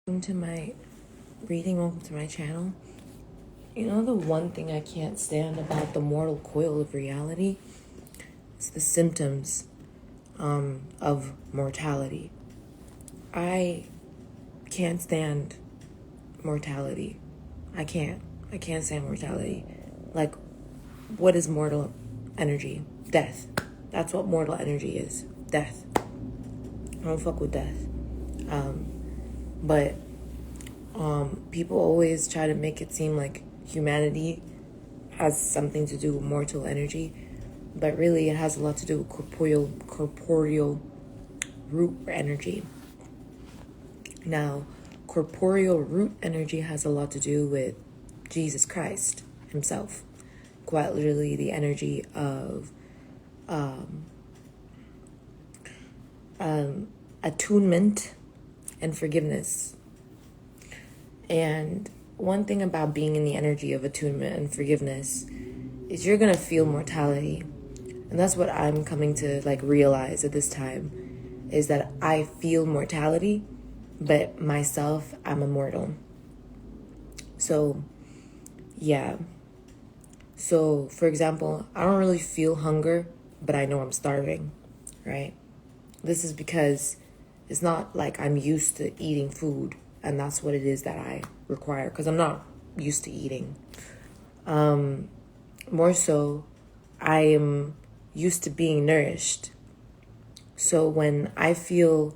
Welcome to my reading, welcome to my channel. You know, the one thing I can't stand about the mortal coil of reality is the symptoms of mortality. I can't stand mortality. I can't stand mortality. Like, what is mortal energy? Death. That's what mortal energy is. Death. I don't fuck with death. But people always try to make it seem like humanity has something to do with mortal energy, but really it has a lot to do with corporeal root energy. Now, corporeal root energy has a lot to do with Jesus Christ himself. Quite literally the energy of attunement and forgiveness. And one thing about being in the energy of attunement and forgiveness is you're going to feel mortality. And that's what I'm coming to realize at this time, is that I feel mortality, but myself, I'm immortal. So, yeah. So, for example, I don't really feel hunger, but I know I'm starving, right? This is because it's not like I'm used to eating food, and that's what it is that I require, because I'm not used to eating. More so, I am used to being nourished. So when I feel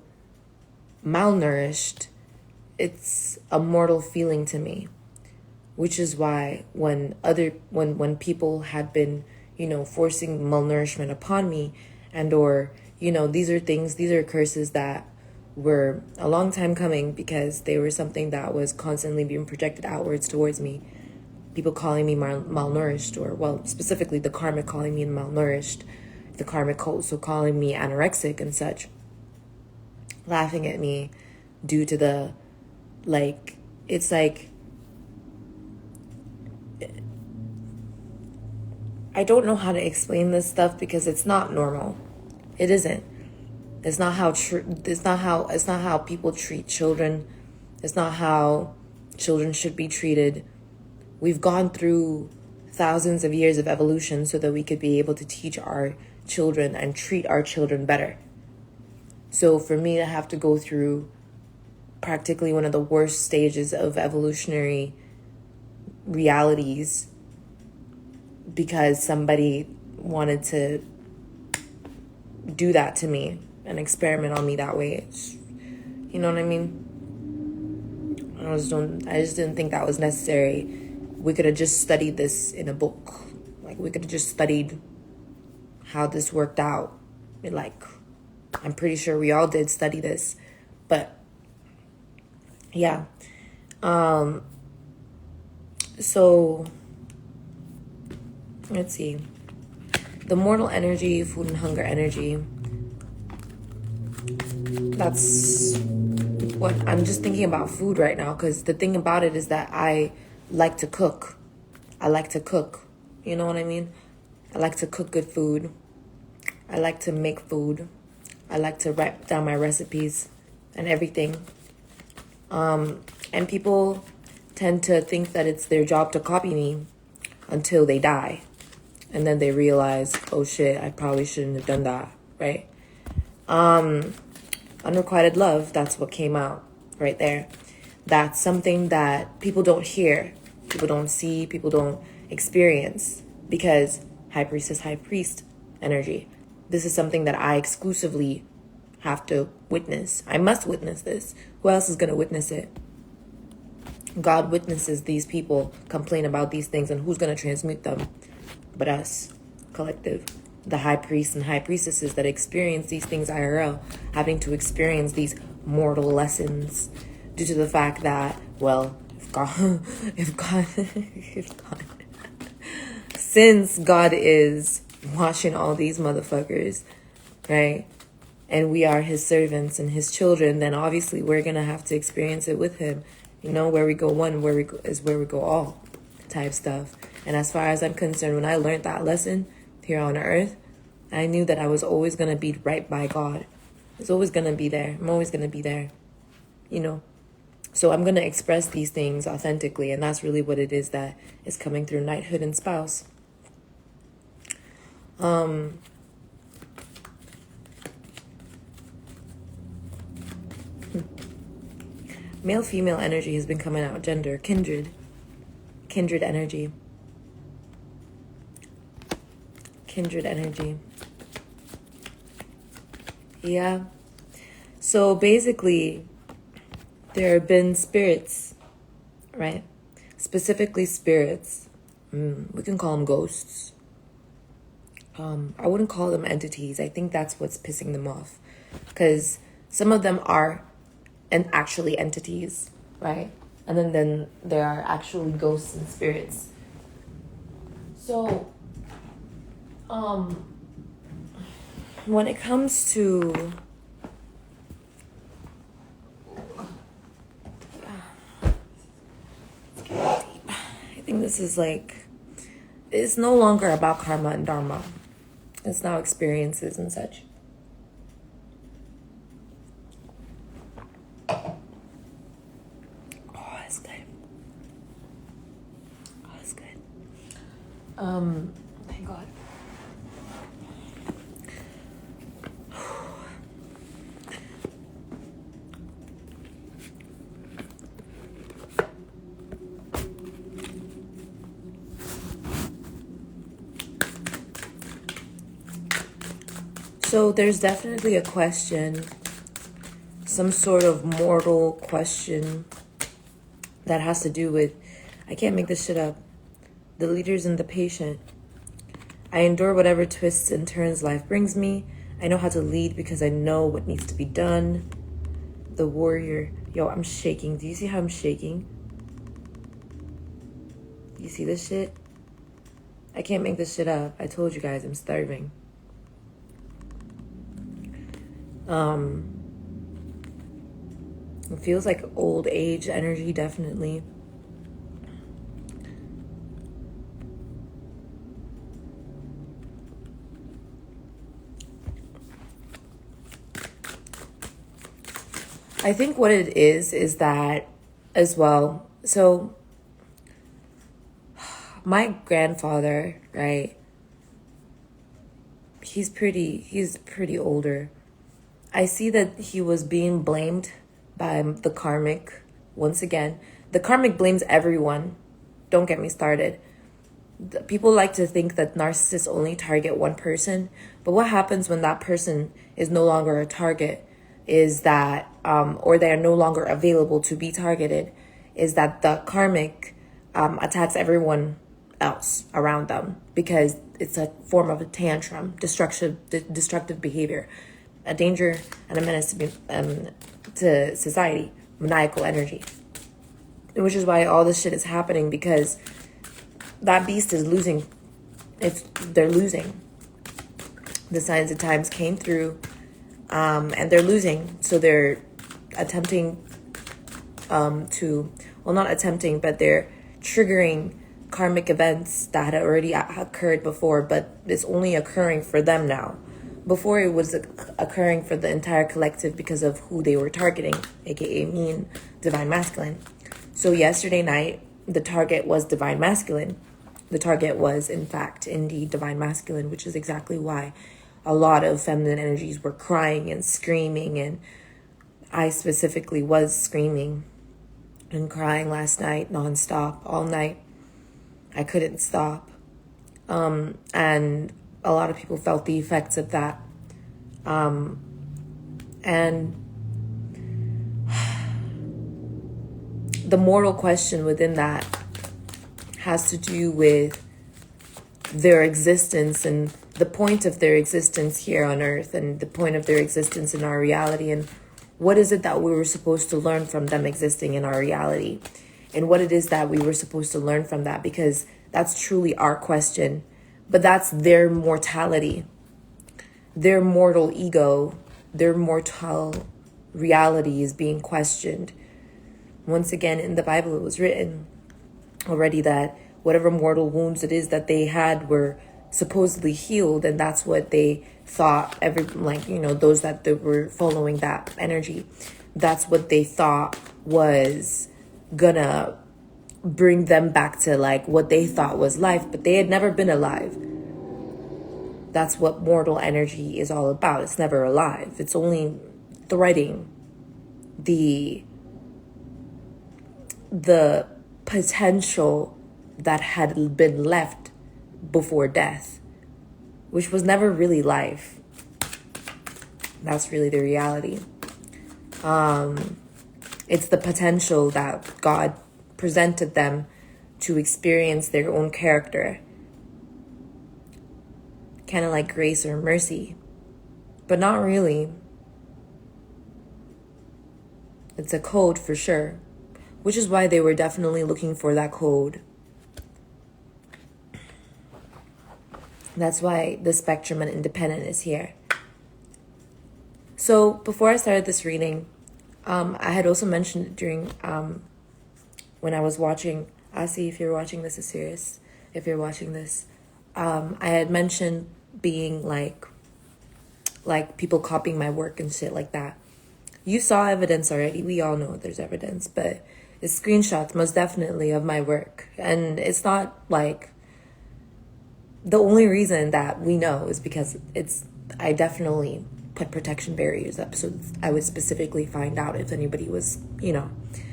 malnourished, it's a mortal feeling to me, which is why when people have been, forcing malnourishment upon me, and or, these are curses that were a long time coming, because they were something that was constantly being projected outwards towards me. People calling me malnourished, or, well, specifically the karmic calling me malnourished, the karmic also calling me anorexic and such, laughing at me due to the, it's like, I don't know how to explain this stuff because it's not normal. It isn't. It's not how people treat children. It's not how children should be treated. We've gone through thousands of years of evolution so that we could be able to teach our children and treat our children better. So for me to have to go through practically one of the worst stages of evolutionary realities because somebody wanted to do that to me and experiment on me that way. You know what I mean? I just didn't think that was necessary. We could have just studied this in a book. We could have just studied how this worked out. I'm pretty sure we all did study this. But yeah. So let's see. The mortal energy, food and hunger energy. That's what I'm just thinking about food right now, because the thing about it is that I like to cook. You know what I mean? I like to cook good food. I like to make food. I like to write down my recipes and everything. And people tend to think that it's their job to copy me until they die. And then they realize, oh shit, I probably shouldn't have done that, right? Unrequited love, that's what came out right there. That's something that people don't hear, people don't see, people don't experience, because high priestess, high priest energy. This is something that I exclusively have to witness. I must witness this. Who else is going to witness it? God witnesses these people complain about these things, and who's going to transmute them but us, collective, the high priests and high priestesses that experience these things IRL, having to experience these mortal lessons due to the fact that, well, if God, since God is washing all these motherfuckers, right, and we are his servants and his children, then obviously we're going to have to experience it with him. Where we go one, where we go all type stuff. And as far as I'm concerned, when I learned that lesson here on earth, I knew that I was always going to be right by God. It's always going to be there. I'm always going to be there. So I'm going to express these things authentically, and that's really what it is that is coming through knighthood and spouse. Male female energy has been coming out. Gender, kindred energy. Kindred energy. Yeah. So basically, there have been spirits, right? Specifically spirits. We can call them ghosts. I wouldn't call them entities. I think that's what's pissing them off. Because some of them are actually entities, right? And then there are actually ghosts and spirits. So, when it comes to I think this is like, it's no longer about karma and dharma. It's now experiences and such. Oh, that's good. Oh, that's good. Thank God. So there's definitely a question, some sort of mortal question that has to do with, I can't make this shit up, the leaders and the patient. I endure whatever twists and turns life brings me. I know how to lead because I know what needs to be done. The warrior. Yo, I'm shaking. Do you see how I'm shaking? You see this shit? I can't make this shit up. I told you guys I'm starving. It feels like old age energy, definitely. I think what it is that as well. So my grandfather, right? He's pretty older. I see that he was being blamed by the karmic. Once again, the karmic blames everyone. Don't get me started. People like to think that narcissists only target one person, but what happens when that person is no longer a target is that, or they are no longer available to be targeted, is that the karmic attacks everyone else around them because it's a form of a tantrum, destructive behavior, a danger and a menace to society, maniacal energy. Which is why all this shit is happening, because that beast is losing. They're losing. The signs of times came through, and they're losing. So they're attempting not attempting, but they're triggering karmic events that had already occurred before, but it's only occurring for them now. Before it was occurring for the entire collective because of who they were targeting, aka mean, divine masculine. So yesterday night, the target was divine masculine. The target was, in fact, indeed divine masculine, which is exactly why a lot of feminine energies were crying and screaming. And I specifically was screaming and crying last night, nonstop, all night. I couldn't stop. And a lot of people felt the effects of that. And the moral question within that has to do with their existence and the point of their existence here on earth and the point of their existence in our reality, and what is it that we were supposed to learn from them existing in our reality, and what it is that we were supposed to learn from that, because that's truly our question. But that's their mortality, their mortal ego, their mortal reality is being questioned. Once again, in the Bible, it was written already that whatever mortal wounds it is that they had were supposedly healed, and that's what they thought. Those that they were following that energy, that's what they thought was gonna bring them back to like what they thought was life, but they had never been alive. That's what mortal energy is all about. It's never alive. It's only threading the potential that had been left before death, which was never really life. That's really the reality. It's the potential that God presented them to experience their own character. Kind of like grace or mercy, but not really. It's a code for sure, which is why they were definitely looking for that code. That's why the spectrum and independent is here. So before I started this reading, I had also mentioned it during when I was watching. I see if you're watching this is serious. If you're watching this, I had mentioned being like people copying my work and shit like that. You saw evidence already. We all know there's evidence, but it's screenshots most definitely of my work. And it's not like the only reason that we know is because I definitely put protection barriers up. So I would specifically find out if anybody was,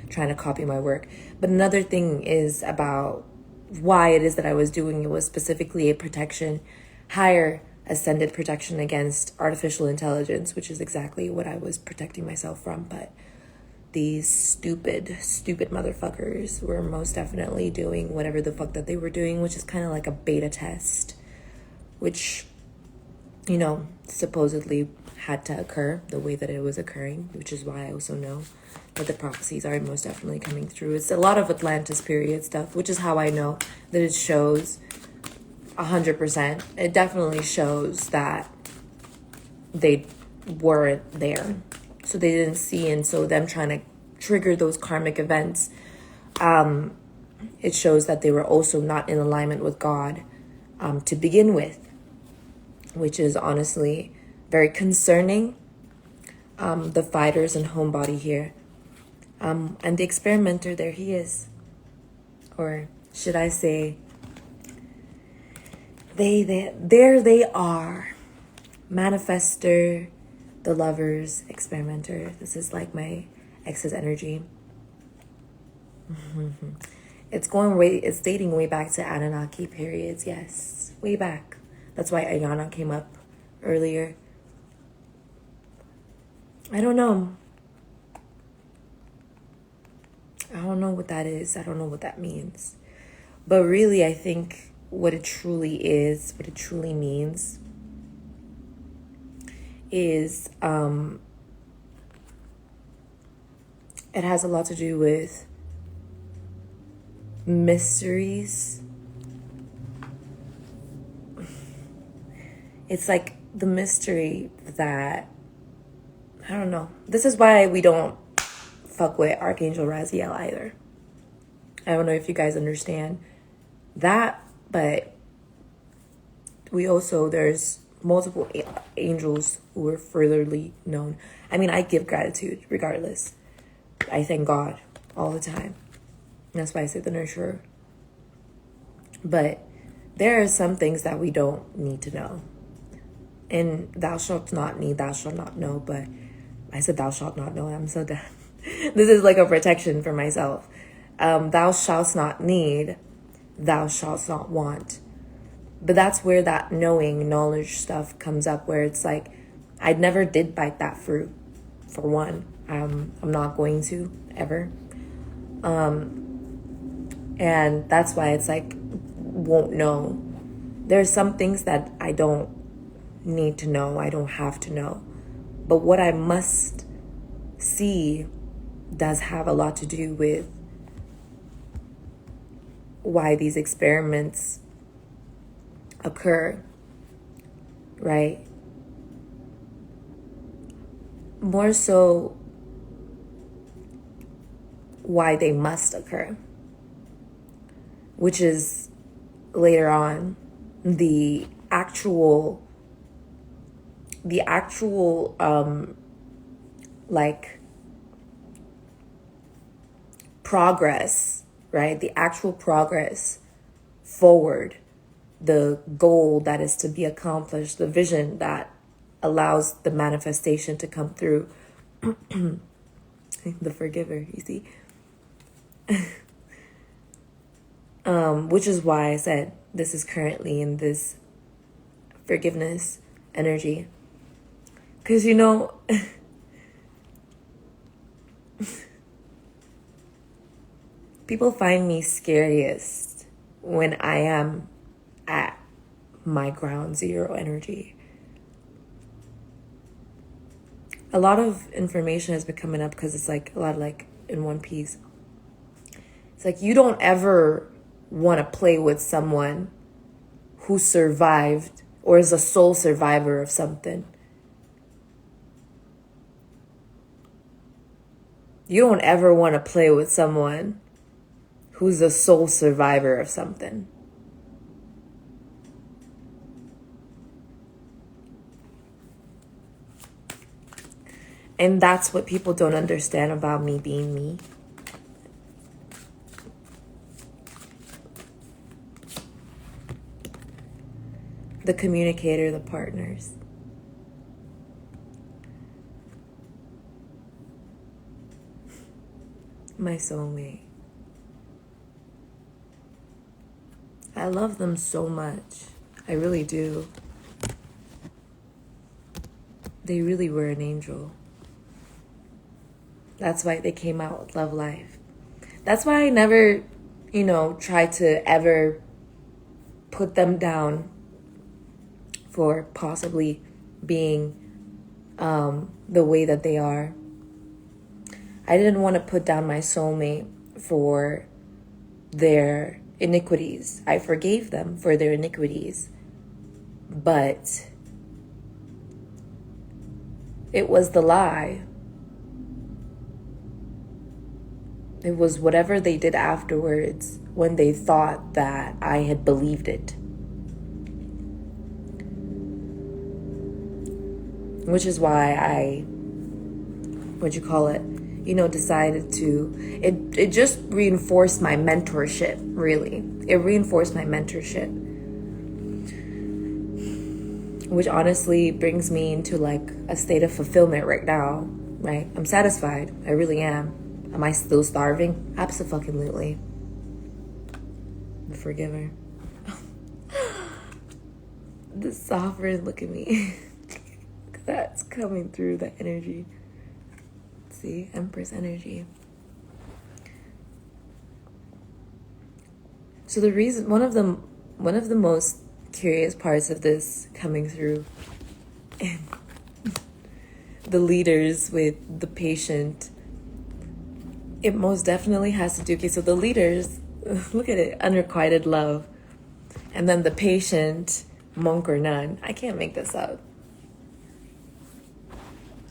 trying to copy my work. But another thing is about why it is that I was doing it was specifically a protection, higher ascended protection against artificial intelligence, which is exactly what I was protecting myself from. But these stupid motherfuckers were most definitely doing whatever the fuck that they were doing, which is kind of like a beta test, which, supposedly had to occur the way that it was occurring, which is why I also know that the prophecies are most definitely coming through. It's a lot of Atlantis period stuff, which is how I know that it shows 100%. It definitely shows that they weren't there. So they didn't see, and so them trying to trigger those karmic events, it shows that they were also not in alignment with God to begin with, which is honestly very concerning. The fighters and homebody here. And the experimenter, there he is. Or should I say, there they are. Manifester, the lovers, experimenter. This is like my ex's energy. It's dating way back to Anunnaki periods. Yes, way back. That's why Ayana came up earlier. I don't know. I don't know what that is. I don't know what that means. But really, I think what it truly is, what it truly means is it has a lot to do with mysteries. It's like the mystery that, I don't know. This is why we don't fuck with Archangel Raziel either. I don't know if you guys understand that, but there's multiple angels who are furtherly known. I mean, I give gratitude regardless. I thank God all the time. That's why I say the nurturer. But there are some things that we don't need to know. And thou shalt not need, thou shalt not know. But I said thou shalt not know. I'm so done. This is like a protection for myself. Thou shalt not need, thou shalt not want. But that's where that knowledge stuff comes up, where it's like, I never did bite that fruit, for one. I'm not going to, ever. And that's why it's like, won't know. There's some things that I don't need to know. I don't have to know. But what I must see does have a lot to do with why these experiments occur, right? More so why they must occur, which is later on the actual like progress, right? The actual progress forward, the goal that is to be accomplished, the vision that allows the manifestation to come through. The forgiver, you see? Which is why I said this is currently in this forgiveness energy. Because, you know, people find me scariest when I am at my ground zero energy. A lot of information has been coming up because it's like a lot of like in one piece. It's like you don't ever want to play with someone who survived or is a sole survivor of something. You don't ever want to play with someone who's a sole survivor of something. And that's what people don't understand about me being me. The communicator, the partners. My soulmate. I love them so much. I really do. They really were an angel. That's why they came out with Love Life. That's why I never, try to ever put them down for possibly being the way that they are. I didn't want to put down my soulmate for their iniquities. I forgave them for their iniquities. But it was the lie. It was whatever they did afterwards when they thought that I had believed it. Which is why I, decided to, it just reinforced my mentorship, really. It reinforced my mentorship. Which honestly brings me into like a state of fulfillment right now, right? I'm satisfied. I really am. Am I still starving? Abso-fucking-lutely. The forgiver. The sovereign, look at me. That's coming through, that energy. See, Empress energy. So the reason, one of the most curious parts of this coming through, and the leaders with the patient, it most definitely has to do, okay, so the leaders, look at it, unrequited love. And then the patient, monk or nun, I can't make this up.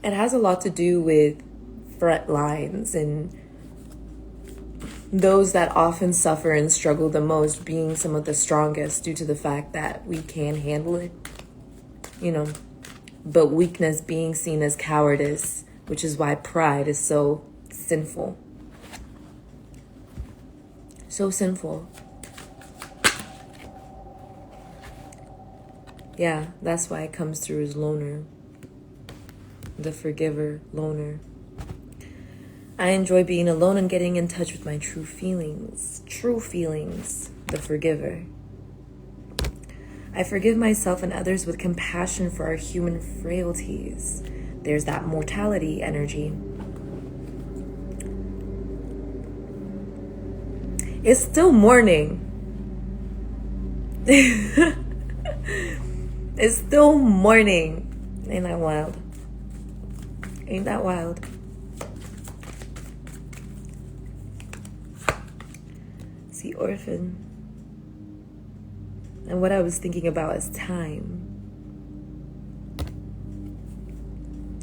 It has a lot to do with front lines and those that often suffer and struggle the most being some of the strongest due to the fact that we can handle it, but weakness being seen as cowardice, which is why pride is so sinful. So sinful. Yeah, that's why it comes through as loner. The forgiver, loner. I enjoy being alone and getting in touch with my true feelings. True feelings, the forgiver. I forgive myself and others with compassion for our human frailties. There's that mortality energy. It's still morning. It's still morning. Ain't that wild? Ain't that wild? See, orphan. And what I was thinking about is time.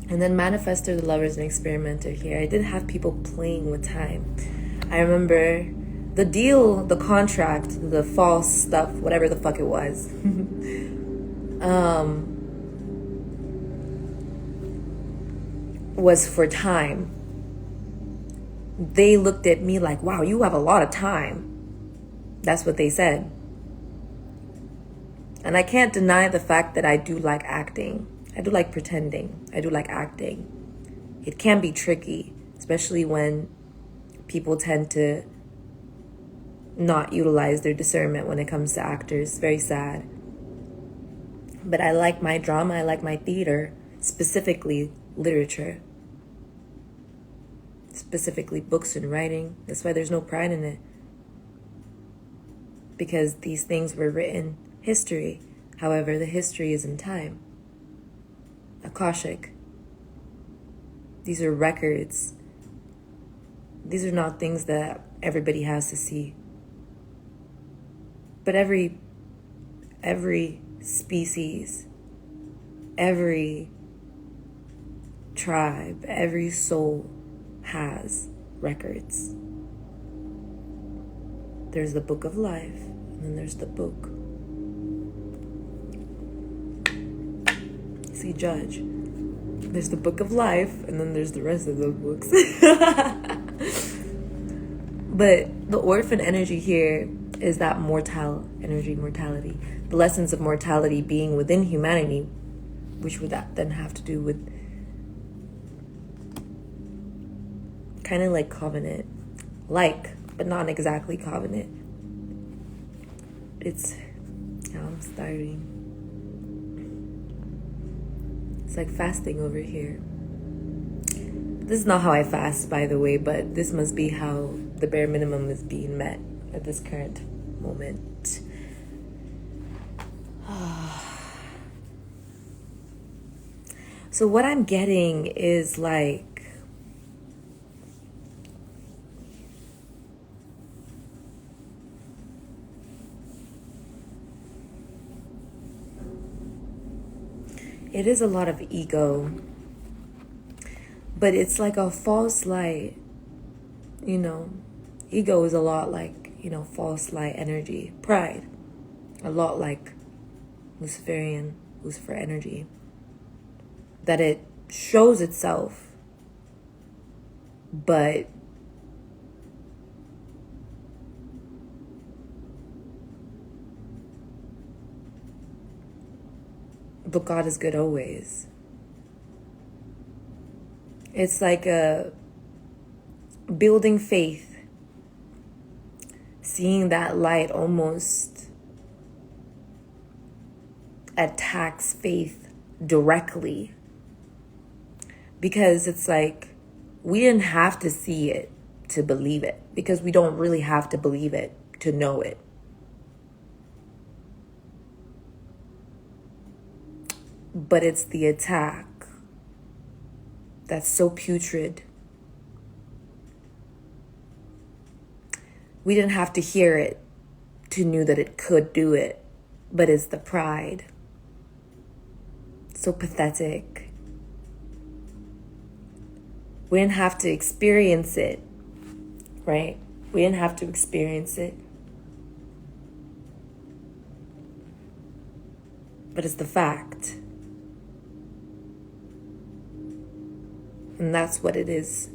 And then manifestor, the lovers, and experimenter here. I did have people playing with time. I remember the deal, the contract, the false stuff, whatever the fuck it was. Was for time. they looked at me like, wow, you have a lot of time. That's what they said. And I can't deny the fact that I do like acting. I do like pretending. I do like acting. It can be tricky, especially when people tend to not utilize their discernment when it comes to actors. It's very sad. But I like my drama. I like my theater, specifically literature, specifically books and writing. That's why there's no pride in it. Because these things were written history. However, the history is in time. Akashic. These are records. These are not things that everybody has to see. But every species, every tribe, every soul has records. There's the book of life, and then there's the book. See, Judge. There's the book of life, and then there's the rest of the books. But the orphan energy here is that mortality. The lessons of mortality being within humanity, which would then have to do with kind of like covenant. But not exactly covenant. I'm starting. It's like fasting over here. This is not how I fast, by the way, but this must be how the bare minimum is being met at this current moment. So what I'm getting is like, it is a lot of ego, but it's like a false light, Ego is a lot like, false light energy. Pride, a lot like Lucifer energy. That it shows itself, but God is good always. It's like a building faith, seeing that light almost attacks faith directly. Because it's like, we didn't have to see it to believe it, because we don't really have to believe it to know it. But it's the attack that's so putrid. We didn't have to hear it to know that it could do it, but it's the pride. So pathetic. We didn't have to experience it, right? We didn't have to experience it. But it's the fact. And that's what it is.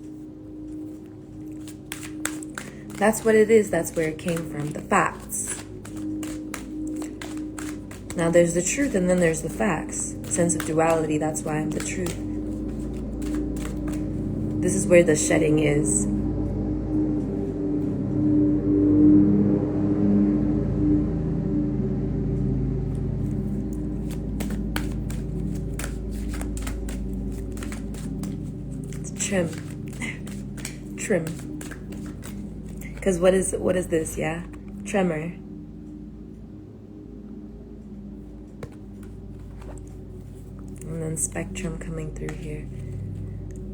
That's what it is. That's where it came from. The facts. Now there's the truth and then there's the facts. Sense of duality. That's why I'm the truth. This is where the shedding is. Trim. Because what is this, yeah? Tremor. And then spectrum coming through here.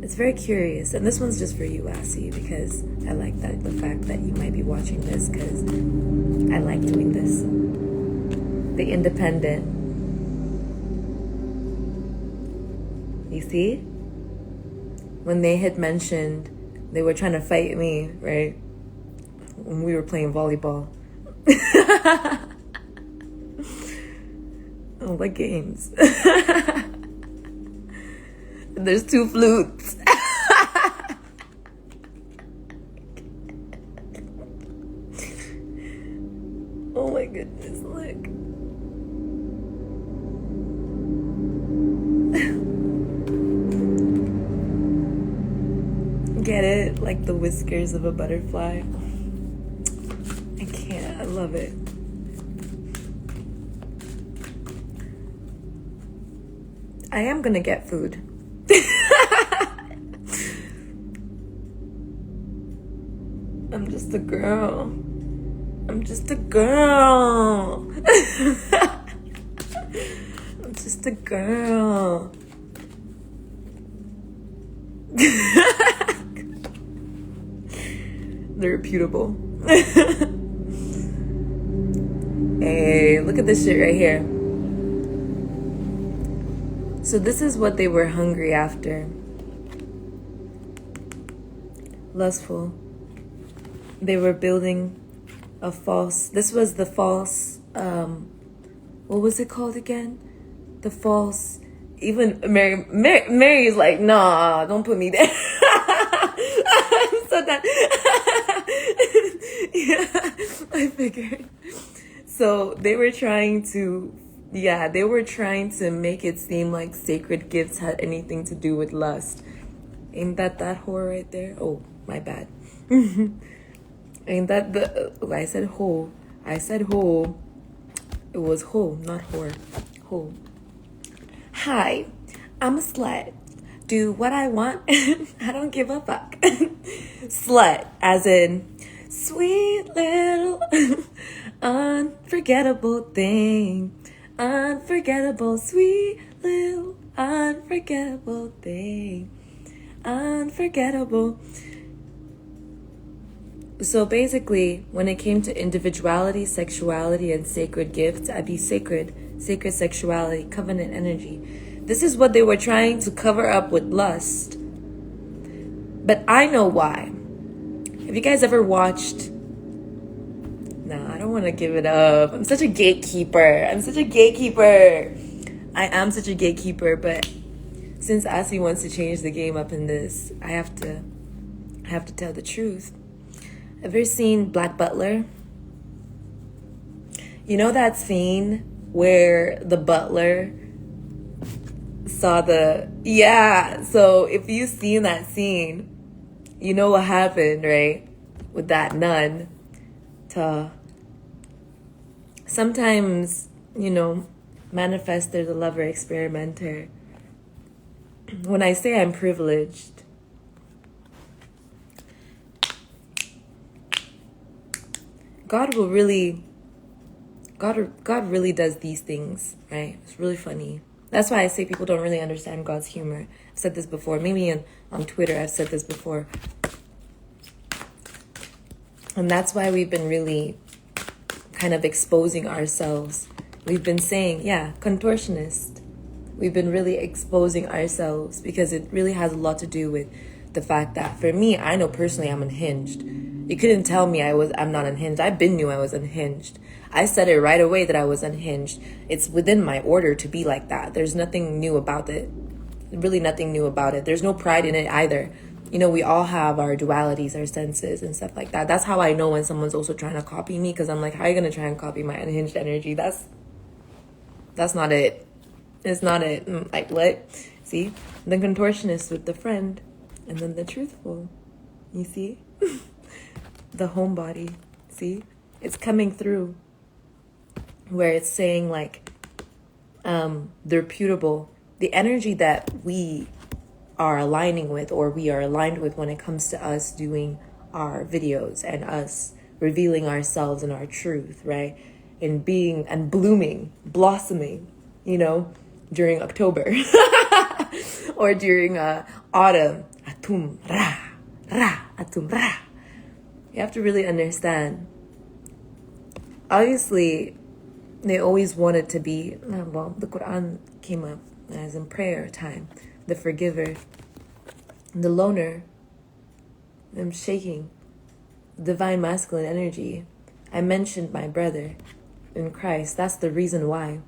It's very curious. And this one's just for you, Assie, because I like the fact that you might be watching this, because I like doing this. The independent. You see? When they had mentioned they were trying to fight me, right? When we were playing volleyball. Oh, what games? There's 2 flutes. goodness, look. Get it? Like the whiskers of a butterfly. I can't. I love it. I am gonna get food. I'm just a girl. I'm just a girl. I'm just a girl. They're reputable. Hey, look at this shit right here. So this is what they were hungry after. Lustful. They were building a false, this was the false, what was it called again? The false, even Mary's like, nah, don't put me there. I'm so done. Yeah, I figured. So they were trying to make it seem like sacred gifts had anything to do with lust. Ain't that whore right there? Oh, my bad. Ain't that I said whole. I said whole. It was whole, not whore. Whole. Hi, I'm a slut. Do what I want. I don't give a fuck. Slut, as in sweet little unforgettable thing. Unforgettable, sweet little unforgettable thing. Unforgettable. So basically, when it came to individuality, sexuality, and sacred gifts, I'd be sacred sexuality, covenant energy. This is what they were trying to cover up with lust. But I know why. Have you guys ever watched... No, I don't want to give it up. I'm such a gatekeeper. I am such a gatekeeper, but since Asi wants to change the game up in this, I have to tell the truth. Ever seen Black Butler? You know that scene where the butler saw the... Yeah, so if you've seen that scene, you know what happened, right? With that nun. Sometimes, manifestor, the lover, experimenter. When I say I'm privileged, God really does these things, right? It's really funny. That's why I say people don't really understand God's humor. I've said this before. Maybe on Twitter I've said this before. And that's why we've been really kind of exposing ourselves. We've been saying, contortionist. We've been really exposing ourselves because it really has a lot to do with the fact that for me, I know personally I'm unhinged. You couldn't tell me I'm not unhinged. I knew I was unhinged. I said it right away that I was unhinged. It's within my order to be like that. There's nothing new about it. Really nothing new about it. There's no pride in it either. We all have our dualities, our senses and stuff like that. That's how I know when someone's also trying to copy me, because I'm like, how are you going to try and copy my unhinged energy? That's not it. It's not it. Like, what? See? The contortionist with the friend, and then the truthful. You see? The homebody. See? It's coming through where it's saying like, the reputable, the energy that we are aligning with, or we are aligned with when it comes to us doing our videos and us revealing ourselves and our truth, right? And being and blossoming, during October or during autumn. Atum ra ra atum ra. You have to really understand. Obviously, they always wanted to be, the Quran came up as in prayer time, the forgiver, the loner, I'm shaking, divine masculine energy. I mentioned my brother in Christ. That's the reason why.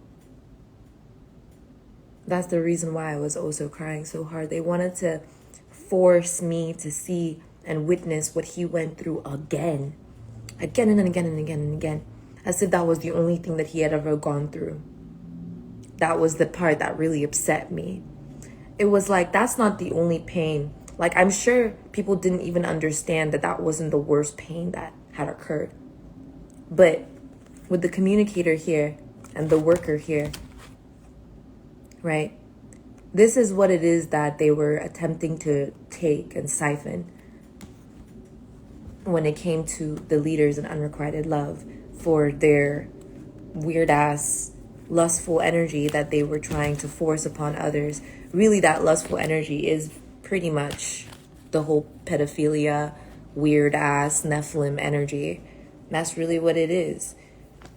That's the reason why I was also crying so hard. They wanted to force me to see and witness what he went through again and again and again. As if that was the only thing that he had ever gone through. That was the part that really upset me. It was like, that's not the only pain. Like, I'm sure people didn't even understand that that wasn't the worst pain that had occurred. But with the communicator here and the worker here, right? This is what it is that they were attempting to take and siphon when it came to the leaders in unrequited love for their weird ass lustful energy that they were trying to force upon others. Really, that lustful energy is pretty much the whole pedophilia, weird ass Nephilim energy. That's really what it is.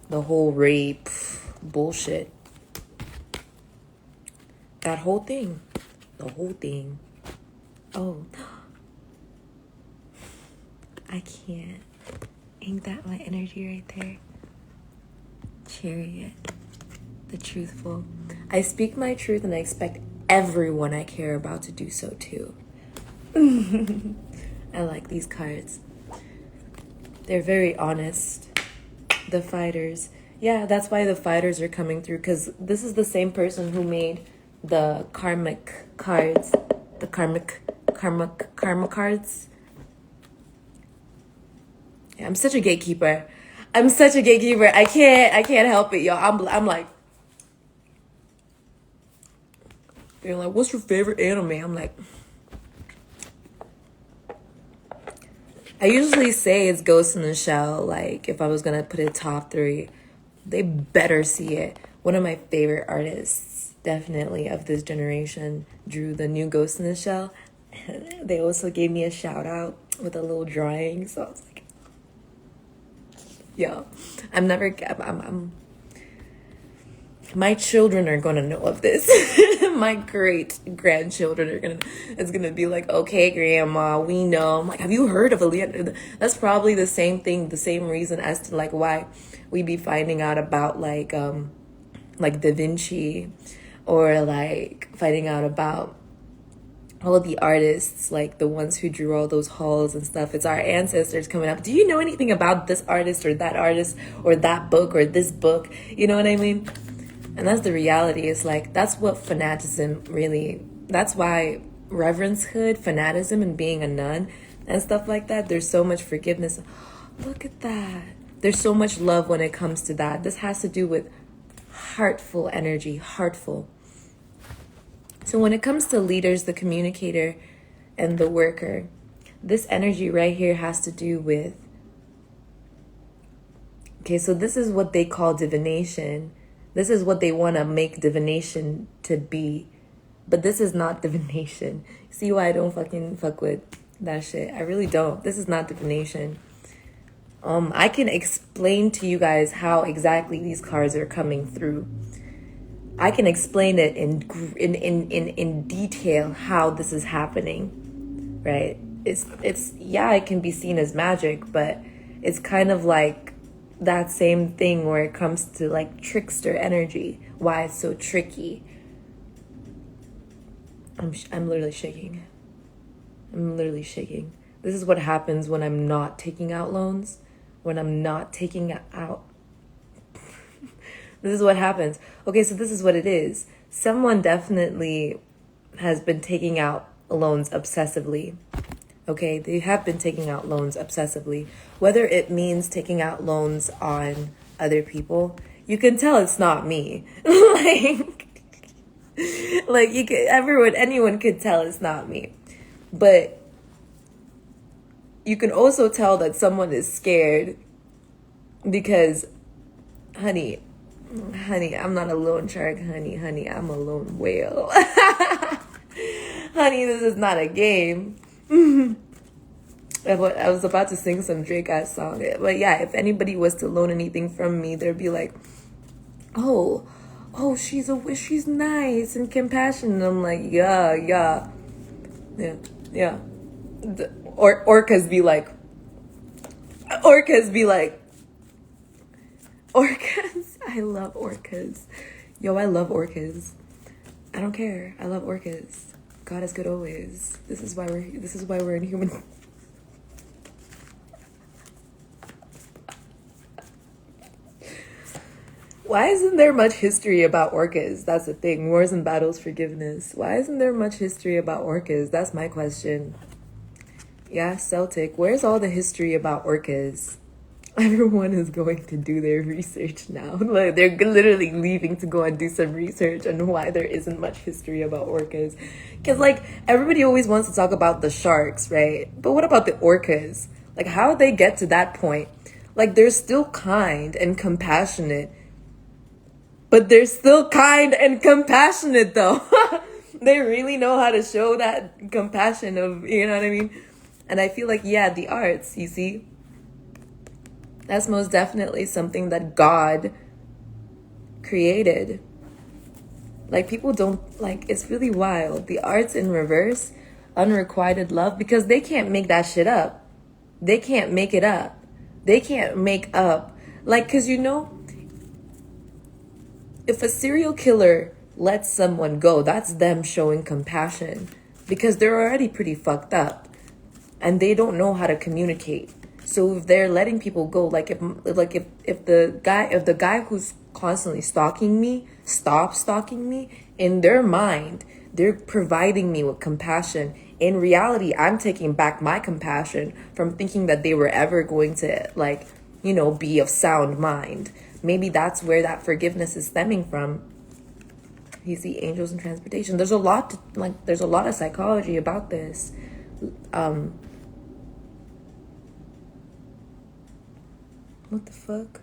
The whole rape bullshit. That whole thing. The whole thing. Oh. I can't. Ain't that my energy right there? Chariot. The truthful. I speak my truth and I expect everyone I care about to do so too. I like these cards. They're very honest. The fighters. Yeah, that's why the fighters are coming through, because this is the same person who made the karmic cards. The karma cards. Yeah, I'm such a gatekeeper. I can't help it, y'all. I'm like, they're like, what's your favorite anime? I'm like, I usually say it's Ghost in the Shell. Like, if I was gonna put it top 3, they better see it. One of my favorite artists, definitely of this generation, drew the new Ghost in the Shell. They also gave me a shout out with a little drawing, so I was like, yo, I'm my children are gonna know of this. My great grandchildren it's gonna be like, okay, grandma, we know. I'm like, have you heard of Aaliyah? That's probably the same thing, the same reason as to like why we be finding out about like Da Vinci, or like finding out about all of the artists, like the ones who drew all those halls and stuff. It's our ancestors coming up. Do you know anything about this artist or that book or this book? You know what I mean? And that's the reality. It's like, that's what fanaticism really, that's why reverencehood, fanaticism, and being a nun and stuff like that, there's so much forgiveness. Look at that. There's so much love when it comes to that. This has to do with heartful energy, heartful. So when it comes to leaders, the communicator, and the worker, this energy right here has to do with, okay, so this is what they call divination. This is what they want to make divination to be. But this is not divination. See why I don't fucking fuck with that shit? I really don't. This is not divination. I can explain to you guys how exactly these cards are coming through. I can explain it in detail how this is happening, right? It's yeah, it can be seen as magic, but it's kind of like that same thing where it comes to like trickster energy, why it's so tricky. I'm literally shaking. I'm literally shaking. This is what happens when I'm not taking out loans, when I'm not taking out. This is what happens. Okay, so this is what it is. Someone definitely has been taking out loans obsessively. Okay, they have been taking out loans obsessively. Whether it means taking out loans on other people, you can tell it's not me. like you could, anyone could tell it's not me. But you can also tell that someone is scared because, honey, I'm not a loan shark, honey, I'm a lone whale. Honey, this is not a game. I was about to sing some Drake ass song, but yeah, if anybody was to loan anything from me, they'd be like, oh, she's nice and compassionate. And I'm like, yeah. Or orcas be like, orcas. I love orcas. Yo, I love orcas. I don't care. I love orcas. God is good always. This is why we're in human. Why isn't there much history about orcas? That's the thing. Wars and battles, forgiveness. Why isn't there much history about orcas? That's my question. Yeah, Celtic. Where's all the history about orcas? Everyone is going to do their research now. Like, they're literally leaving to go and do some research on why there isn't much history about orcas. Because, like, everybody always wants to talk about the sharks, right? But what about the orcas? Like, how did they get to that point? Like, they're still kind and compassionate. But they're still kind and compassionate, though. They really know how to show that compassion of, you know what I mean? And I feel like, yeah, the arts, you see? That's most definitely something that God created. Like, people don't, like, it's really wild. The arts in reverse, unrequited love, because they can't make that shit up. They can't make it up. They can't make up. Like, because you know, if a serial killer lets someone go, that's them showing compassion because they're already pretty fucked up and they don't know how to communicate. So if they're letting people go, like if the guy who's constantly stalking me stops stalking me, in their mind, they're providing me with compassion. In reality, I'm taking back my compassion from thinking that they were ever going to, like, you know, be of sound mind. Maybe that's where that forgiveness is stemming from. You see, angels in transportation. There's a lot of psychology about this. What the fuck?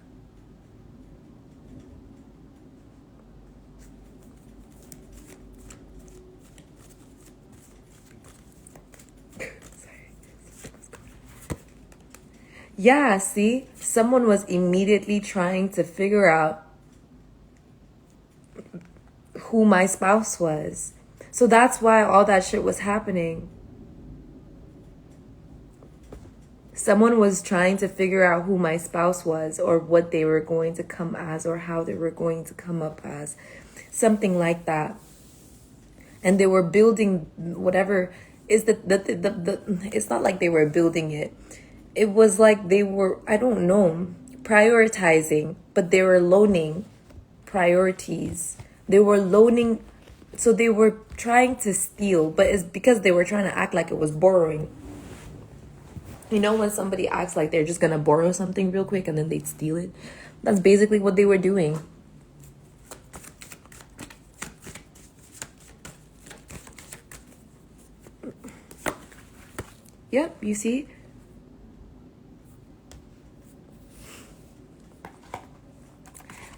Yeah, see, someone was immediately trying to figure out who my spouse was. So that's why all that shit was happening. Someone was trying to figure out who my spouse was, or what they were going to come as, or how they were going to come up as. Something like that. And they were building whatever is the it's not like they were building it. It was like they were, I don't know, prioritizing, but they were loaning priorities. They were loaning, so they were trying to steal, but it's because they were trying to act like it was borrowing. You know, when somebody acts like they're just gonna borrow something real quick and then they'd steal it? That's basically what they were doing. Yep, you see?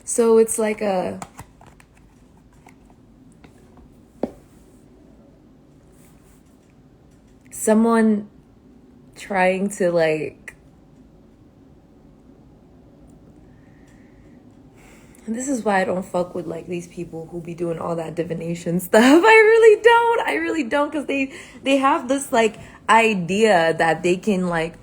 So it's like someone trying to, like, and this is why I don't fuck with, like, these people who be doing all that divination stuff. I really don't, because they have this, like, idea that they can, like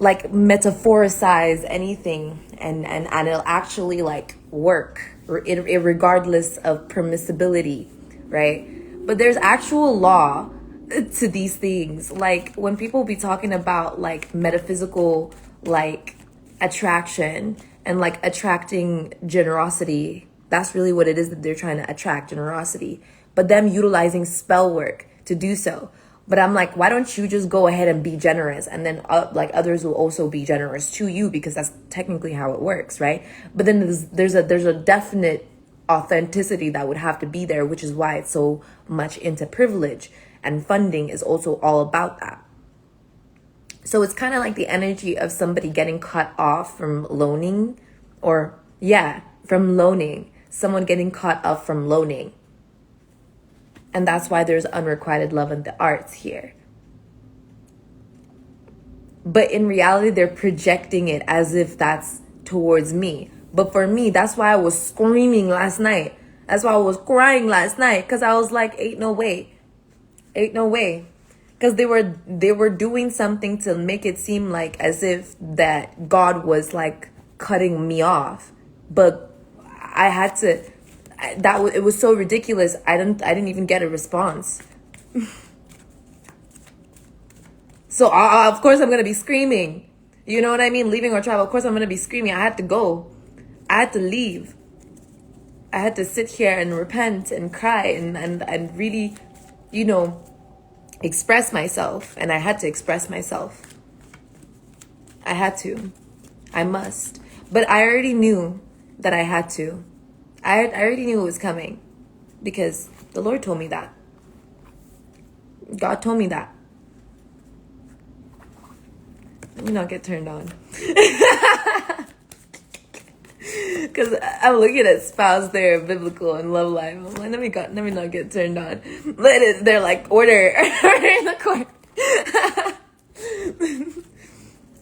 metaphoricize anything and it'll actually, like, work, regardless of permissibility, right? But there's actual law to these things. Like, when people be talking about, like, metaphysical, like, attraction and, like, attracting generosity, that's really what it is, that they're trying to attract generosity, but them utilizing spell work to do so. But I'm like, why don't you just go ahead and be generous, and then like, others will also be generous to you, because that's technically how it works, right? But then there's a definite authenticity that would have to be there, which is why it's so much into privilege, and funding is also all about that. So it's kind of like the energy of somebody getting cut off from loaning, or from loaning, someone getting cut off from loaning. And that's why there's unrequited love in the arts here. But in reality, they're projecting it as if that's towards me. But for me, that's why I was screaming last night. That's why I was crying last night. Because I was like, ain't no way. Ain't no way. Because they were doing something to make it seem like as if that God was, like, cutting me off. But I had to... it was so ridiculous. I didn't even get a response. So of course I'm gonna be screaming. You know what I mean? Leaving or travel. Of course I'm gonna be screaming. I had to go. I had to leave. I had to sit here and repent and cry and really, express myself. And I had to express myself. I had to. I must. But I already knew that I had to. I already knew it was coming because the Lord told me that. God told me that. Let me not get turned on. Because I'm looking at spouse there, biblical and love life. I'm like, let me not get turned on. They're like, order in the court.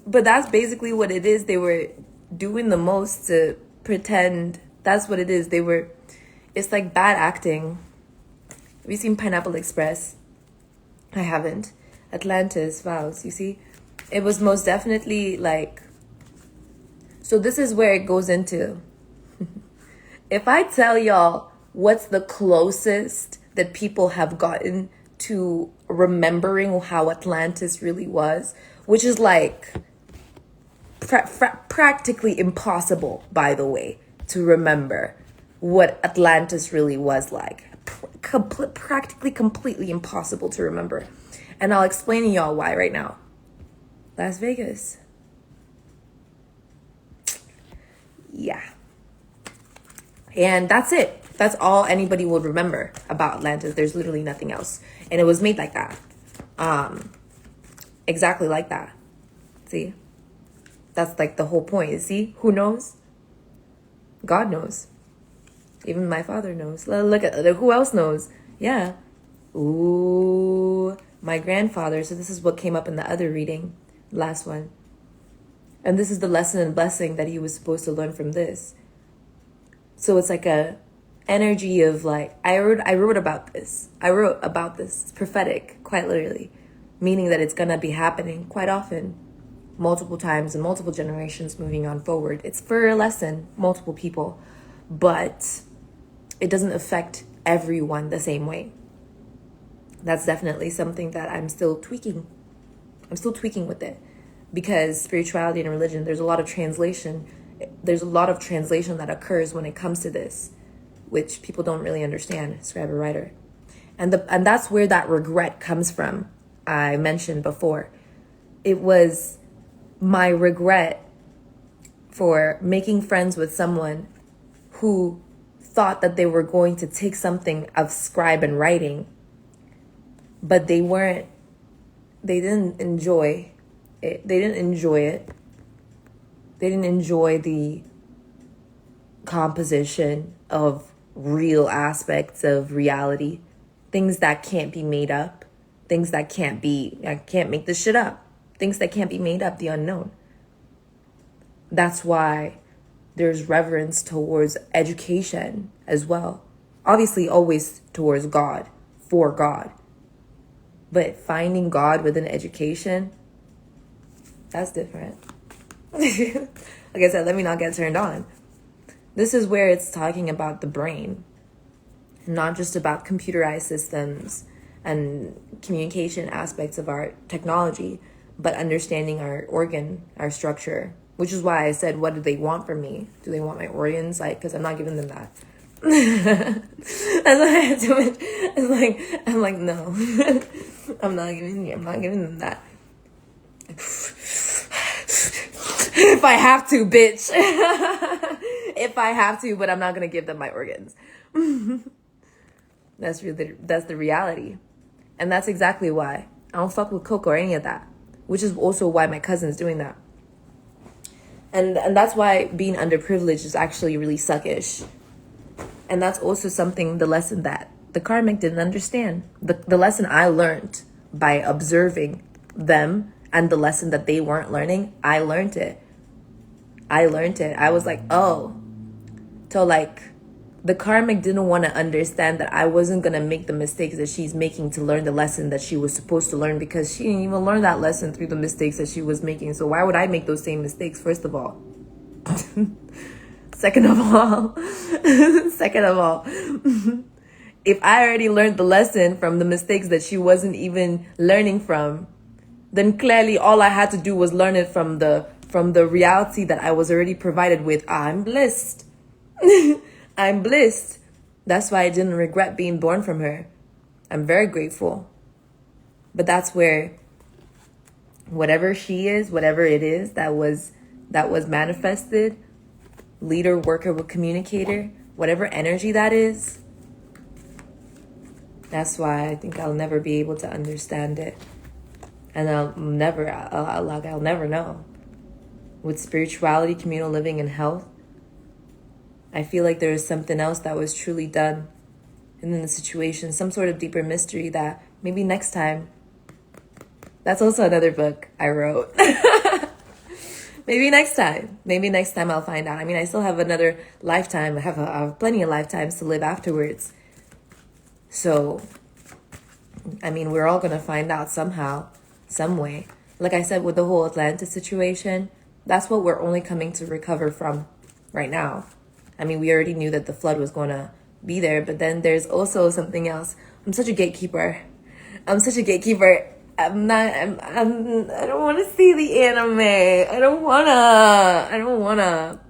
But that's basically what it is. They were doing the most to pretend. That's what it is. It's like bad acting. Have you seen Pineapple Express? I haven't. Atlantis, Vows, you see? It was most definitely like, so this is where it goes into. If I tell y'all what's the closest that people have gotten to remembering how Atlantis really was, which is like practically impossible, by the way, to remember what Atlantis really was like. Practically completely impossible to remember. And I'll explain to y'all why right now. Las Vegas. Yeah. And that's it. That's all anybody would remember about Atlantis. There's literally nothing else. And it was made like that. Exactly like that. See? That's like the whole point. See? Who knows? God knows. Even my father knows. Look at who else knows? Yeah. Ooh. My grandfather. So this is what came up in the other reading. Last one. And this is the lesson and blessing that he was supposed to learn from this. So it's like a energy of like, I wrote about this. It's prophetic, quite literally. Meaning that it's going to be happening quite often. Multiple times and multiple generations moving on forward. It's for a lesson, multiple people. But it doesn't affect everyone the same way. That's definitely something that I'm still tweaking. I'm still tweaking with it. Because spirituality and religion, there's a lot of translation. There's a lot of translation that occurs when it comes to this, which people don't really understand, scribe or writer. And that's where that regret comes from. I mentioned before. It was my regret for making friends with someone who thought that they were going to take something of scribe and writing, but they didn't enjoy it. They didn't enjoy it. They didn't enjoy the composition of real aspects of reality, things that can't be made up, things that I can't make this shit up, things that can't be made up, the unknown. That's why there's reverence towards education as well. Obviously, always towards God, for God. But finding God within education, that's different. Like I said, let me not get turned on. This is where it's talking about the brain, not just about computerized systems and communication aspects of our technology, but understanding our organ, our structure, which is why I said, what do they want from me? Do they want my organs? Like, because I'm not giving them that. I'm like, no, I'm not giving them that. If I have to, bitch. If I have to, but I'm not gonna give them my organs. That's the reality. And that's exactly why I don't fuck with coke or any of that. Which is also why my cousin's doing that. And that's why being underprivileged is actually really suckish. And that's also something, the lesson that the karmic didn't understand. The lesson I learned by observing them, and the lesson that they weren't learning, I learned it. I was like, oh. So like, the karmic didn't want to understand that I wasn't going to make the mistakes that she's making to learn the lesson that she was supposed to learn, because she didn't even learn that lesson through the mistakes that she was making. So why would I make those same mistakes, first of all? Second of all, if I already learned the lesson from the mistakes that she wasn't even learning from, then clearly all I had to do was learn it from the reality that I was already provided with. I'm blessed. I'm blessed. That's why I didn't regret being born from her. I'm very grateful. But that's where whatever she is, whatever it is that was manifested, leader, worker, communicator, whatever energy that is, that's why I think I'll never be able to understand it. And I'll never know. With spirituality, communal living, and health, I feel like there is something else that was truly done in the situation, some sort of deeper mystery that maybe next time. That's also another book I wrote. Maybe next time I'll find out. I mean, I still have another lifetime. I have plenty of lifetimes to live afterwards. So, I mean, we're all going to find out somehow, some way. Like I said, with the whole Atlantis situation, that's what we're only coming to recover from right now. I mean, we already knew that the flood was going to be there, but then there's also something else. I'm such a gatekeeper. I don't want to see the anime. I don't wanna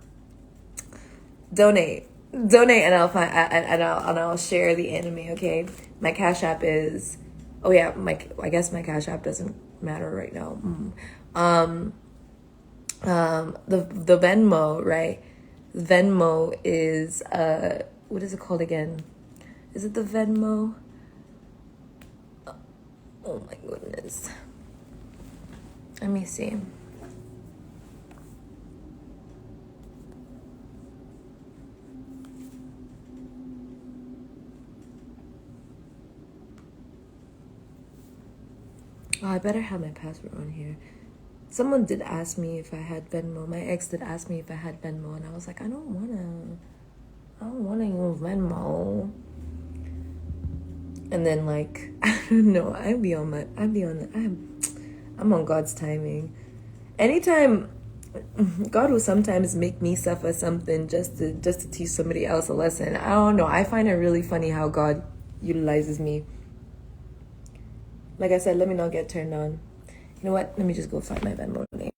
donate and I'll share the anime. Okay, my Cash App is, I guess my Cash App doesn't matter right now. The Venmo, right? Venmo is what is it called again? Is it the Venmo? Oh my goodness. Let me see. Oh, I better have my password on here. Someone did ask me if I had Venmo. My ex did ask me if I had Venmo, and I was like, I don't wanna use Venmo. And then, like, I don't know, I'm on God's timing. Anytime, God will sometimes make me suffer something just to teach somebody else a lesson. I don't know. I find it really funny how God utilizes me. Like I said, let me not get turned on. You know what? Let me just go find my Venmo name.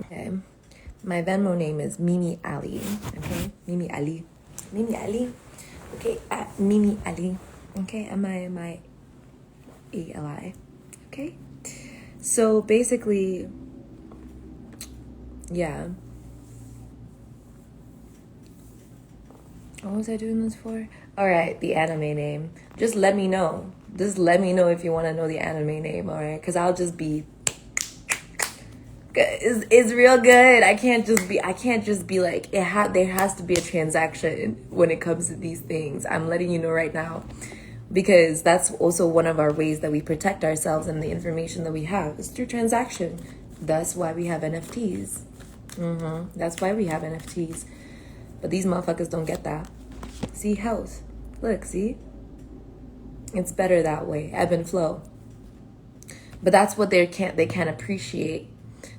Okay. My Venmo name is Mimi Ali. Okay? Mimi Ali. Okay, at Mimi Ali. Okay, M-I-M-I-A-L-I. Okay? So basically, yeah. What was I doing this for? Alright, the anime name. Just let me know. Just let me know if you want to know the anime name, alright? Because I'll just be... It's real good. I can't just be like, there has to be a transaction when it comes to these things. I'm letting you know right now. Because that's also one of our ways that we protect ourselves and the information that we have is through transaction. That's why we have NFTs. That's why we have NFTs. But these motherfuckers don't get that. See, health. Look, see? It's better that way. Ebb and flow. But that's what they can't appreciate.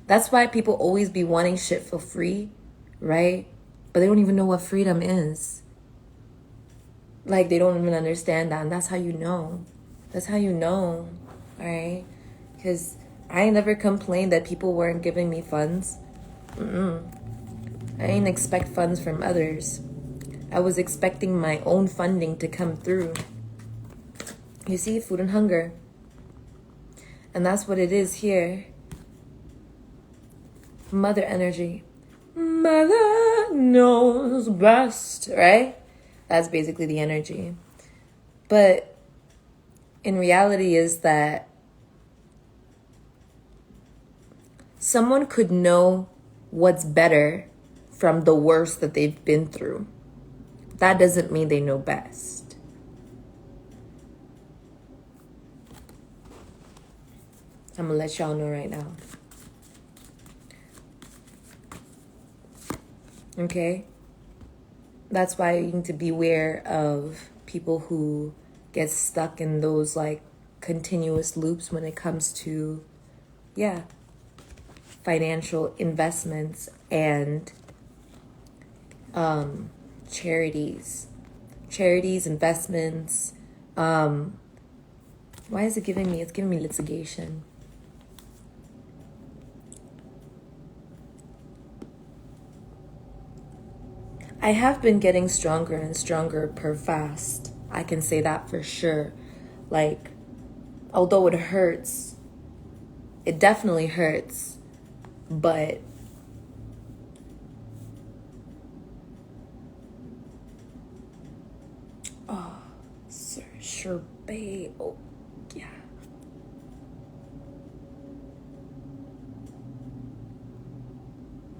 That's why people always be wanting shit for free, right? But they don't even know what freedom is. Like, they don't even understand that. And that's how you know. All right? Because I ain't never complained that people weren't giving me funds. I ain't expect funds from others. I was expecting my own funding to come through. You see, food and hunger. And that's what it is here. Mother energy. Mother knows best, right? That's basically the energy. But in reality is that someone could know what's better from the worst that they've been through. That doesn't mean they know best. I'm gonna let y'all know right now. Okay? That's why you need to beware of people who get stuck in those like continuous loops when it comes to, financial investments and charities, investments. Why is it giving me? It's giving me litigation. I have been getting stronger and stronger per fast. I can say that for sure. Like, although it hurts, it definitely hurts, but oh, sir, sure, babe. Oh, yeah.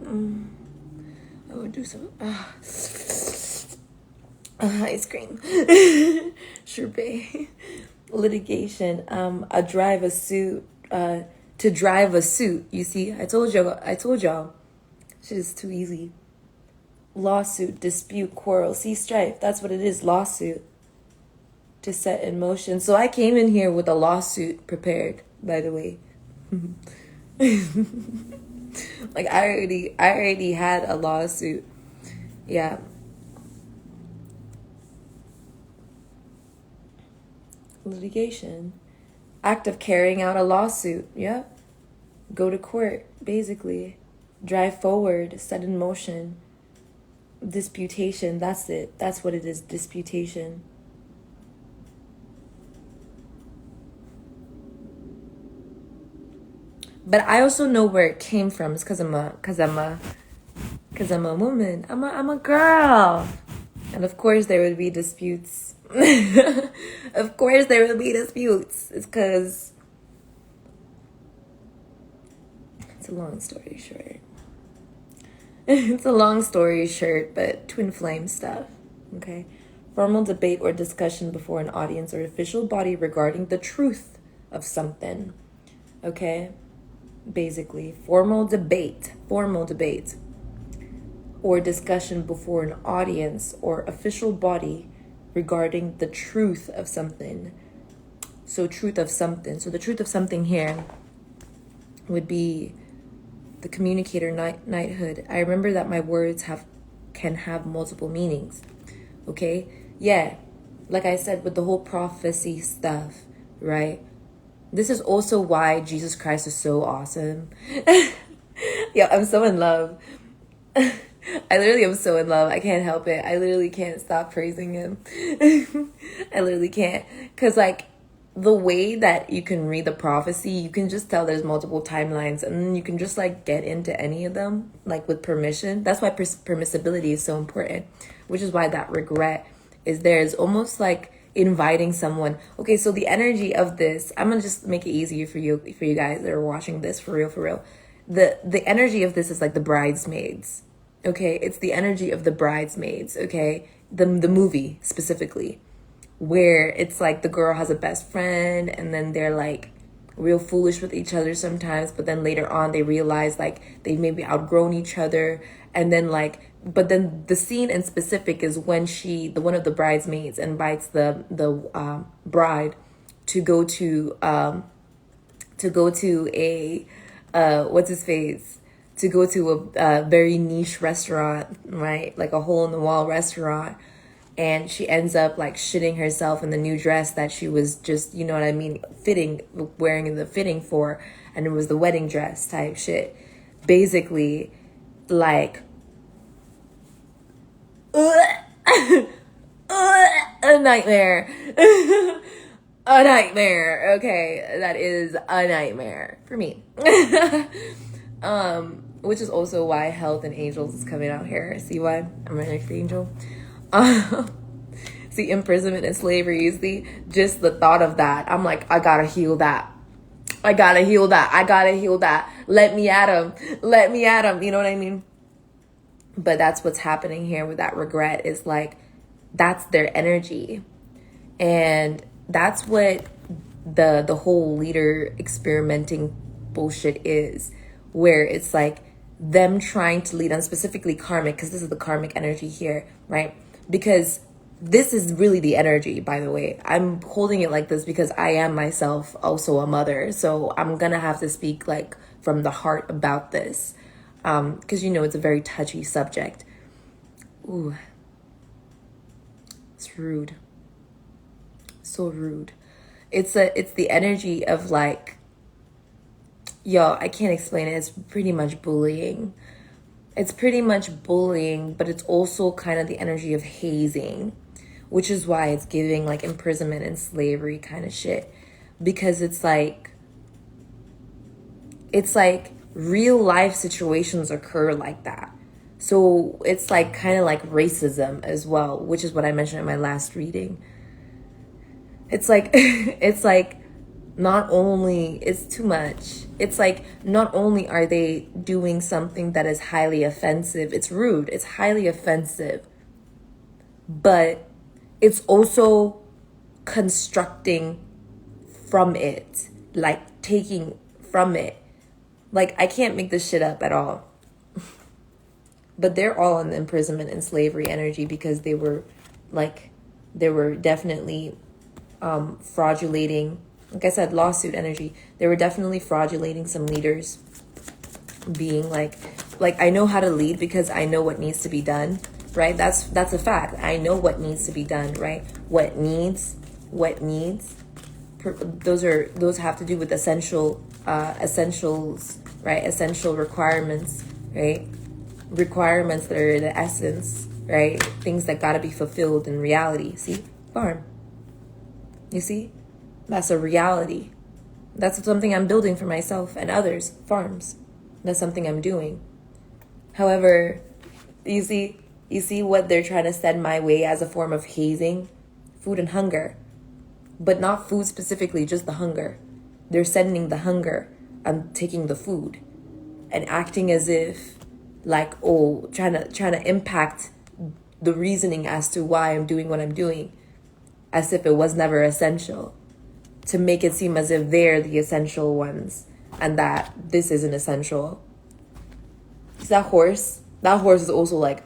I would do some ice cream. Sherbet. Litigation. To drive a suit. You see, I told y'all. Shit is too easy. Lawsuit, dispute, quarrel. See, strife. That's what it is. Lawsuit. To set in motion. So I came in here with a lawsuit prepared, by the way. Like I already had a lawsuit. Yeah. Litigation. Act of carrying out a lawsuit. Yeah. Go to court, basically. Drive forward, set in motion. Disputation. That's it. That's what it is. Disputation. But I also know where it came from. It's because I'm a woman. I'm a girl. And of course there would be disputes. Of course there would be disputes. It's because it's a long story short. It's a long story short, but twin flame stuff. Okay. Formal debate or discussion before an audience or official body regarding the truth of something. Okay. Basically, formal debate or discussion before an audience or official body regarding the truth of something. So the truth of something here would be the communicator knighthood. I remember that my words can have multiple meanings. Okay? Yeah. Like I said, with the whole prophecy stuff, right? This is also why Jesus Christ is so awesome. Yeah, I'm so in love. I literally am so in love. I can't help it. I literally can't stop praising him. I literally can't. Because, like, the way that you can read the prophecy, you can just tell there's multiple timelines. And then you can just, like, get into any of them, like, with permission. That's why permissibility is so important. Which is why that regret is there. It's almost like inviting someone. Okay, so the energy of this, I'm gonna just make it easier for you guys that are watching this, for real. The energy of this is like the bridesmaids. Okay, it's the energy of the bridesmaids. Okay, the movie specifically, where it's like the girl has a best friend and then they're like real foolish with each other sometimes, but then later on they realize like they maybe outgrown each other, and then like, but then the scene in specific is when one of the bridesmaids invites the bride to go to a what's his face, to go to a very niche restaurant, right? Like a hole in the wall restaurant. And she ends up like shitting herself in the new dress that she was just, you know what I mean, wearing the fitting for. And it was the wedding dress type shit. Basically, like, a nightmare. A nightmare. Okay, that is a nightmare for me. Which is also why Health and Angels is coming out here. See why? I'm an earth angel. See, imprisonment and slavery, you see, just the thought of that, I'm like, I gotta heal that. Let me at him, you know what I mean? But that's what's happening here with that regret, is like, that's their energy. And that's what the whole leader experimenting bullshit is, where it's like them trying to lead on, specifically karmic, because this is the karmic energy here, right? Because this is really the energy, by the way. I'm holding it like this because I am myself also a mother. So I'm going to have to speak like from the heart about this. Because, you know, it's a very touchy subject. Ooh. It's rude. So rude. It's the energy of like, yo, I can't explain it. It's pretty much bullying. It's pretty much bullying, but it's also kind of the energy of hazing, which is why it's giving like imprisonment and slavery kind of shit. Because it's like real life situations occur like that. So it's like kind of like racism as well, which is what I mentioned in my last reading. It's like, it's like not only, it's too much. It's like not only are they doing something that is highly offensive, it's rude, it's highly offensive, but it's also constructing from it, like taking from it. Like, I can't make this shit up at all. But they're all in the imprisonment and slavery energy because they were definitely fraudulating. Like I said, lawsuit energy. They were definitely fraudulating some leaders, being like I know how to lead because I know what needs to be done, right? That's a fact. I know what needs to be done, right? What needs. Those have to do with essentials, right? Essential requirements, right? Requirements that are the essence, right? Things that gotta be fulfilled in reality. See? Farm. You see? That's a reality. That's something I'm building for myself and others. Farms. That's something I'm doing. However, you see what they're trying to send my way as a form of hazing? Food and hunger. But not food specifically, just the hunger. They're sending the hunger. I'm taking the food. And acting as if, like, oh, trying to impact the reasoning as to why I'm doing what I'm doing. As if it was never essential. To make it seem as if they're the essential ones. And that this isn't essential. Is that horse? That horse is also like...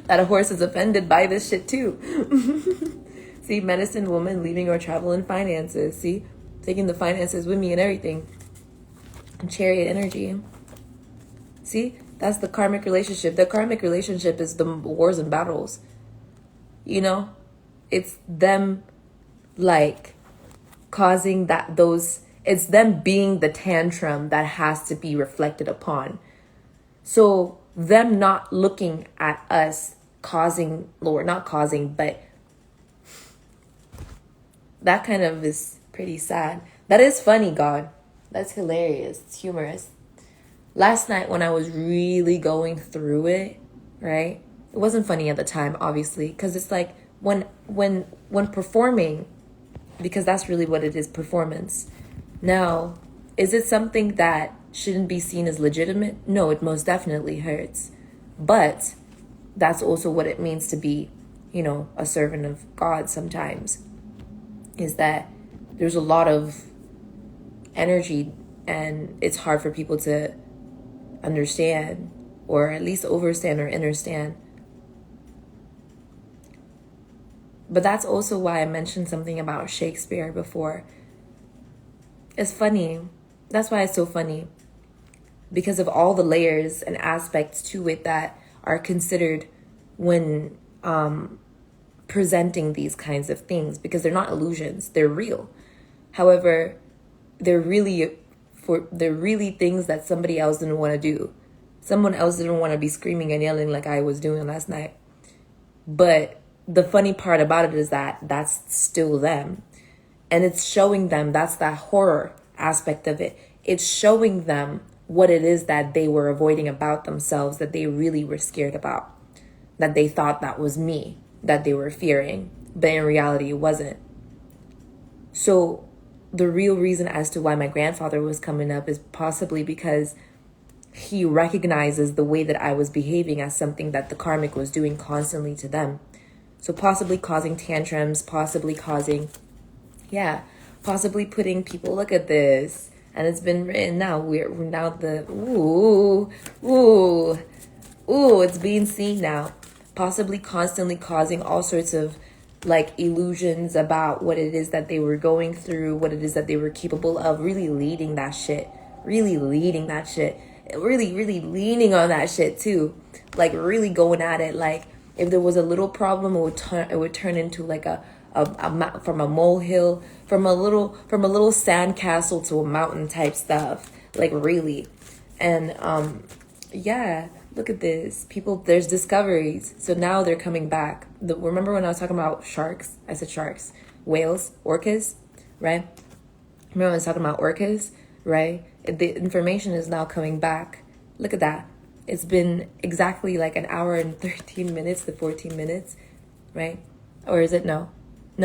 that horse is offended by this shit too. See, medicine woman, leaving or travel and finances. See, taking the finances with me and everything. And chariot energy. See, that's the karmic relationship. The karmic relationship is the wars and battles. You know, it's them like causing it's them being the tantrum that has to be reflected upon. So them not looking at us causing, or not causing, but that kind of is pretty sad. That is funny, God. That's hilarious. It's humorous. Last night when I was really going through it, right? It wasn't funny at the time, obviously, because it's like when performing, because that's really what it is, performance. Now, is it something that shouldn't be seen as legitimate? No, it most definitely hurts. But that's also what it means to be, a servant of God sometimes. Is that there's a lot of energy and it's hard for people to understand, or at least overstand or understand. But that's also why I mentioned something about Shakespeare before. It's funny. That's why it's so funny. Because of all the layers and aspects to it that are considered when presenting these kinds of things. Because they're not illusions. They're real. However, they're really things that somebody else didn't want to do. Someone else didn't want to be screaming and yelling like I was doing last night. But the funny part about it is that that's still them. And it's showing them, that's that horror aspect of it. It's showing them what it is that they were avoiding about themselves, that they really were scared about. That they thought that was me, that they were fearing. But in reality, it wasn't. So the real reason as to why my grandfather was coming up is possibly because he recognizes the way that I was behaving as something that the karmic was doing constantly to them. So possibly causing tantrums, possibly putting people, look at this. And it's been written now. We're now it's being seen now. Possibly constantly causing all sorts of like illusions about what it is that they were going through, what it is that they were capable of, really leading that shit. Really leading that shit. Really, really leaning on that shit too. Like really going at it. Like if there was a little problem, it would turn into like from a molehill, from a little sand castle to a mountain type stuff. Like really. And yeah, look at this. People, there's discoveries. So now they're coming back. Remember when I was talking about sharks? I said sharks, whales, orcas, right? Remember when I was talking about orcas, right? The information is now coming back. Look at that. It's been exactly like an hour and 13 minutes to 14 minutes, right? Or is it no,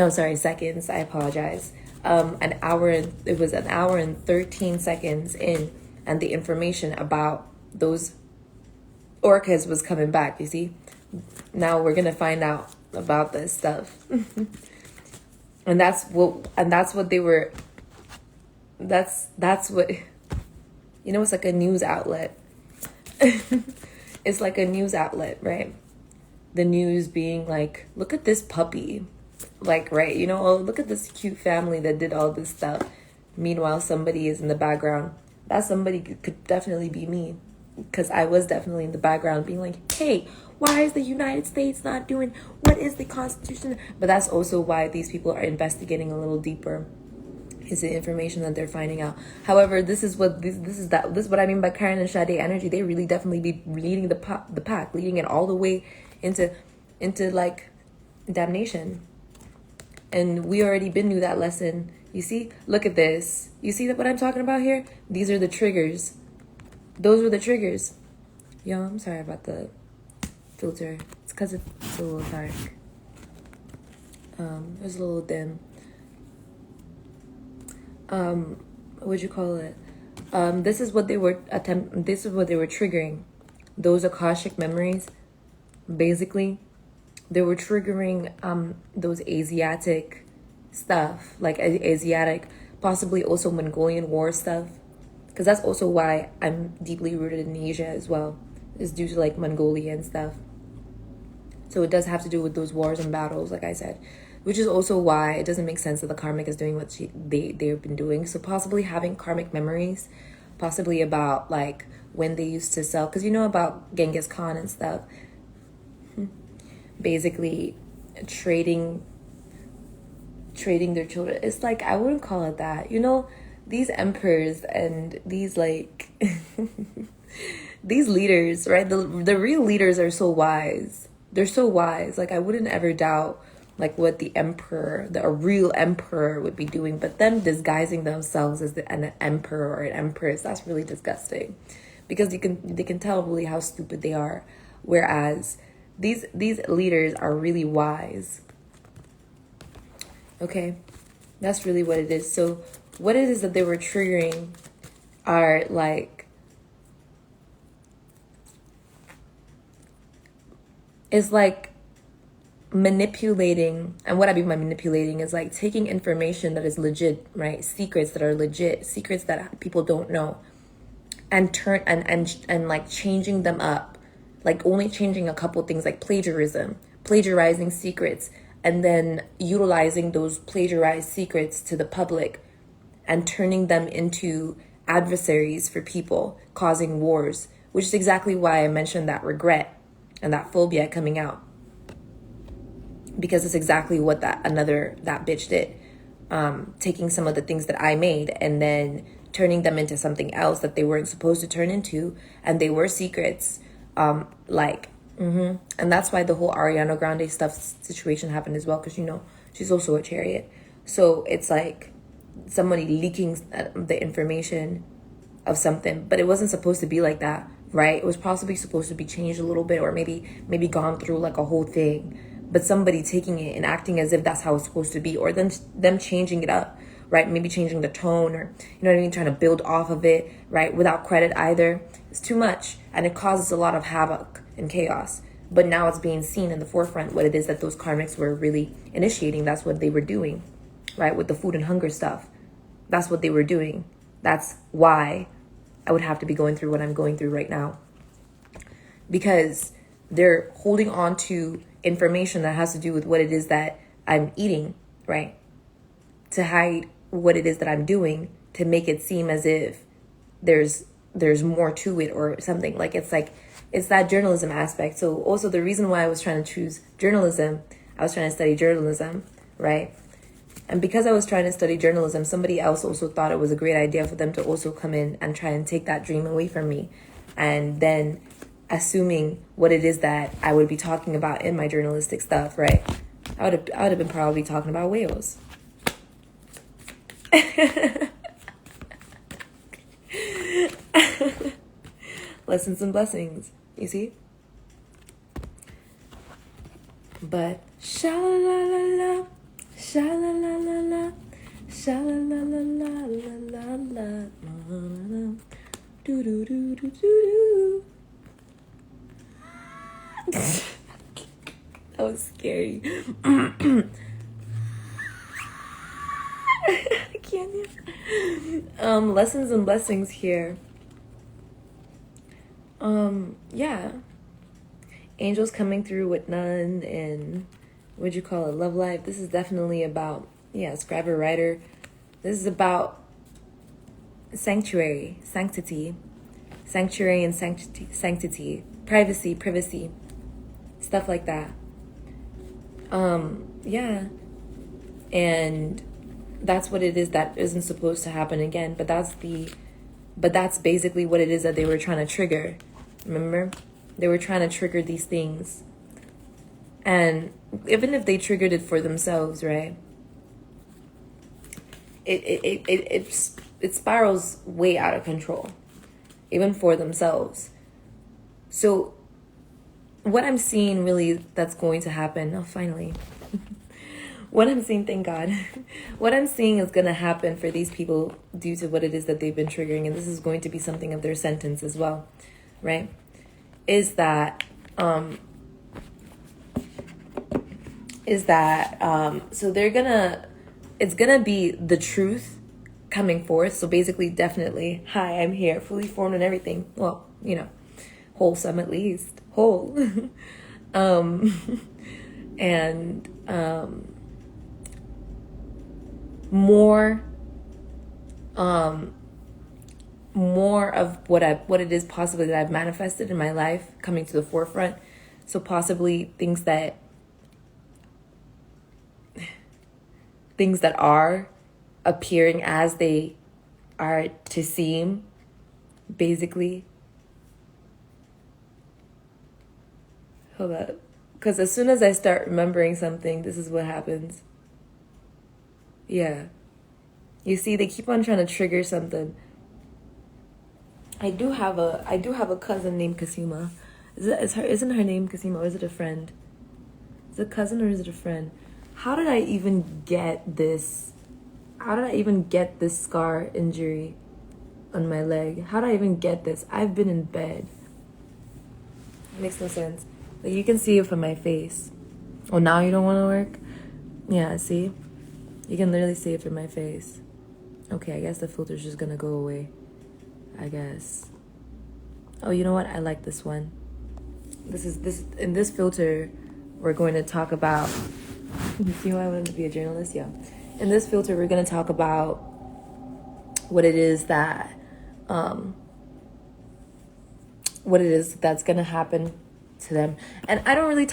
sorry, seconds. I apologize. It was an hour and 13 seconds in, and the information about those orcas was coming back. You see, now we're gonna find out about this stuff, and that's what they were. That's what, it's like a news outlet. It's like a news outlet, right? The news being like, look at this puppy, like, right, oh, look at this cute family that did all this stuff. Meanwhile, somebody is in the background. That somebody could definitely be me, because I was definitely in the background being like, hey, why is the United States not doing, what is the Constitution? But that's also why these people are investigating a little deeper, is the information that they're finding out. However, this is what I mean by Karen and Sade energy. They really definitely be leading the pack, leading it all the way into like damnation. And we already been through that lesson. You see, look at this. You see that what I'm talking about here? These are the triggers. Those are the triggers. Yo, I'm sorry about the filter. It's because it's a little dark. It's a little dim. What'd you call it? This is what they were triggering. Those Akashic memories, basically, they were triggering those Asiatic stuff, like Asiatic, possibly also Mongolian war stuff, because that's also why I'm deeply rooted in Asia as well, is due to like Mongolia and stuff. So it does have to do with those wars and battles, like I said, which is also why it doesn't make sense that the karmic is doing what they've been doing. So possibly having karmic memories, possibly about like when they used to sell, because about Genghis Khan and stuff, basically trading their children. It's like, I wouldn't call it that. These emperors and these like these leaders, right? The real leaders are so wise. They're so wise. Like, I wouldn't ever doubt like what a real emperor would be doing, but them disguising themselves as an emperor or an empress, that's really disgusting, because they can tell really how stupid they are. Whereas these leaders are really wise. Okay, that's really what it is. So what it is that they were triggering are like, is like manipulating. And what I mean by manipulating is like taking information that is legit, right? Secrets that are legit, secrets that people don't know, and like changing them up, like only changing a couple things, like plagiarizing secrets, and then utilizing those plagiarized secrets to the public and turning them into adversaries for people, causing wars, which is exactly why I mentioned that regret and that phobia coming out, because it's exactly what that bitch did, taking some of the things that I made and then turning them into something else that they weren't supposed to turn into, and they were secrets, and that's why the whole Ariana Grande stuff situation happened as well, because she's also a chariot. So it's like somebody leaking the information of something, but it wasn't supposed to be like that, right? It was possibly supposed to be changed a little bit, or maybe gone through like a whole thing, but somebody taking it and acting as if that's how it's supposed to be, or them changing it up, right? Maybe changing the tone, or trying to build off of it, right? Without credit either. It's too much, and it causes a lot of havoc and chaos. But now it's being seen in the forefront what it is that those karmics were really initiating. That's what they were doing, right? With the food and hunger stuff. That's what they were doing. That's why I would have to be going through what I'm going through right now, because they're holding on to information that has to do with what it is that I'm eating, right? To hide what it is that I'm doing, to make it seem as if there's more to it or something. Like, it's that journalism aspect. So also the reason why I was trying to choose journalism, I was trying to study journalism, right? And because I was trying to study journalism, somebody else also thought it was a great idea for them to also come in and try and take that dream away from me. And then assuming what it is that I would be talking about in my journalistic stuff, right? I would have been probably talking about whales. Lessons and blessings, you see? But sha-la-la-la-la, sha-la-la-la-la, sha-la-la-la-la-la-la-la, do-do-do-do-do-do. That was scary. I can't hear. Lessons and blessings here. Yeah. Angels coming through with none and what'd you call it? Love life. This is definitely about, scriber writer. This is about sanctuary, sanctity, and sanctity, privacy, stuff like that. Yeah. And that's what it is that isn't supposed to happen again. But that's basically what it is that they were trying to trigger. Remember? They were trying to trigger these things. And even if they triggered it for themselves, right? It spirals way out of control. Even for themselves. So what I'm seeing really that's going to happen, finally. What I'm seeing, thank God. What I'm seeing is going to happen for these people due to what it is that they've been triggering. And this is going to be something of their sentence as well, right? Is that so it's gonna be the truth coming forth. So basically, definitely, hi, I'm here, fully formed and everything. Well, wholesome at least, whole. And more of what it is possibly that I've manifested in my life coming to the forefront. So possibly things that are appearing as they are to seem, basically. Hold up. Because as soon as I start remembering something, this is what happens. Yeah. You see, they keep on trying to trigger something. I do have a cousin named Kasima. Isn't her name Kasima, or is it a friend? Is it a cousin or is it a friend? How did I even get this scar injury on my leg? How did I even get this? I've been in bed. It makes no sense. Like, you can see it from my face. Oh, now you don't want to work? Yeah, see? You can literally see it from my face. Okay, I guess the filter's just gonna go away. I guess. Oh, you know what? I like this one. In this filter, we're going to talk about. You see why I wanted to be a journalist? Yeah. In this filter, we're going to talk about what it is that's going to happen to them. And I don't really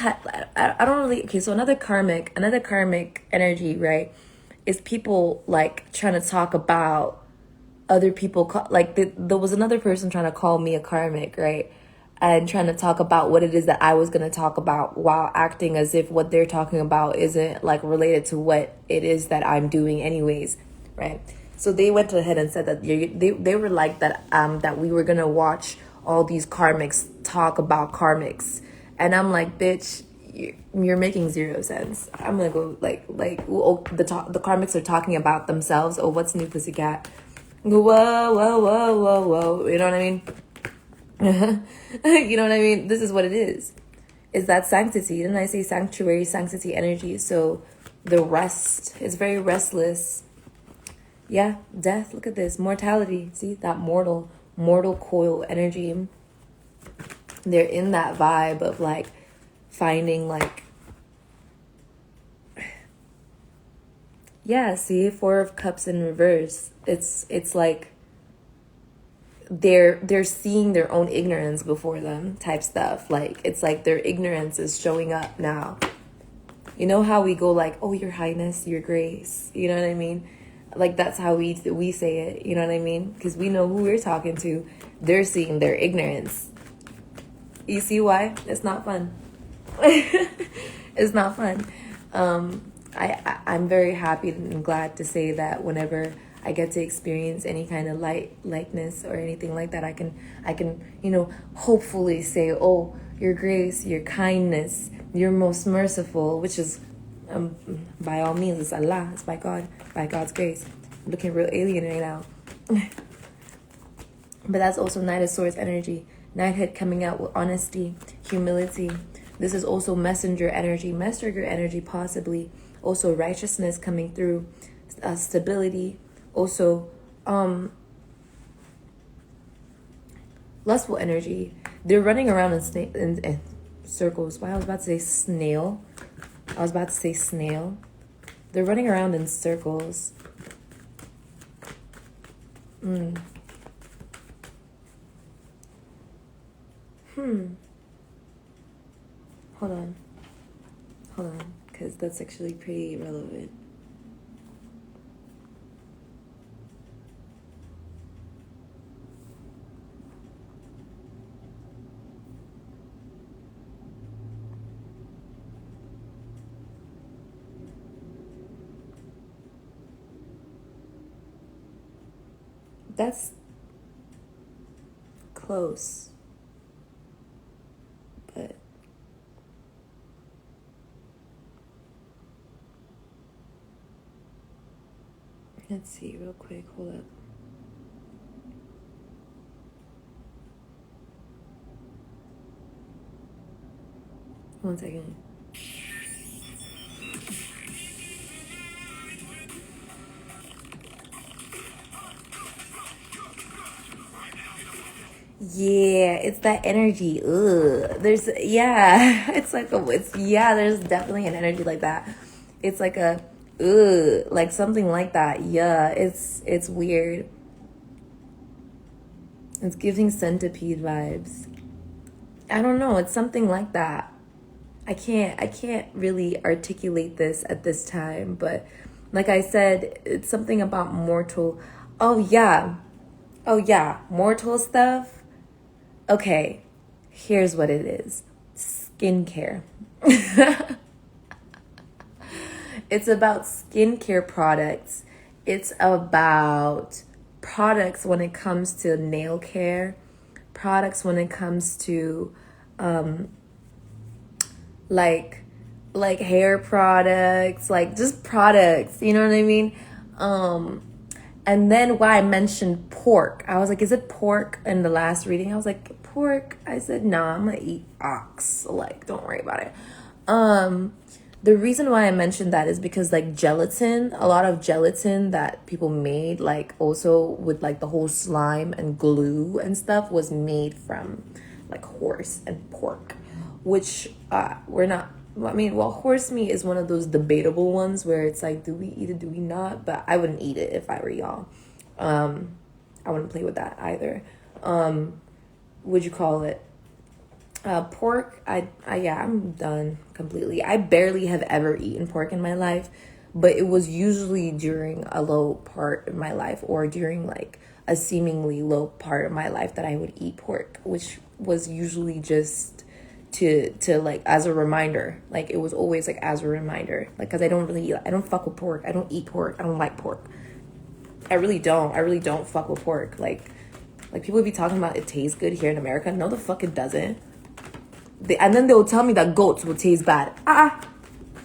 okay, so another karmic energy, right, is people like trying to talk about other people, there was another person trying to call me a karmic, right? And trying to talk about what it is that I was going to talk about while acting as if what they're talking about isn't like related to what it is that I'm doing anyways, right? So they went ahead and said that they were like that, that we were going to watch all these karmics talk about karmics. And I'm like, bitch, you're making zero sense. I'm going to go the karmics are talking about themselves. Oh, what's new, pussycat? Whoa, whoa, whoa, whoa, whoa. You know what I mean? You know what I mean? This is what it is that sanctity. Didn't I say sanctuary, sanctity energy? So the rest is very restless. Yeah, death. Look at this. Mortality. See that mortal coil energy. They're in that vibe of like finding like, yeah, see, Four of Cups in reverse. It's like they're seeing their own ignorance before them type stuff. Like, it's like their ignorance is showing up now. You know how we go like, oh, your highness, your grace. You know what I mean? Like, that's how we say it. You know what I mean? Because we know who we're talking to. They're seeing their ignorance. You see why? It's not fun. It's not fun. I'm very happy and glad to say that whenever I get to experience any kind of likeness or anything like that, I can, hopefully say, oh, your grace, your kindness, you're most merciful, which is, by all means, it's Allah, it's by God, by God's grace. I'm looking real alien right now. But that's also Knight of Swords energy. Knighthood coming out with honesty, humility. This is also messenger energy possibly. Also righteousness coming through, stability. Also, lustful energy. They're running around in circles. Wow, I was about to say snail. They're running around in circles. Hold on, because that's actually pretty relevant. That's close. But let's see real quick. Hold up. One second. Yeah, it's that energy. Ugh. There's there's definitely an energy like that. It's like a like something like that. Yeah, it's weird. It's giving centipede vibes. I don't know, it's something like that. I can't really articulate this at this time, but like I said, it's something about mortal. Oh yeah, mortal stuff. Okay, here's what it is. Skincare. It's about skincare products. It's about products when it comes to nail care, products when it comes to like hair products, like just products, you know what I mean? And then why I mentioned pork, I was like, is it pork? In the last reading, I was like, pork? I said, nah, I'm gonna eat ox. Like, don't worry about it. The reason why I mentioned that is because like gelatin, a lot of gelatin that people made, like also with like the whole slime and glue and stuff, was made from like horse and pork, which we're not. I mean, well, horse meat is one of those debatable ones where it's like, do we eat it, do we not? But I wouldn't eat it if I were y'all. I wouldn't play with that either. Would you call it? Pork, I'm done completely. I barely have ever eaten pork in my life, but it was usually during a low part of my life or during like a seemingly low part of my life that I would eat pork, which was usually just to like as a reminder. Like it was always like as a reminder, like because I don't fuck with pork. I don't eat pork. I don't like pork. I really don't fuck with pork. Like people be talking about it tastes good here in America. No, the fuck it doesn't. And then they'll tell me that goats will taste bad.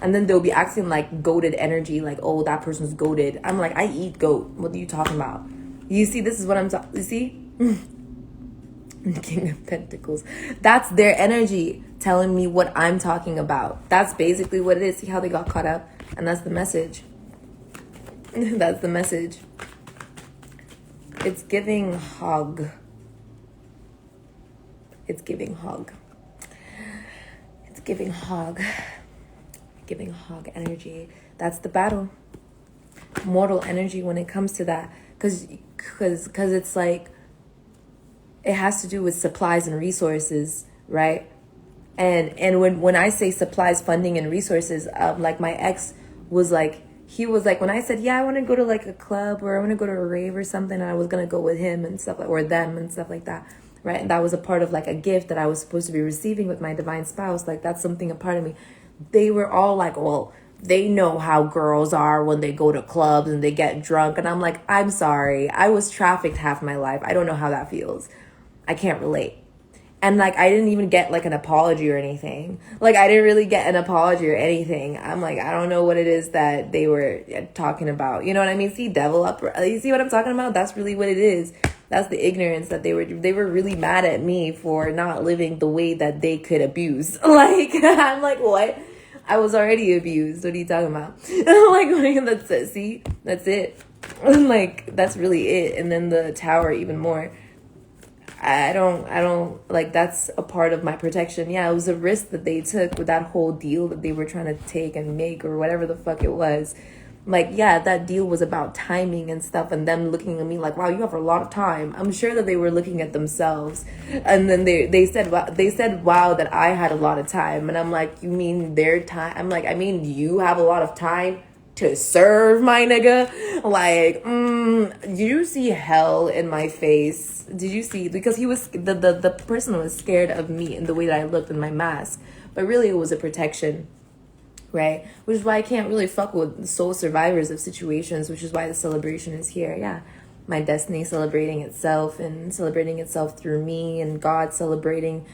And then they'll be acting like goated energy, like, oh, that person's goated. I'm like, I eat goat. What are you talking about? You see, this is what I'm talking. You see? King of Pentacles. That's their energy telling me what I'm talking about. That's basically what it is. See how they got caught up? And that's the message. That's the message. It's giving hog. It's giving hog. It's giving hog. Giving hog energy. That's the battle. Mortal energy when it comes to that. Because it's like, it has to do with supplies and resources, right? And when I say supplies, funding, and resources, like my ex was like, he was like, when I said, yeah, I want to go to like a club or I want to go to a rave or something, and I was going to go with him and stuff like, or them and stuff like that. Right. And that was a part of like a gift that I was supposed to be receiving with my divine spouse. Like that's something, a part of me. They were all like, well, they know how girls are when they go to clubs and they get drunk. And I'm like, I'm sorry. I was trafficked half my life. I don't know how that feels. I can't relate. And like, I didn't even get like an apology or anything. Like, I didn't really get an apology or anything. I'm like, I don't know what it is that they were talking about. You know what I mean? See, devil up. You see what I'm talking about? That's really what it is. That's the ignorance that they were really mad at me for not living the way that they could abuse. Like, I'm like, what? I was already abused. What are you talking about? I'm like, that's it. See, that's it. Like, that's really it. And then the tower even more. I don't like, that's a part of my protection. Yeah, it was a risk that they took with that whole deal that they were trying to take and make or whatever the fuck it was. Like, yeah, that deal was about timing and stuff, and them looking at me like, wow, you have a lot of time. I'm sure that they were looking at themselves. And then they said, wow, that I had a lot of time. And I'm like, you mean their time? I'm like, I mean, you have a lot of time to serve, my nigga. Like, did you see hell in my face? Did you see? Because he was, the person was scared of me and the way that I looked in my mask. But really, it was a protection, right? Which is why I can't really fuck with soul survivors of situations, which is why the celebration is here. Yeah, my destiny celebrating itself and celebrating itself through me, and God celebrating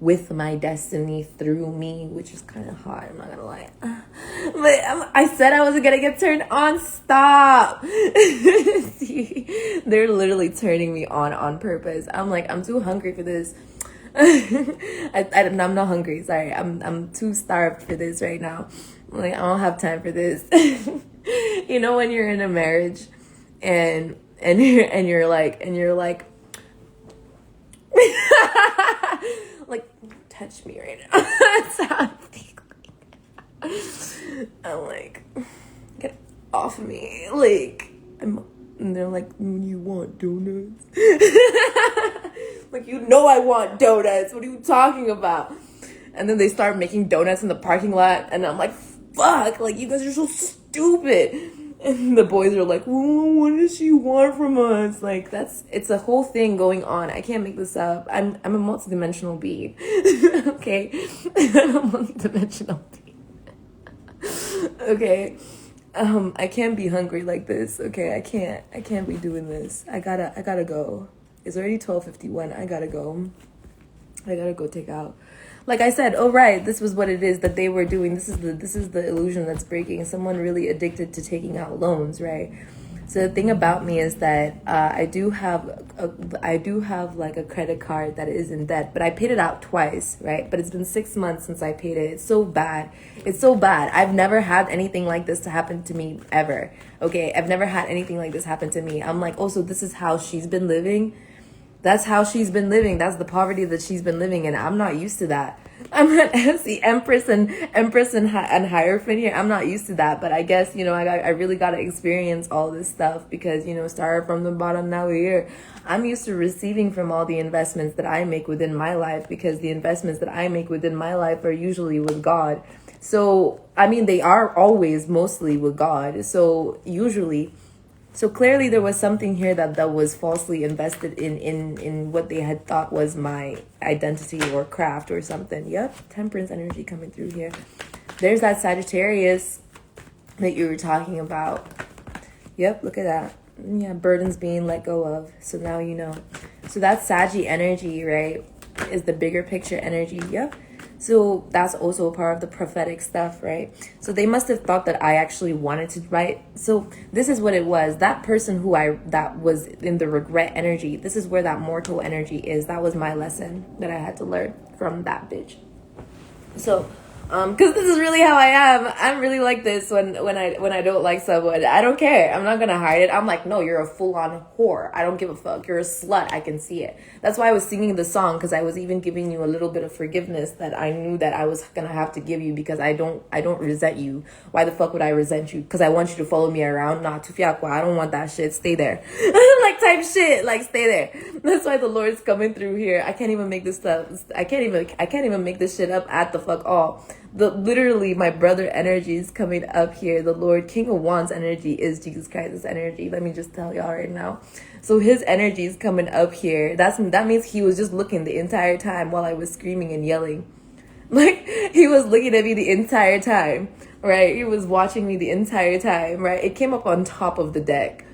with my destiny through me, which is kind of hot, I'm not gonna lie. But I said I wasn't gonna get turned on. Stop. See, they're literally turning me on purpose. I'm like, I'm too hungry for this. I'm not hungry, sorry. I'm too starved for this right now. Like, I don't have time for this. You know, when you're in a marriage and you're like like, touch me right now. That's how I'm feeling. I'm like, get off of me. Like, and they're like, you want donuts? Like, you know I want donuts. What are you talking about? And then they start making donuts in the parking lot. And I'm like, fuck. Like, you guys are so stupid. And the boys are like, well, what does she want from us? Like, it's a whole thing going on. I can't make this up. I'm a multidimensional being. Okay? I'm a multidimensional being. Okay? I can't be hungry like this. Okay? I can't be doing this. I gotta go. It's already 12:51. I gotta go take out. Like I said, oh right, this was what it is that they were doing. This is the illusion that's breaking. Someone really addicted to taking out loans, right? So the thing about me is that I do have like a credit card that is in debt, but I paid it out twice, right? But it's been 6 months since I paid it. It's so bad. It's so bad. I've never had anything like this to happen to me ever. Okay, I've never had anything like this happen to me. I'm like, oh, so this is how she's been living. That's how she's been living. That's the poverty that she's been living in. I'm not used to that. I'm not the Empress and Hierophant here. I'm not used to that. But I guess, you know, I really got to experience all this stuff because, you know, started from the bottom, now we're here. I'm used to receiving from all the investments that I make within my life because the investments that I make within my life are usually with God. So, I mean, they are always mostly with God. So clearly there was something here that was falsely invested in what they had thought was my identity or craft or something. Yep, temperance energy coming through here. There's that Sagittarius that you were talking about. Yep, look at that. Yeah, burdens being let go of. So now you know. So that Saggy energy, right, is the bigger picture energy. Yep. So that's also a part of the prophetic stuff, right? So they must have thought that I actually wanted to write. So this is what it was. That person that was in the regret energy, this is where that mortal energy is. That was my lesson that I had to learn from that bitch. So Because this is really how I am. I'm really like this when I don't like someone. I don't care. I'm not gonna hide it. I'm like, no, you're a full on whore. I don't give a fuck. You're a slut. I can see it. That's why I was singing the song, because I was even giving you a little bit of forgiveness that I knew that I was gonna have to give you, because I don't resent you. Why the fuck would I resent you? Because I want you to follow me around. Nah, tufiakwa. I don't want that shit. Stay there. Like type shit. Like stay there. That's why the Lord's coming through here. I can't even make this stuff. I can't even make this shit up at the fuck all. Literally my brother energy is coming up here. The Lord King of Wands energy is Jesus Christ's energy. Let me just tell y'all right now. So his energy is coming up here. That means he was just looking the entire time while I was screaming and yelling. Like he was looking at me the entire time, right? He was watching me the entire time, right? It came up on top of the deck.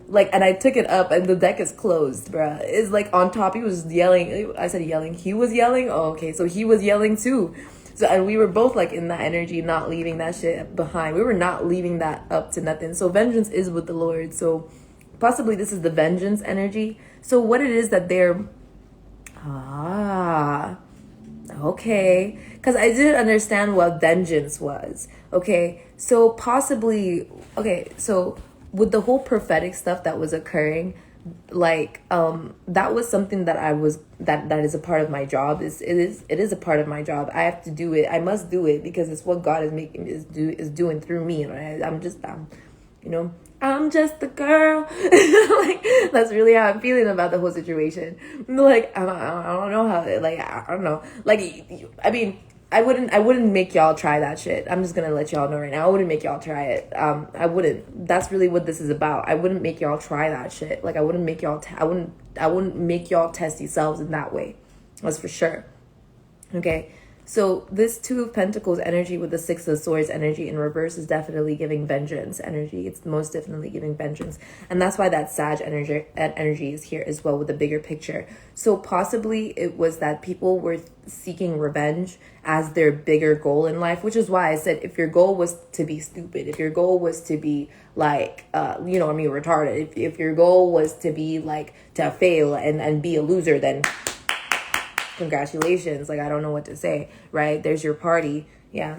Like, and I took it up and the deck is closed, bruh. It's like on top. He was yelling. I said yelling. He was yelling. Oh, okay. So he was yelling too. So, and we were both like in that energy, not leaving that shit behind. We were not leaving that up to nothing. So vengeance is with the Lord. So possibly this is the vengeance energy. So what it is that they're, okay. Because I didn't understand what vengeance was. Okay. So possibly, okay. So with the whole prophetic stuff that was occurring, like that was something that that is a part of my job. It is a part of my job. I have to do it. I must do it because it's what God is doing through me. Right? I'm just I'm just the girl. Like that's really how I'm feeling about the whole situation. Like I don't know how, like I don't know, like I mean, I wouldn't make y'all try that shit. I'm just gonna let y'all know right now. I wouldn't make y'all try it. I wouldn't. That's really what this is about. I wouldn't make y'all try that shit. Like I wouldn't make y'all. I wouldn't make y'all test yourselves in that way. That's for sure. Okay. So this Two of Pentacles energy with the Six of Swords energy in reverse is definitely giving vengeance energy. It's most definitely giving vengeance. And that's why that Sag energy is here as well with the bigger picture. So possibly it was that people were seeking revenge as their bigger goal in life, which is why I said if your goal was to be stupid, if your goal was to be like, retarded, if your goal was to be like to fail and be a loser, then congratulations. Like I don't know what to say, right? There's your party. Yeah,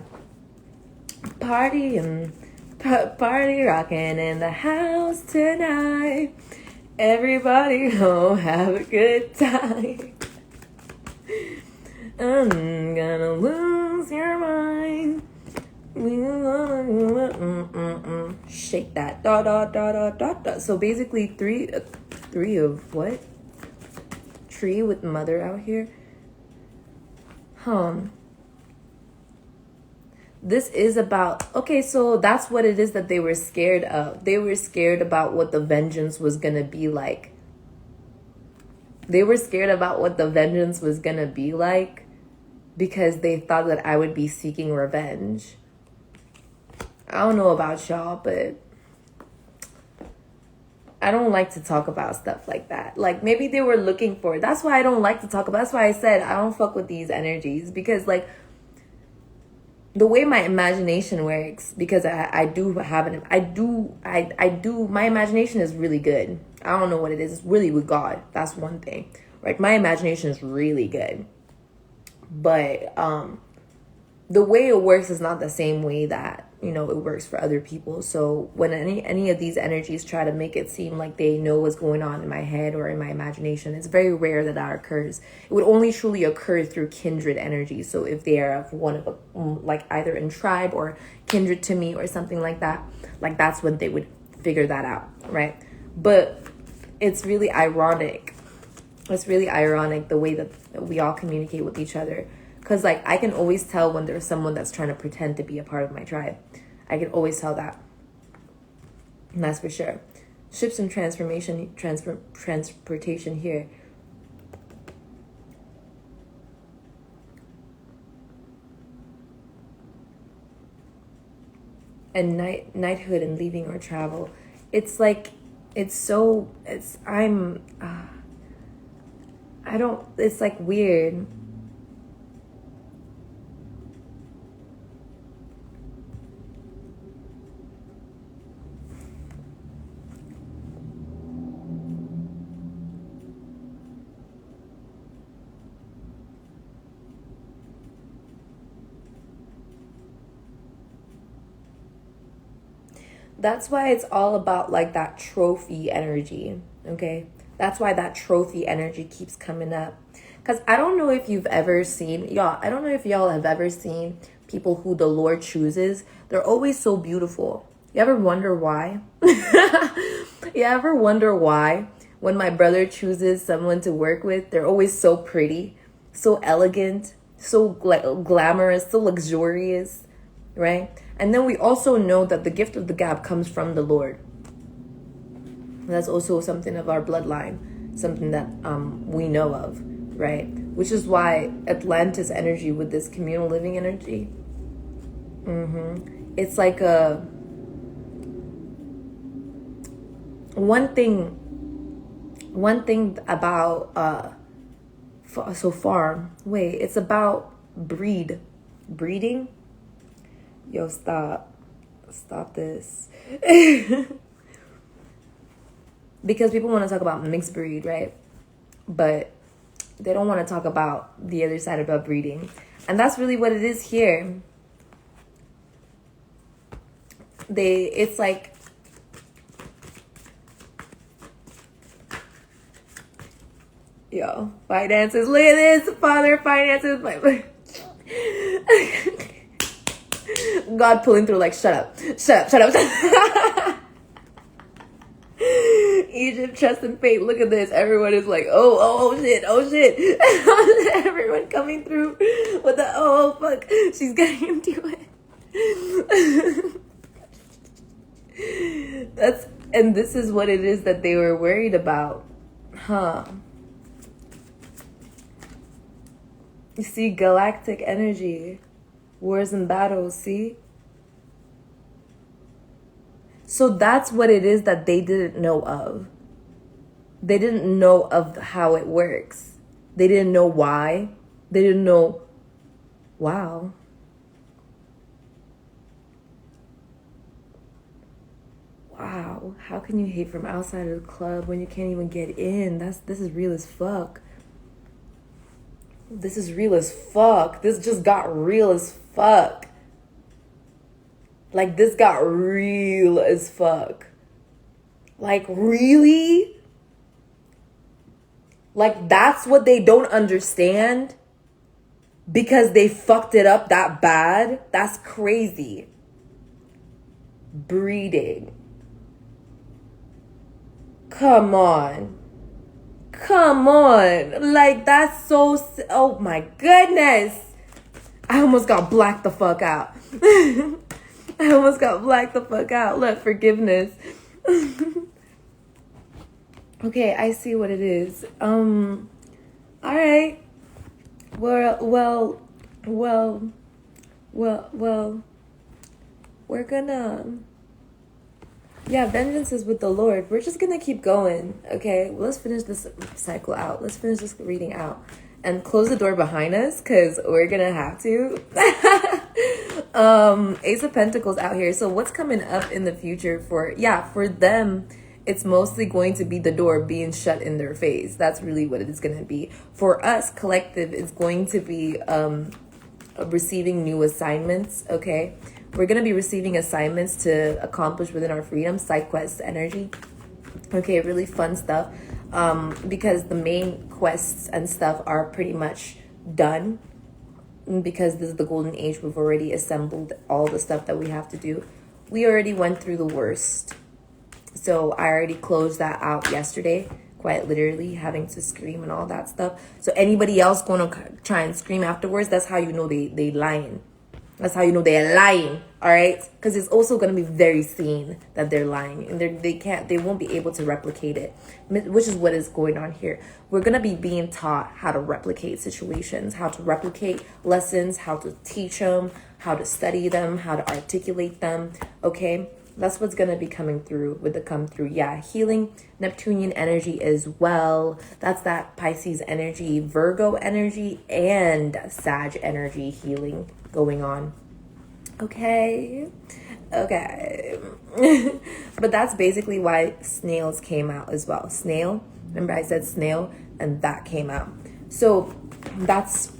party and party rocking in the house tonight. Everybody go have a good time. I'm gonna lose your mind. Shake that. Da da da da da da. So basically three of what? Tree with mother out here. This is about, okay, so that's what it is that they were scared of. They were scared about what the vengeance was gonna be like. They were scared about what the vengeance was gonna be like because they thought that I would be seeking revenge. I don't know about y'all, but I don't like to talk about stuff like that. Like maybe they were looking for it. That's why I don't like to talk about. That's why I said I don't fuck with these energies, because like the way my imagination works, because I do have an I do my imagination is really good. I don't know what it is. It's really with God. That's one thing. Like my imagination is really good. But the way it works is not the same way that it works for other people. So when any of these energies try to make it seem like they know what's going on in my head or in my imagination, it's very rare that occurs. It would only truly occur through kindred energy. So if they are one of like either in tribe or kindred to me or something like that, like that's when they would figure that out, right? But it's really ironic. It's really ironic the way that we all communicate with each other. Because, like, I can always tell when there's someone that's trying to pretend to be a part of my tribe. I can always tell that. And that's for sure. Ships and transportation here. And knighthood and leaving or travel. It's like, it's like weird. That's why it's all about like that trophy energy, okay? That's why that trophy energy keeps coming up. Because I don't know if you've ever seen, y'all, I don't know if y'all have ever seen people who the Lord chooses. They're always so beautiful. You ever wonder why? You ever wonder why when my brother chooses someone to work with, they're always so pretty, so elegant, so glamorous, so luxurious, right? And then we also know that the gift of the gab comes from the Lord. That's also something of our bloodline, something that we know of, right? Which is why Atlantis energy with this communal living energy, it's like a one thing about so far. Wait, it's about breeding. Yo, stop this. Because people want to talk about mixed breed, right? But they don't want to talk about the other side about breeding. And that's really what it is here. It's like, yo, finances, look at this, father, finances, God pulling through like, shut up. Egypt, trust and faith. Look at this. Everyone is like, oh shit. Everyone coming through with the oh fuck. She's getting into it. And this is what it is that they were worried about, huh? You see, galactic energy, wars and battles. See. So that's what it is that they didn't know of. They didn't know of how it works. They didn't know why. They didn't know, wow. Wow, how can you hate from outside of the club when you can't even get in? This is real as fuck. This is real as fuck. This just got real as fuck. Like, this got real as fuck. Like, really? Like, that's what they don't understand? Because they fucked it up that bad? That's crazy. Breeding. Come on. Like, that's so... Oh, my goodness. I almost got blacked the fuck out. I almost got blacked the fuck out. Look, forgiveness. Okay, I see what it is. All right. Well, we're gonna... Yeah, vengeance is with the Lord. We're just gonna keep going, okay? Let's finish this cycle out. Let's finish this reading out. And close the door behind us, because we're gonna have to. Ace of Pentacles out here. So what's coming up in the future for them, it's mostly going to be the door being shut in their face. That's really what it is going to be. For us, collective, it's going to be receiving new assignments, okay? We're going to be receiving assignments to accomplish within our freedom, side quest energy. Okay, really fun stuff. Because the main quests and stuff are pretty much done. Because this is the golden age, we've already assembled all the stuff that we have to do. We already went through the worst. So I already closed that out yesterday, quite literally, having to scream and all that stuff. So anybody else going to try and scream afterwards, that's how you know they lying. That's how you know they're lying, all right? Because it's also going to be very seen that they're lying. And they won't be able to replicate it, which is what is going on here. We're going to be being taught how to replicate situations, how to replicate lessons, how to teach them, how to study them, how to articulate them, okay? That's what's going to be coming through with the come through. Yeah, healing Neptunian energy as well. That's that Pisces energy, Virgo energy, and Sag energy healing going on. Okay. But that's basically why snails came out as well. Snail. Remember I said snail, and that came out. So that's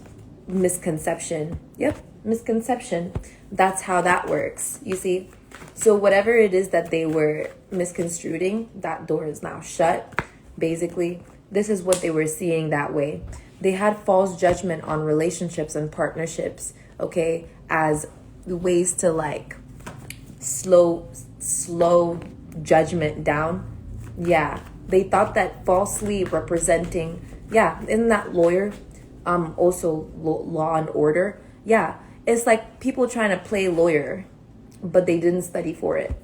misconception. Yep, misconception. That's how that works. You see? So whatever it is that they were misconstruing, that door is now shut. Basically, this is what they were seeing that way. They had false judgment on relationships and partnerships, okay, as ways to like slow judgment down. Yeah, they thought that falsely representing, yeah, isn't that lawyer? Also law and order. Yeah, it's like people trying to play lawyer, but they didn't study for it.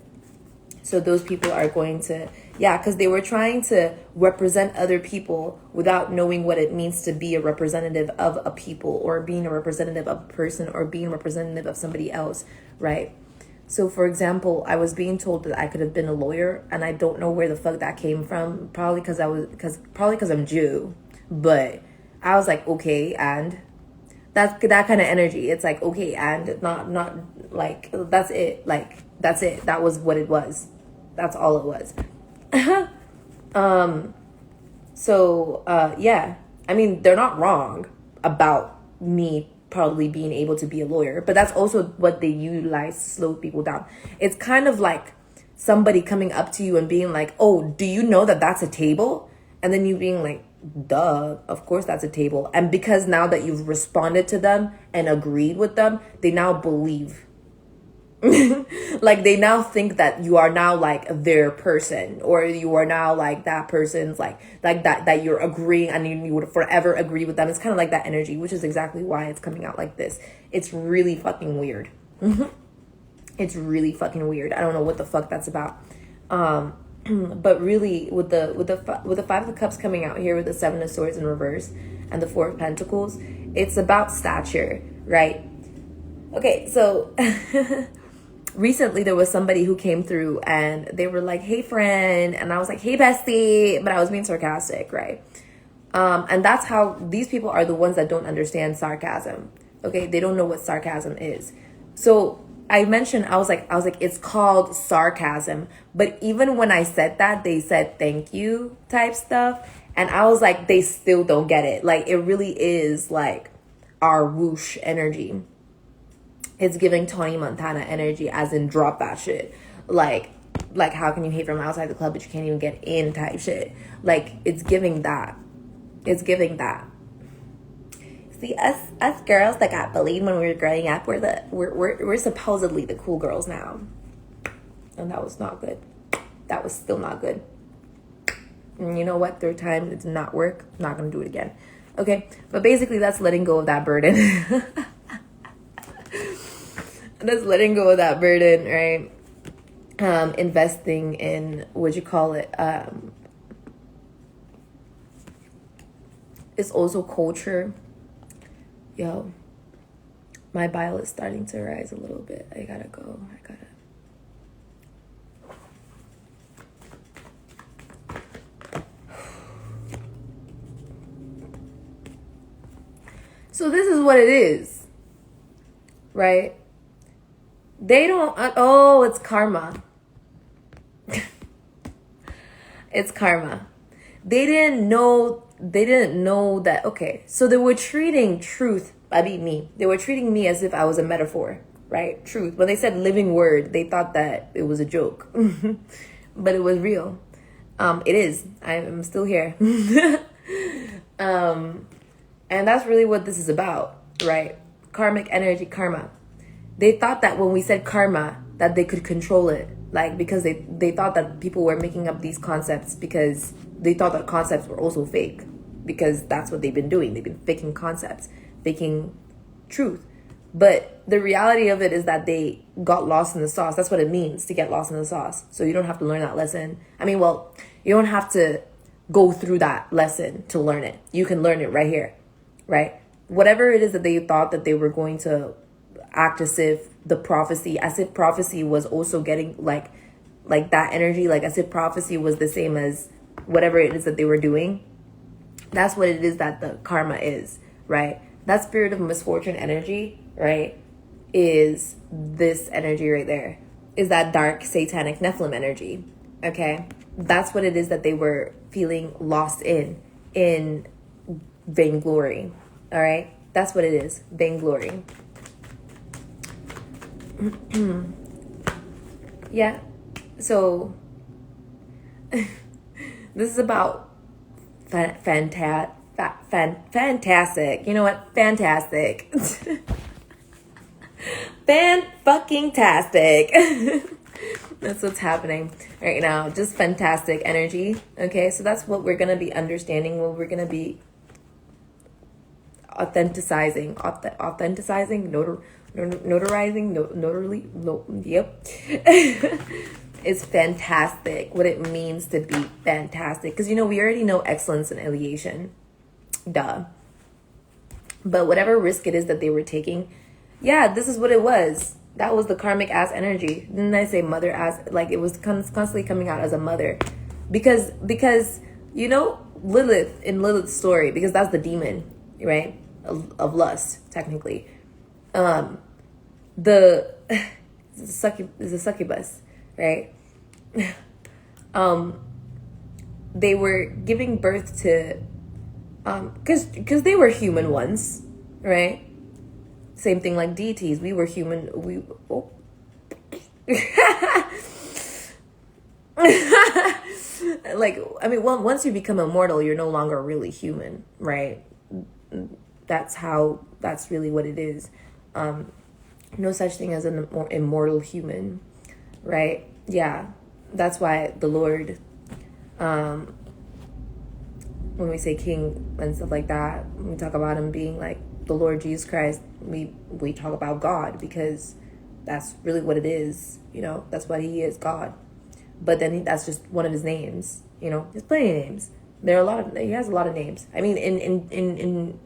So those people are going to, yeah, because they were trying to represent other people without knowing what it means to be a representative of a people, or being a representative of a person, or being a representative of somebody else, right? So for example, I was being told that I could have been a lawyer, and I don't know where the fuck that came from. Probably because I'm Jew, but I was like, okay, and that's that kind of energy. It's like, okay, and not like that's it. Like that's it. That was what it was. That's all it was. Yeah. I mean, they're not wrong about me probably being able to be a lawyer, but that's also what they utilize to slow people down. It's kind of like somebody coming up to you and being like, oh, do you know that that's a table? And then you being like, duh, of course that's a table. And because now that you've responded to them and agreed with them, they now believe. Like they now think that you are now like their person, or you are now like that person's like that you're agreeing, and you would forever agree with them. It's kind of like that energy, which is exactly why it's coming out like this. It's really fucking weird. It's really fucking weird. I don't know what the fuck that's about. But really, with the Five of Cups coming out here, with the Seven of Swords in reverse and the Four of Pentacles, it's about stature, right? Okay, so recently there was somebody who came through and they were like, hey friend, and I was like, hey bestie, but I was being sarcastic, right? And that's how these people are, the ones that don't understand sarcasm. Okay, they don't know what sarcasm is. So I mentioned, I was like, it's called sarcasm. But even when I said that, they said thank you type stuff. And I was like, they still don't get it. Like, it really is like our whoosh energy. It's giving Tony Montana energy, as in drop that shit. Like how can you hate from outside the club, but you can't even get in type shit. Like, it's giving that. It's giving that. See, us girls that got bullied when we were growing up, we're supposedly the cool girls now. And that was not good. That was still not good. And you know what? Third time, it did not work. I'm not going to do it again. Okay? But basically, that's letting go of that burden. That's letting go of that burden, right? Investing in, what'd you call it? It's also culture. Yo, my bile is starting to rise a little bit. I gotta go. So this is what it is, right? They don't, oh, it's karma. It's karma. They didn't know that, okay, so they were treating truth, they were treating me as if I was a metaphor, right? Truth. When they said living word, they thought that it was a joke, but it was real. It is. I'm still here. And that's really what this is about, right? Karmic energy, karma. They thought that when we said karma, that they could control it. Like, because they thought that people were making up these concepts because they thought that concepts were also fake. Because that's what they've been doing. They've been faking concepts, faking truth. But the reality of it is that they got lost in the sauce. That's what it means to get lost in the sauce. So you don't have to learn that lesson. I mean, well, you don't have to go through that lesson to learn it. You can learn it right here, right? Whatever it is that they thought that they were going to act as if prophecy was also getting like that energy, like as if prophecy was the same as whatever it is that they were doing. That's what it is that the karma is, right? That spirit of misfortune energy, right, is this energy right there, is that dark satanic Nephilim energy, okay? That's what it is that they were feeling lost in vainglory, all right? That's what it is, vainglory. Yeah. So this is about fantastic. You know what? Fantastic. Fan-fucking-tastic. That's what's happening right now. Just fantastic energy. Okay, so that's what we're going to be understanding. What we're going to be authenticizing, notarizing, yep. It's fantastic. What it means to be fantastic. Because, we already know excellence and alleviation. Duh. But whatever risk it is that they were taking, yeah, this is what it was. That was the karmic ass energy. Didn't I say mother ass? Like, it was constantly coming out as a mother. Because Lilith, in Lilith's story, because that's the demon, right? Of lust, technically. The succubus, right? They were giving birth to, because they were human once, right? Same thing like deities. We were human. Once you become immortal, you're no longer really human, right? That's really what it is. No such thing as an immortal human, right? Yeah. That's why the Lord, when we say king and stuff like that, when we talk about him being like the Lord Jesus Christ, we talk about God, because that's really what it is. That's what he is, God. But then that's just one of his names. There's plenty of names. He has a lot of names. I mean,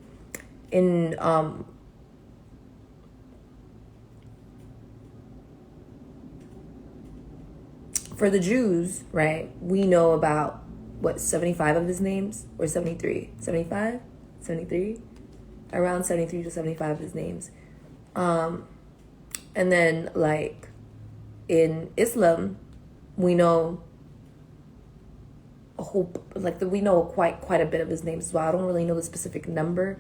for the Jews, right, we know about 75 of his names, or 73, 75, 73, around 73 to 75 of his names. And then like in Islam, we know we know quite a bit of his names as well. I don't really know the specific number,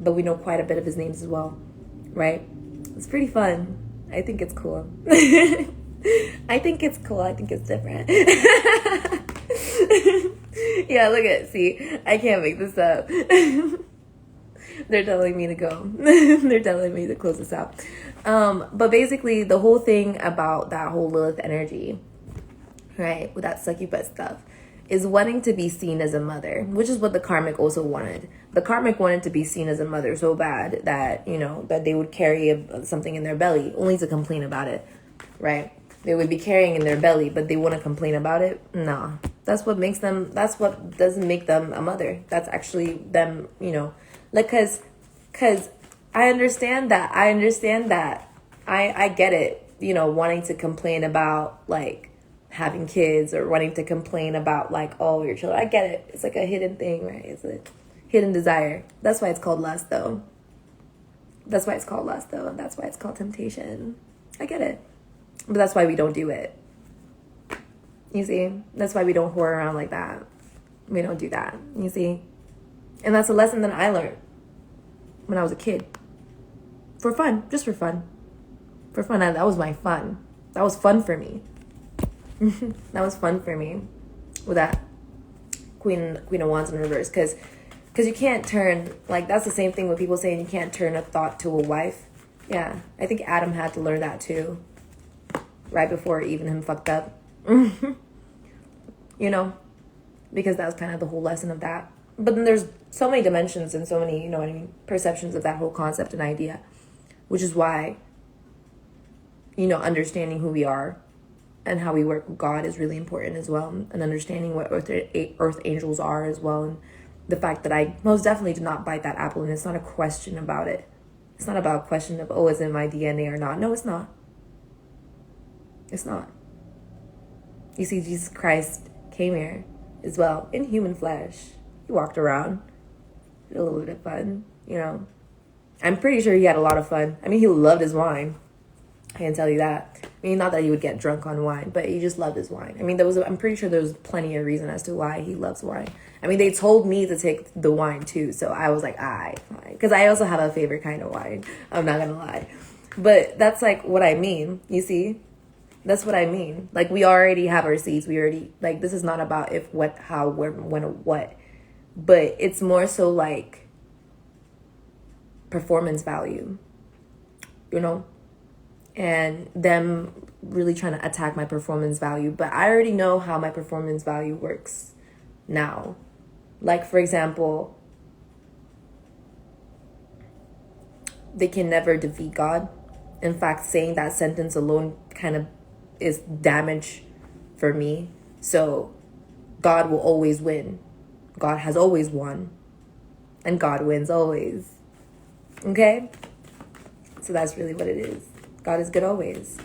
but we know quite a bit of his names as well, right? It's pretty fun. I think it's cool. I think it's cool. I think it's different. Yeah, see, I can't make this up. They're telling me to go. They're telling me to close this out. But basically, the whole thing about that whole Lilith energy, right, with that succubus stuff, is wanting to be seen as a mother, which is what the karmic also wanted. The karmic wanted to be seen as a mother so bad that, that they would carry something in their belly only to complain about it, right? They would be carrying in their belly, but they want to complain about it. Nah, that's what doesn't make them a mother. That's actually them, cause I understand that. I get it, wanting to complain about like having kids, or wanting to complain about like, oh, your children. I get it. It's like a hidden thing, right? It's a hidden desire. That's why it's called lust, though. That's why it's called temptation. I get it. But that's why we don't do it. You see? That's why we don't whore around like that. We don't do that. You see? And that's a lesson that I learned when I was a kid. For fun. Just for fun. For fun. That was my fun. That was fun for me. That was fun for me. With that Queen of Wands in reverse. Because you can't turn... Like, that's the same thing with people saying you can't turn a thought to a wife. Yeah. I think Adam had to learn that too. Right before even him fucked up. Because that was kind of the whole lesson of that. But then there's so many dimensions and so many, perceptions of that whole concept and idea. Which is why, understanding who we are and how we work with God is really important as well. And understanding what earth angels are as well. And the fact that I most definitely did not bite that apple. And it's not a question about it. It's not about a question of, is it my DNA or not? No, it's not. It's not. You see, Jesus Christ came here as well in human flesh. He walked around. Did a little bit of fun, I'm pretty sure he had a lot of fun. I mean, he loved his wine. I can tell you that. I mean, not that he would get drunk on wine, but he just loved his wine. I mean, I'm pretty sure there was plenty of reason as to why he loves wine. I mean, they told me to take the wine too, so I was like, fine. Because I also have a favorite kind of wine. I'm not gonna lie. But that's like what I mean, you see? That's what I mean. Like, we already have our seats. We already, like, this is not about if, what, how, where, when, or what. But it's more so like performance value, you know? And them really trying to attack my performance value. But I already know how my performance value works now. Like, for example, they can never defeat God. In fact, saying that sentence alone kind of is damage for me. So God will always win. God has always won. And God wins always. Okay? So that's really what it is. God is good always.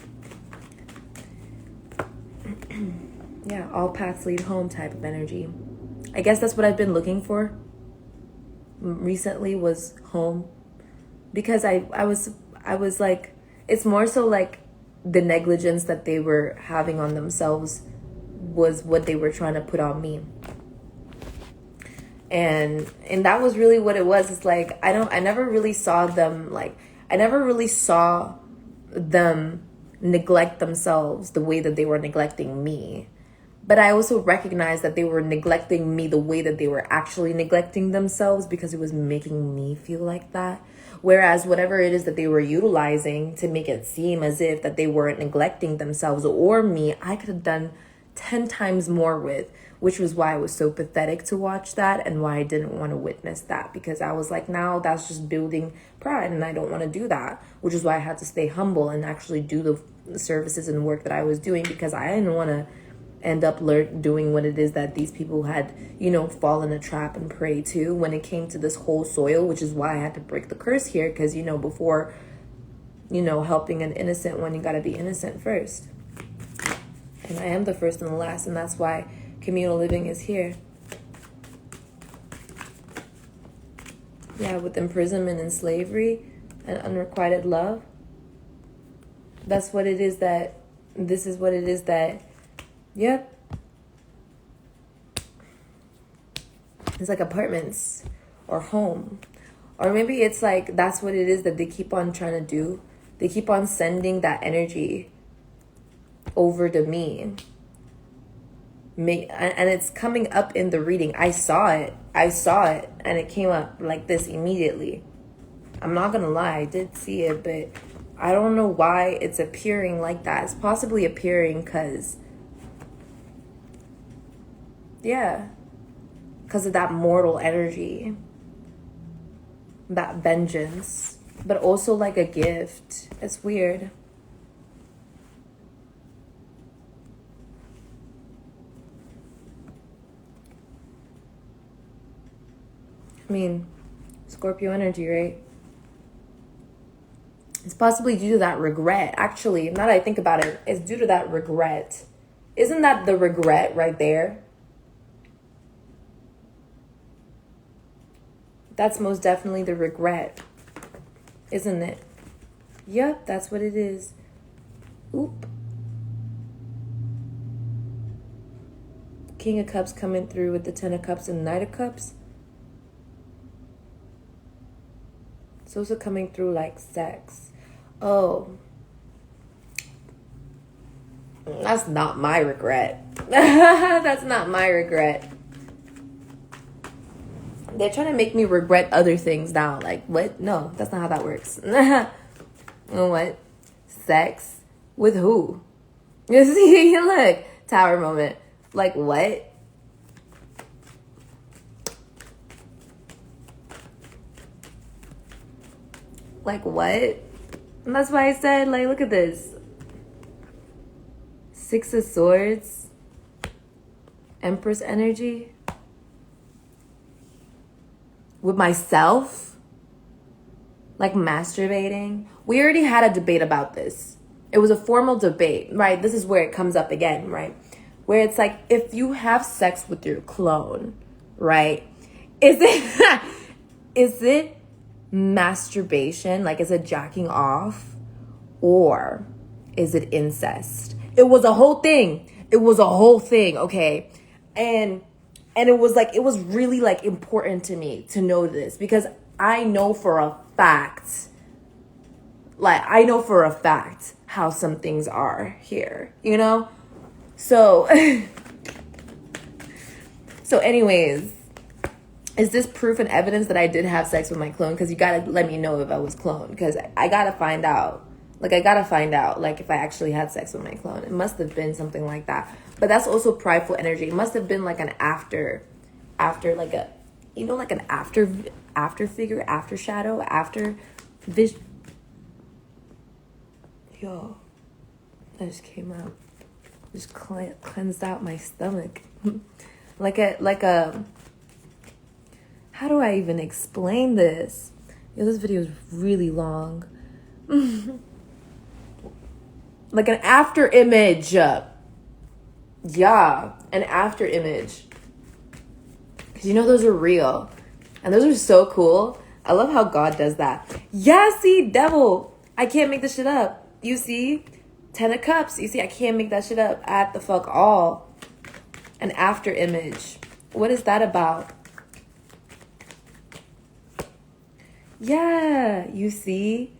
Yeah, all paths lead home type of energy. I guess that's what I've been looking for recently, was home. Because I was like, it's more so like the negligence that they were having on themselves was what they were trying to put on me. And that was really what it was. It's like, I never really saw them, like, I never really saw them neglect themselves the way that they were neglecting me. But I also recognized that they were neglecting me the way that they were actually neglecting themselves, because it was making me feel like that. Whereas whatever it is that they were utilizing to make it seem as if that they weren't neglecting themselves or me, I could have done 10 times more with, which was why it was so pathetic to watch that, and why I didn't want to witness that, because I was like, now that's just building pride, and I don't want to do that, which is why I had to stay humble and actually do the services and work that I was doing, because I didn't want to end up doing what it is that these people had, fall in a trap and prey to when it came to this whole soil, which is why I had to break the curse here, because, before, helping an innocent one, you got to be innocent first. And I am the first and the last, and that's why communal living is here. Yeah, with imprisonment and slavery and unrequited love. That's what it is that, this is what it is that, yep. It's like apartments or home. Or maybe it's like, that's what it is that they keep on trying to do. They keep on sending that energy over to me. And it's coming up in the reading. I saw it, and it came up like this immediately. I'm not gonna lie, I did see it, but I don't know why it's appearing like that. It's possibly appearing because, because of that mortal energy, that vengeance, but also like a gift. It's weird. I mean, Scorpio energy, right? It's possibly due to that regret. Actually, now that I think about it, it's due to that regret. Isn't that the regret right there? That's most definitely the regret, isn't it? Yep, that's what it is. Oop. King of Cups coming through with the Ten of Cups and Knight of Cups. It's also coming through like sex. Oh. That's not my regret. That's not my regret. They're trying to make me regret other things now. Like, what? No, that's not how that works. You know what? Sex? With who? You see, look. Tower moment. Like, what? Like, what? And that's why I said, like, look at this. Six of Swords. Empress energy. With myself. Like, masturbating. We already had a debate about this. It was a formal debate, right? This is where it comes up again, right? Where it's like, if you have sex with your clone, right? Is it masturbation? Like, is it jacking off? Or is it incest? It was a whole thing. Okay? And it was like, it was really like important to me to know this, because I know for a fact, how some things are here, you know? So, so anyways, is this proof and evidence that I did have sex with my clone? Because you gotta let me know if I was cloned, because I gotta find out. Like, I gotta find out, like, if I actually had sex with my clone. It must have been something like that. But that's also prideful energy. It must have been like an after like a, you know, like an after figure, after shadow, after vision. Yo, that just came out. Just cleansed out my stomach. like a, how do I even explain this? Yo, this video is really long. Like an after image. Yeah, an after image. Because you know those are real. And those are so cool. I love how God does that. Yeah, see, devil. I can't make this shit up. You see? 10 of Cups. You see, I can't make that shit up at the fuck all. An after image. What is that about? Yeah, you see?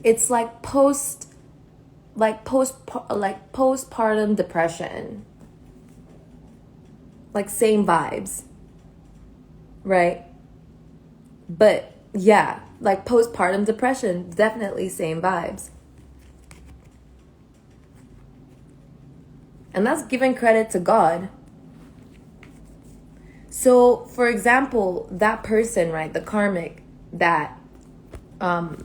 It's like postpartum depression. Like same vibes. Right? But yeah, like postpartum depression, definitely same vibes. And that's giving credit to God. So, for example, that person, right, the karmic that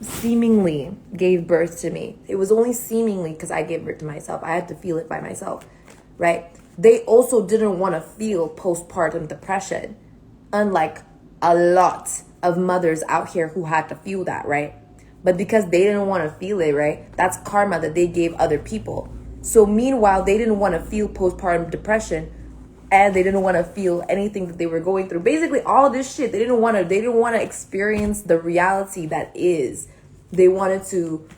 seemingly gave birth to me. It was only seemingly because I gave birth to myself. I had to feel it by myself, right? They also didn't want to feel postpartum depression, unlike a lot of mothers out here who had to feel that, right? But because they didn't want to feel it, right? That's karma that they gave other people. So meanwhile, they didn't want to feel postpartum depression, and they didn't want to feel anything that they were going through. Basically, all this shit, they didn't want to experience the reality that is. They wanted to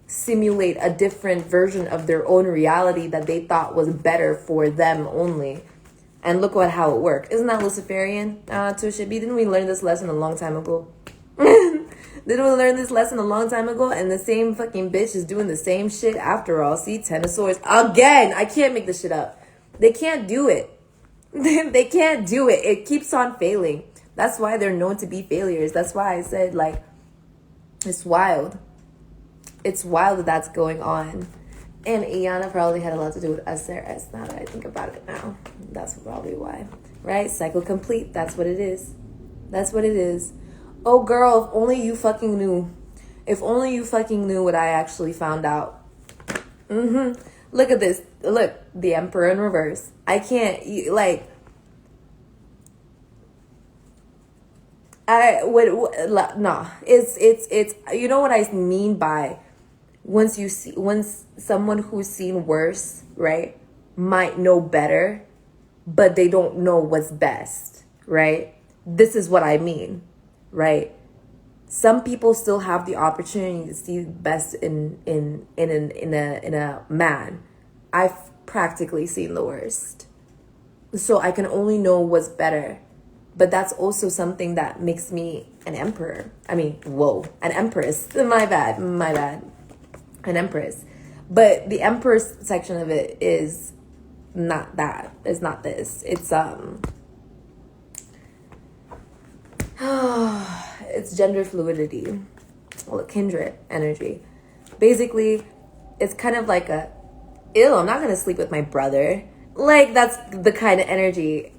simulate a different version of their own reality that they thought was better for them only. And look at how it worked. Isn't that Luciferian? Tusha B, didn't we learn this lesson a long time ago? Didn't we learn this lesson a long time ago? And the same fucking bitch is doing the same shit after all. See, 10 of Swords. Again, I can't make this shit up. They can't do it. They can't do it. It keeps on failing. That's why they're known to be failures. That's why I said, like, it's wild. It's wild that that's going on. And Iana probably had a lot to do with SRS, now that I think about it now. That's probably why. Right? Cycle complete. That's what it is. That's what it is. Oh, girl, if only you fucking knew. If only you fucking knew what I actually found out. Look at this. Look, the Emperor in reverse. I can't, like, no. It's, you know what I mean by once someone who's seen worse, right, might know better, but they don't know what's best, right? This is what I mean, right? Some people still have the opportunity to see best in a man. I've practically seen the worst. So I can only know what's better. But that's also something that makes me an emperor. I mean, an empress. My bad. An empress. But the empress section of it is not that. It's not this. It's it's gender fluidity. Well, kindred energy. Basically, it's kind of like I'm not gonna sleep with my brother. Like, that's the kind of energy.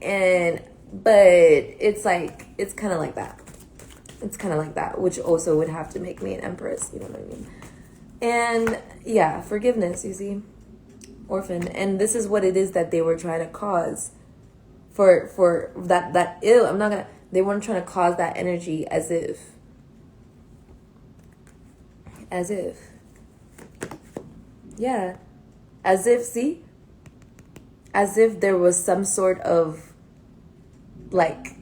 But it's like, it's kind of like that. It's kind of like that, which also would have to make me an empress. You know what I mean? And yeah, forgiveness, you see, orphan. And this is what it is that they were trying to cause for that ill. They weren't trying to cause that energy as if, yeah, as if there was some sort of, like,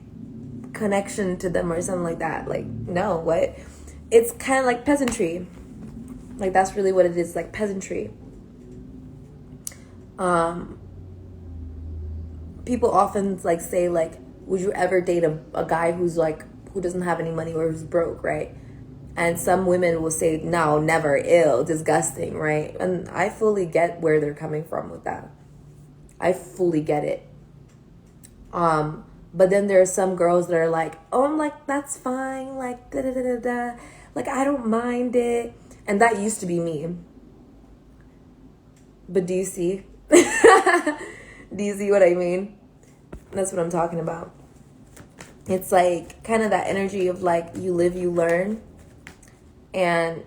connection to them or something like that. Like, no, what? It's kind of like peasantry. Like, that's really what it is, like peasantry. People often, like, say, like, would you ever date a guy who's, like, who doesn't have any money or who's broke, right? And some women will say, no, never, ill, disgusting, right? And I fully get where they're coming from with that. I fully get it. But then there are some girls that are like, oh, I'm like, that's fine. Like, da da da da da. Like, I don't mind it. And that used to be me. But do you see? Do you see what I mean? That's what I'm talking about. It's like kind of that energy of like, you live, you learn. And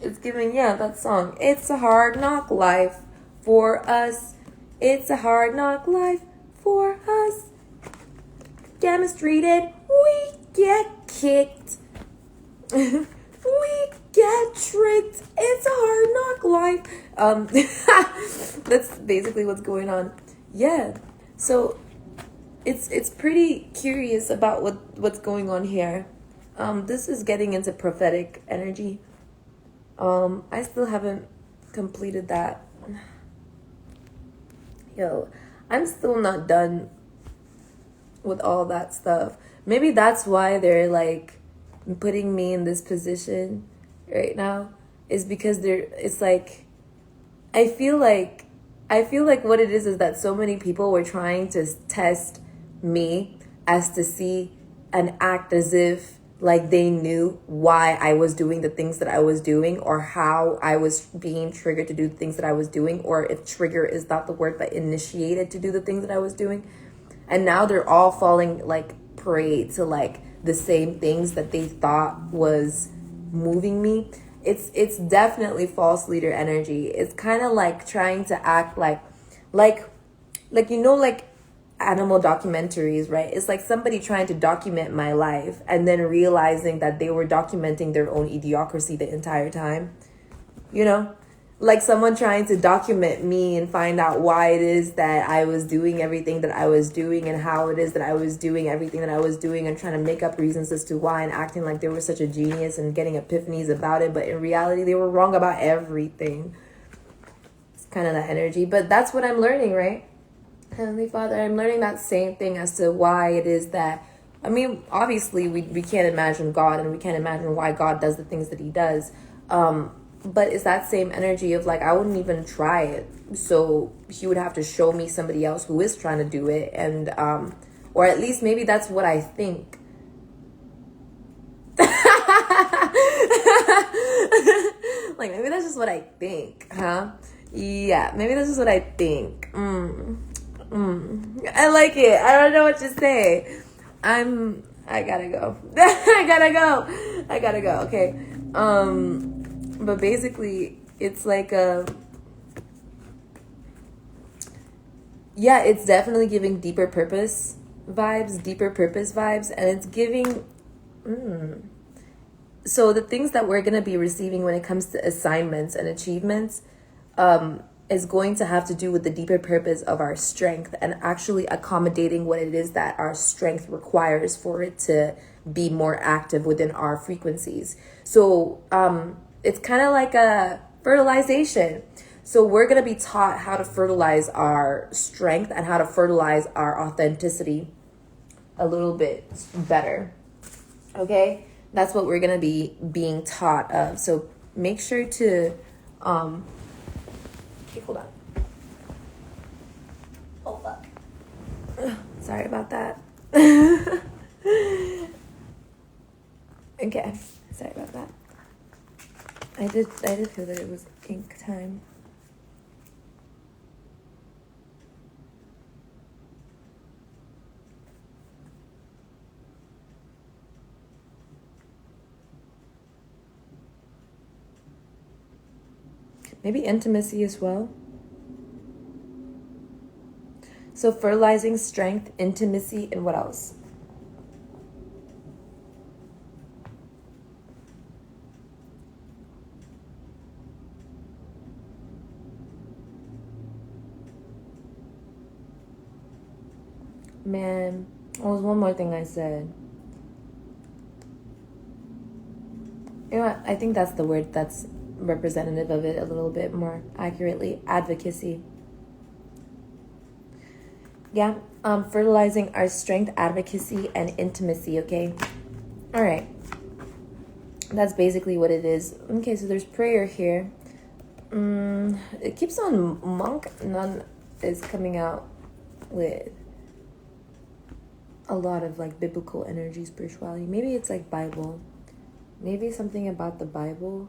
it's giving, yeah, that song. It's a hard knock life for us. It's a hard knock life for us. Get mistreated. We get kicked. We get tricked. It's a hard knock life. That's basically what's going on. Yeah. So it's pretty curious about what's going on here. This is getting into prophetic energy. I still haven't completed that. Yo, I'm still not done with all that stuff. Maybe that's why they're like putting me in this position right now, is because it's like I feel like what it is that so many people were trying to test me as to see and act as if like they knew why I was doing the things that I was doing, or how I was being triggered to do the things that I was doing, or if trigger is not the word, but initiated to do the things that I was doing. And now they're all falling like prey to like the same things that they thought was moving me. It's definitely false leader energy. It's kind of like trying to act like you know, like animal documentaries, right? It's like somebody trying to document my life and then realizing that they were documenting their own idiocracy the entire time. You know, like someone trying to document me and find out why it is that I was doing everything that I was doing, and how it is that I was doing everything that I was doing, and trying to make up reasons as to why, and acting like they were such a genius and getting epiphanies about it. But in reality, they were wrong about everything. It's kind of that energy. But that's what I'm learning, right? Heavenly Father, I'm learning that same thing as to why it is that, I mean, obviously we can't imagine God, and we can't imagine why God does the things that he does. But it's that same energy of like, I wouldn't even try it. So he would have to show me somebody else who is trying to do it. And, or at least maybe that's what I think. Like, maybe that's just what I think, huh? Yeah, maybe that's just what I think. I like it. I don't know what to say. I gotta go. I gotta go. Okay. But basically, it's like yeah, it's definitely giving deeper purpose vibes, and it's giving. So the things that we're gonna be receiving when it comes to assignments and achievements, is going to have to do with the deeper purpose of our strength, and actually accommodating what it is that our strength requires for it to be more active within our frequencies. So it's kind of like a fertilization. So we're going to be taught how to fertilize our strength and how to fertilize our authenticity a little bit better. Okay? That's what we're going to be being taught of. So make sure to okay, hold on. Oh, fuck. Sorry about that. Okay. Sorry about that. I did feel that it was ink time. Maybe intimacy as well. So fertilizing strength, intimacy, and what else? Man, there was one more thing I said. You know what? I think that's the word that's representative of it a little bit more accurately. Advocacy. Yeah, fertilizing our strength, advocacy, and intimacy, okay? All right. That's basically what it is. Okay, so there's prayer here. It keeps on monk. None is coming out with a lot of like biblical energy, spirituality. Maybe it's like Bible. Maybe something about the Bible.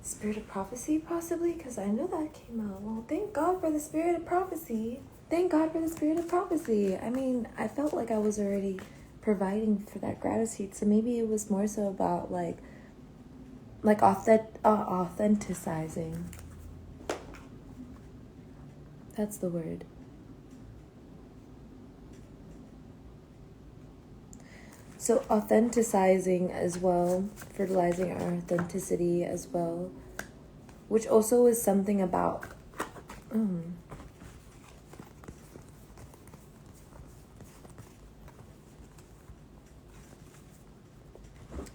Spirit of prophecy, possibly, because I know that came out. Well, thank God for the spirit of prophecy. Thank God for the spirit of prophecy. I mean, I felt like I was already providing for that gratitude, so maybe it was more so about like authenticizing. That's the word. So authenticizing as well, fertilizing our authenticity as well, which also is something about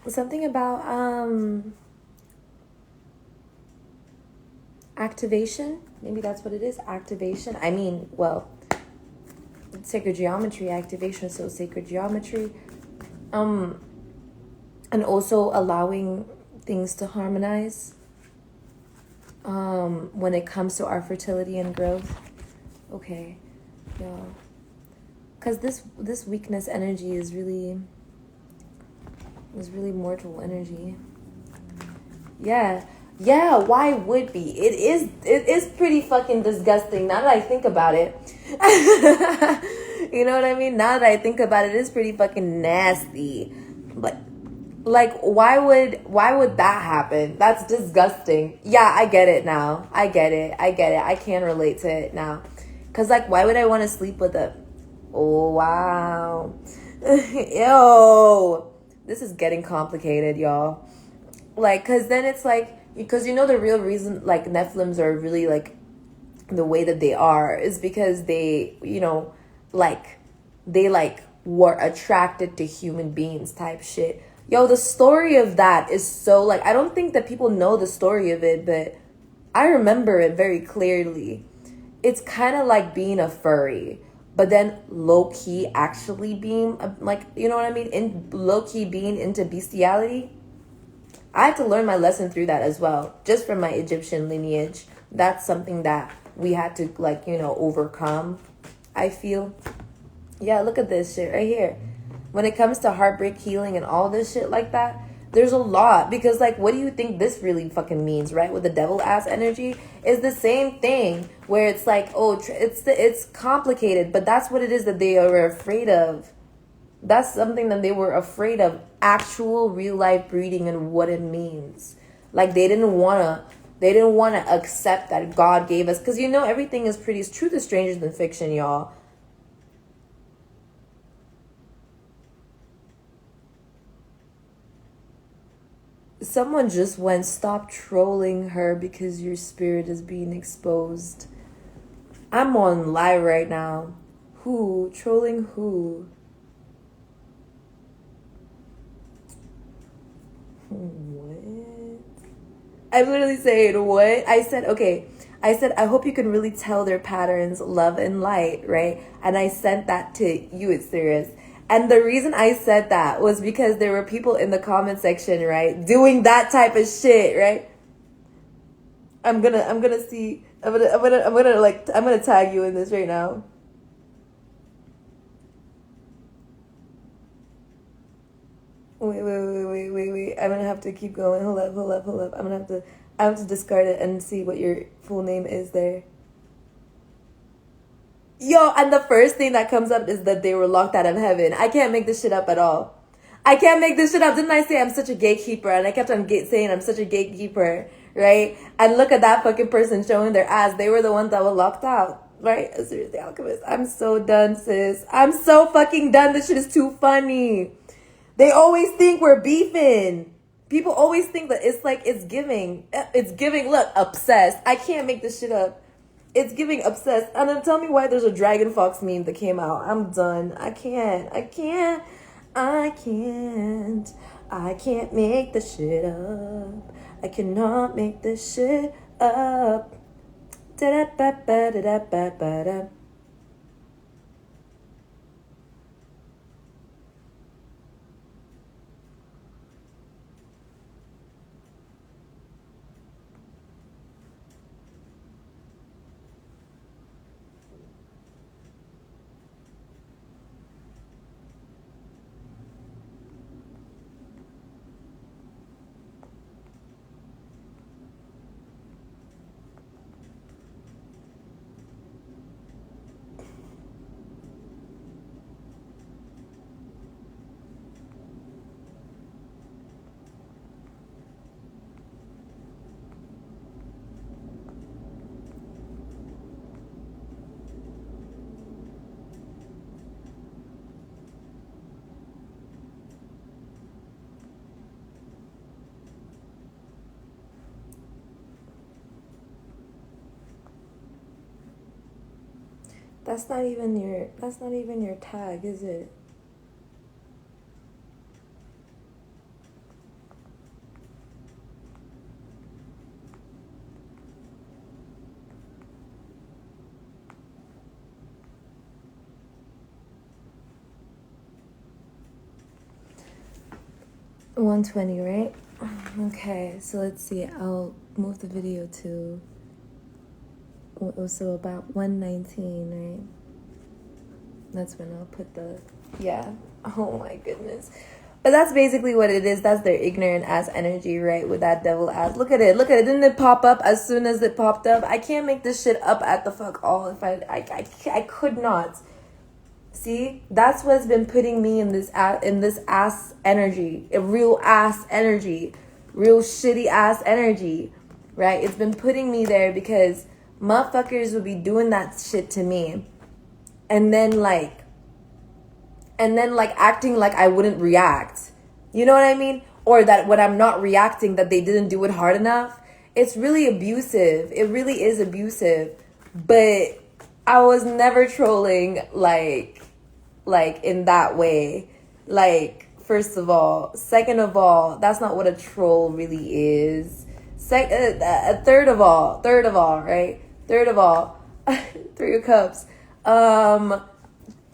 something about activation. Maybe that's what it is, activation. I mean, well, sacred geometry, activation, so sacred geometry. And also allowing things to harmonize when it comes to our fertility and growth. Okay, yeah. Because this weakness energy is really mortal energy. Yeah, why would be? It is pretty fucking disgusting now that I think about it. You know what I mean? Now that I think about it, it's pretty fucking nasty. But like why would that happen? That's disgusting. Yeah, I get it now. I get it. I can relate to it now. Cause like why would I want to sleep with a oh wow. Yo. This is getting complicated, y'all. Like, cause then it's like, because you know the real reason like Nephilims are really like the way that they are is because they, you know, like they like were attracted to human beings type shit. Yo, the story of that is so like, I don't think that people know the story of it, but I remember it very clearly. It's kind of like being a furry, but then low key actually being like, you know what I mean? In low key being into bestiality. I had to learn my lesson through that as well, just from my Egyptian lineage. That's something that we had to like, you know, overcome, I feel. Yeah, look at this shit right here. When it comes to heartbreak healing and all this shit like that, there's a lot. Because like, what do you think this really fucking means, right? With the devil ass energy is the same thing where it's like, oh, it's complicated, but that's what it is that they are afraid of. That's something that they were afraid of, actual real life breeding and what it means. Like they didn't want to accept that God gave us, because you know everything is pretty, truth is stranger than fiction, y'all. Someone just went, stop trolling her because your spirit is being exposed. I'm on live right now. Who? Trolling who? What? I'm literally saying, what? I said, okay. I said, I hope you can really tell their patterns, love and light, right? And I sent that to you, it's serious. And the reason I said that was because there were people in the comment section, right, doing that type of shit, right? I'm gonna tag you in this right now. Wait. I'm gonna have to keep going. Hold up. I have to discard it and see what your full name is there. Yo, and the first thing that comes up is that they were locked out of heaven. I can't make this shit up at all. I can't make this shit up. Didn't I say I'm such a gatekeeper? And I kept on saying I'm such a gatekeeper, right? And look at that fucking person showing their ass. They were the ones that were locked out, right? Seriously, Alchemist. I'm so done, sis. I'm so fucking done. This shit is too funny. They always think we're beefing. People always think that it's like, it's giving, look, obsessed. I can't make this shit up. It's giving obsessed. And then tell me why there's a Dragon Fox meme that came out. I'm done. I can't make this shit up. I cannot make this shit up. Da-da-ba-ba-da-da-ba-ba-da. That's not even your tag, is it? $120, right? Okay, so let's see. I'll move the video to so about 119, right? That's when I'll put the Oh my goodness. But that's basically what it is. That's their ignorant ass energy, right? With that devil ass. Look at it. Didn't it pop up as soon as it popped up? I can't make this shit up at the fuck all. If I could not. See, that's what's been putting me in this ass energy, a real ass energy, real shitty ass energy, right? It's been putting me there because motherfuckers would be doing that shit to me, and then acting like I wouldn't react. You know what I mean? Or that when I'm not reacting, that they didn't do it hard enough. It's really abusive. It really is abusive. But I was never trolling like in that way. Like, first of all. Second of all, that's not what a troll really is. Third of all, right? Third of all, 3 of Cups.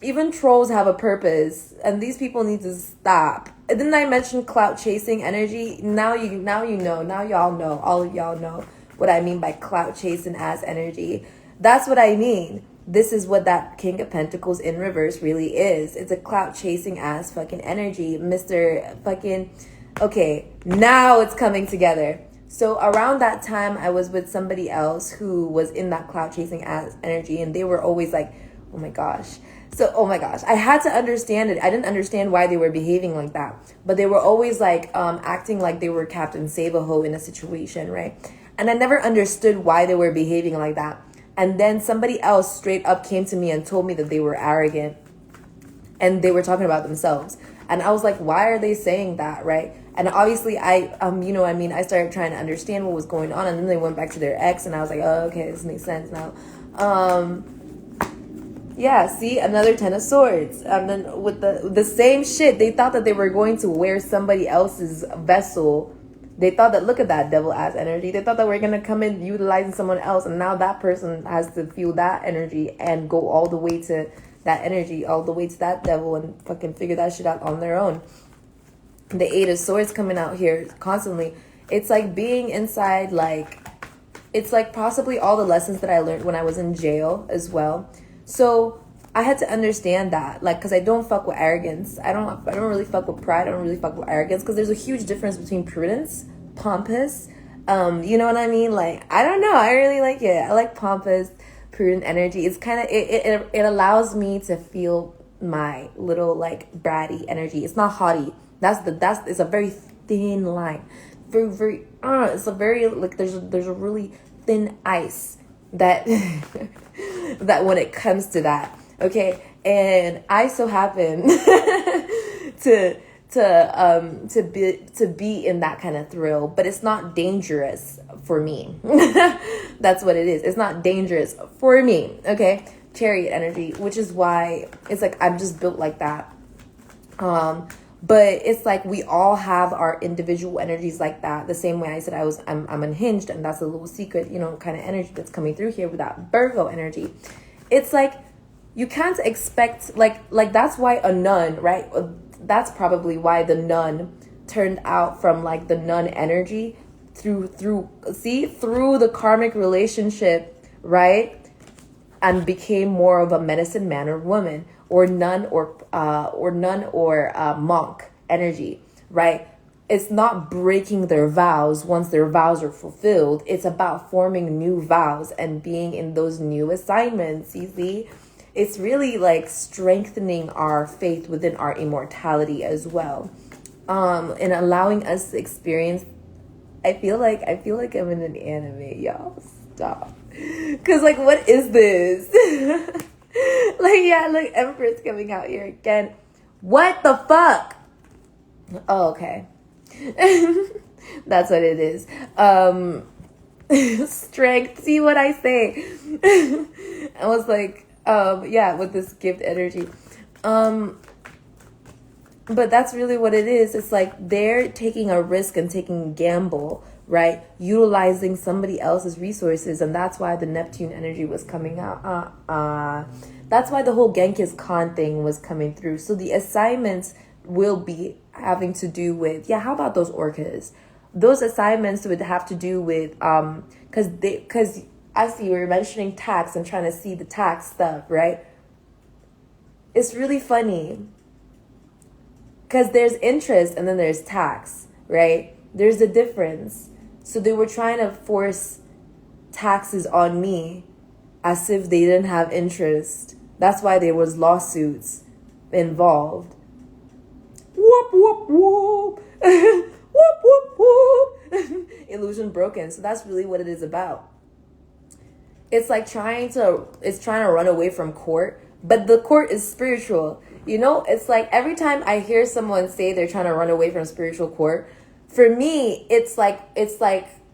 Even trolls have a purpose, and these people need to stop. Didn't I mention clout chasing energy? Now y'all know, all of y'all know what I mean by clout chasing ass energy. That's what I mean. This is what that King of Pentacles in reverse really is. It's a clout chasing ass fucking energy. Mr. fucking... Okay, now it's coming together. So around that time, I was with somebody else who was in that clout chasing ass energy, and they were always like, oh my gosh. I had to understand it. I didn't understand why they were behaving like that. But they were always like acting like they were Captain Save-A-Ho in a situation, right? And I never understood why they were behaving like that. And then somebody else straight up came to me and told me that they were arrogant. And they were talking about themselves. And I was like, why are they saying that, right? And obviously I started trying to understand what was going on. And then they went back to their ex. And I was like, oh, okay, this makes sense now. Yeah, see, another 10 of Swords. And then with the same shit, they thought that they were going to wear somebody else's vessel. They thought that, look at that devil ass energy. They thought that we're going to come in utilizing someone else. And now that person has to feel that energy and go all the way to that energy, all the way to that devil and fucking figure that shit out on their own. The 8 of Swords coming out here constantly. It's like being inside, it's like possibly all the lessons that I learned when I was in jail as well. So I had to understand that, because I don't fuck with arrogance. I don't really fuck with pride. I don't really fuck with arrogance, because there's a huge difference between prudence, pompous. You know what I mean? I don't know. I really like it. I like pompous, prudent energy. It's kind of, it allows me to feel my little, bratty energy. It's not haughty. It's a very thin line. Very, very, it's a very, there's a really thin ice that that when it comes to that, okay? And I so happen to be in that kind of thrill, but it's not dangerous for me. That's what it is. It's not dangerous for me, okay? Chariot energy, which is why it's like I'm just built like that. But it's like we all have our individual energies like that. The same way I said I'm unhinged, and that's a little secret, kind of energy that's coming through here with that Virgo energy. It's like you can't expect like that's why a nun, right? That's probably why the nun turned out from the nun energy through the karmic relationship, right? And became more of a medicine man or woman, or nun or monk energy, right? It's not breaking their vows once their vows are fulfilled. It's about forming new vows and being in those new assignments. You see, it's really strengthening our faith within our immortality as well, and allowing us to experience. I feel like I'm in an anime, y'all. Stop. Cause what is this? Look, Empress coming out here again. What the fuck? Oh, okay. That's what it is. Strength. See what I say? I was like, Yeah, with this gift energy. But that's really what it is. It's like they're taking a risk and taking a gamble, right? Utilizing somebody else's resources. And that's why the Neptune energy was coming out. That's why the whole Genghis Khan thing was coming through. So the assignments will be having to do with, yeah, how about those orcas? Those assignments would have to do with, because I see you were mentioning tax and trying to see the tax stuff, right? It's really funny. Because there's interest and then there's tax, right? There's a difference. So they were trying to force taxes on me as if they didn't have interest. That's why there was lawsuits involved. Whoop, whoop, whoop. Whoop, whoop, whoop. Illusion broken. So that's really what it is about. It's like trying to run away from court, but the court is spiritual. You know, it's like every time I hear someone say they're trying to run away from spiritual court, for me, it's like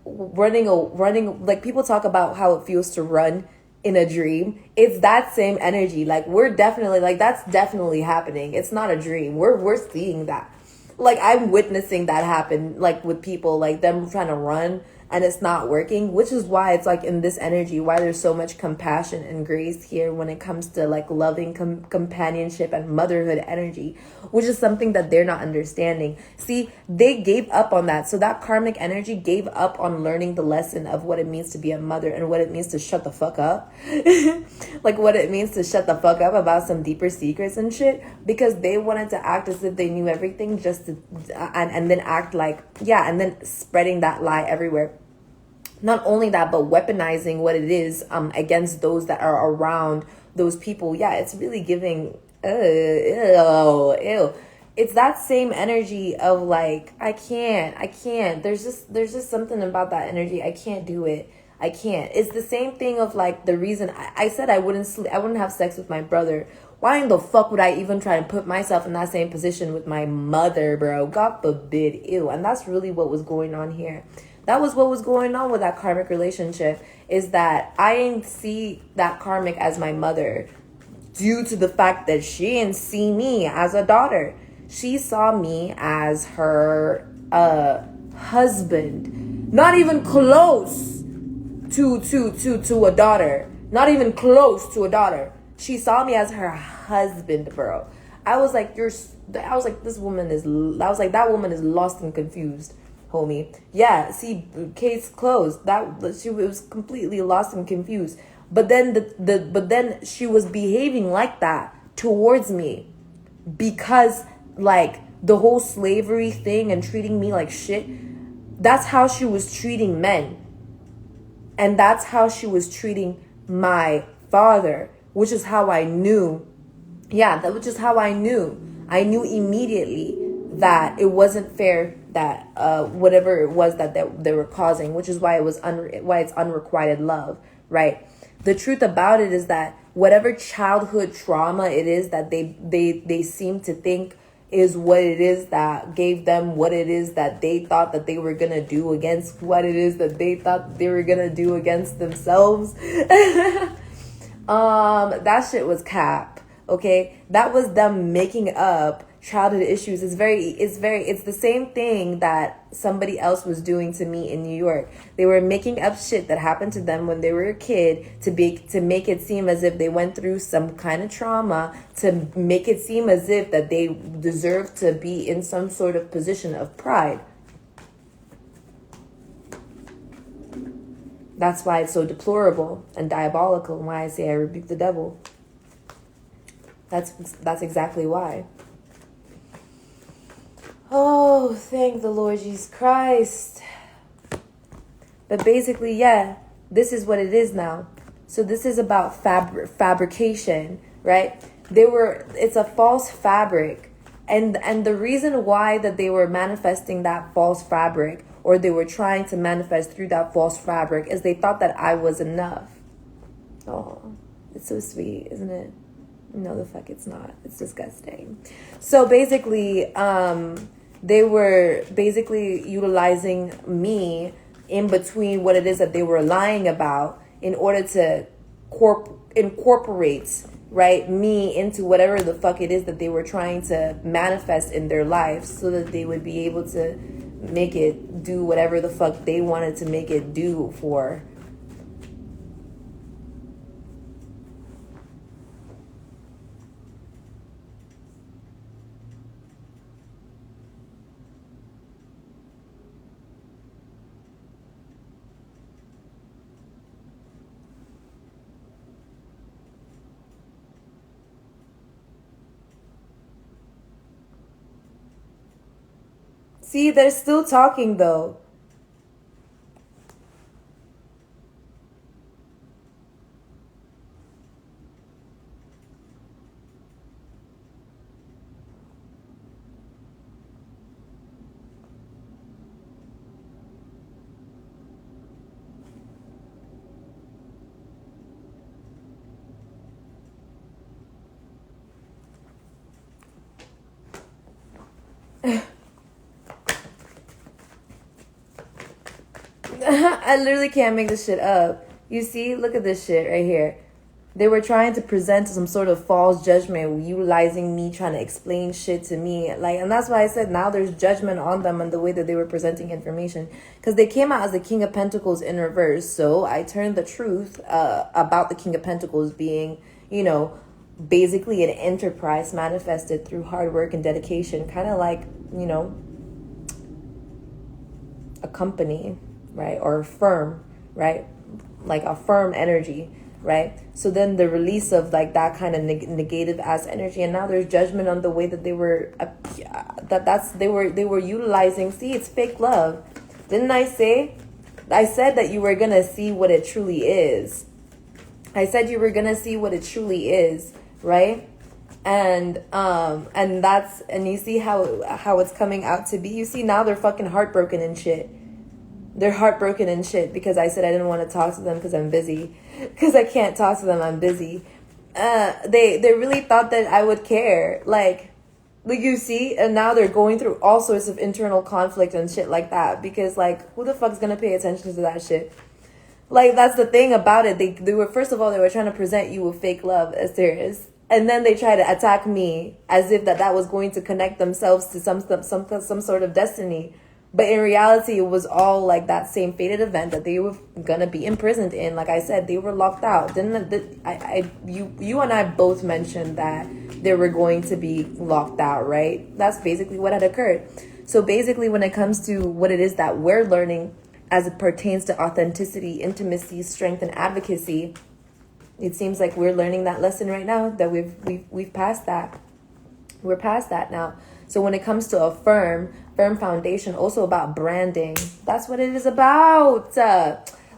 running, like people talk about how it feels to run in a dream. It's that same energy. Like we're definitely, like that's definitely happening. It's not a dream. We're seeing that. Like I'm witnessing that happen, like with people, like them trying to run and it's not working, which is why it's like in this energy, why there's so much compassion and grace here when it comes to like loving companionship and motherhood energy, which is something that they're not understanding. See, they gave up on that. So that karmic energy gave up on learning the lesson of what it means to be a mother and what it means to shut the fuck up. Like what it means to shut the fuck up about some deeper secrets and shit, because they wanted to act as if they knew everything just to, and then act like, yeah, and then spreading that lie everywhere. Not only that, but weaponizing what it is against those that are around those people. Yeah, it's really giving, ew. It's that same energy of like, I can't. There's just something about that energy. I can't do it. I can't. It's the same thing of like the reason I said I wouldn't have sex with my brother. Why in the fuck would I even try to put myself in that same position with my mother, bro? God forbid, ew. And that's really what was going on here. That was what was going on with that karmic relationship, is that I didn't see that karmic as my mother due to the fact that she didn't see me as a daughter. She saw me as her husband. Not even close to a daughter. Not even close to a daughter. She saw me as her husband, bro. I was like, that woman is lost and confused, homie. Yeah, see, case closed. She was completely lost and confused. But then but then she was behaving like that towards me because like the whole slavery thing and treating me like shit. That's how she was treating men. And that's how she was treating my father, which is how I knew. Yeah, which is how I knew. I knew immediately that it wasn't fair, that whatever it was that they were causing, which is why why it's unrequited love, right? The truth about it is that whatever childhood trauma it is that they seem to think is what it is that gave them what it is that they thought that they were gonna do against what it is that they thought they were gonna do against themselves. That shit was cap. Okay, that was them making up childhood issues. It's the same thing that somebody else was doing to me in New York. They were making up shit that happened to them when they were a kid to make it seem as if they went through some kind of trauma, to make it seem as if that they deserve to be in some sort of position of pride. That's why it's so deplorable and diabolical, and why I say I rebuke the devil. That's exactly why. Oh, thank the Lord Jesus Christ. But basically, yeah, this is what it is now. So this is about fabrication, right? It's a false fabric. And the reason why that they were manifesting that false fabric, or they were trying to manifest through that false fabric, is they thought that I was enough. Oh, it's so sweet, isn't it? No, the fuck it's not. It's disgusting. So basically, they were basically utilizing me in between what it is that they were lying about in order to incorporate, right, me into whatever the fuck it is that they were trying to manifest in their lives, so that they would be able to make it do whatever the fuck they wanted to make it do for. See, they're still talking though. I literally can't make this shit up. You see, look at this shit right here. They were trying to present some sort of false judgment, utilizing me, trying to explain shit to me. Like, and that's why I said now there's judgment on them and the way that they were presenting information. Because they came out as the King of Pentacles in reverse. So I turned the truth about the King of Pentacles being, you know, basically an enterprise manifested through hard work and dedication. Kind of like, you know, a company, right? Or a firm, right? Like a firm energy, right? So then the release of like that kind of negative ass energy, and now there's judgment on the way that they were they were utilizing. See, it's fake love. Didn't I say? I said that you were gonna see what it truly is. I said you were gonna see what it truly is, right? And that's, and you see how it's coming out to be. You see, now they're fucking heartbroken and shit. They're heartbroken and shit because I said I didn't want to talk to them because I'm busy. Because I can't talk to them, I'm busy. They really thought that I would care. Like you see, and now they're going through all sorts of internal conflict and shit like that. Because like, who the fuck's gonna pay attention to that shit? Like, that's the thing about it. They were, first of all, they were trying to present you with fake love as serious. And then they try to attack me as if that was going to connect themselves to some sort of destiny. But in reality, it was all like that same fated event that they were gonna be imprisoned in. Like I said, they were locked out. You and I both mentioned that they were going to be locked out, right? That's basically what had occurred. So basically, when it comes to what it is that we're learning as it pertains to authenticity, intimacy, strength, and advocacy, it seems like we're learning that lesson right now, that we've passed that. We're past that now. So when it comes to a firm foundation, also about branding, that's what it is about.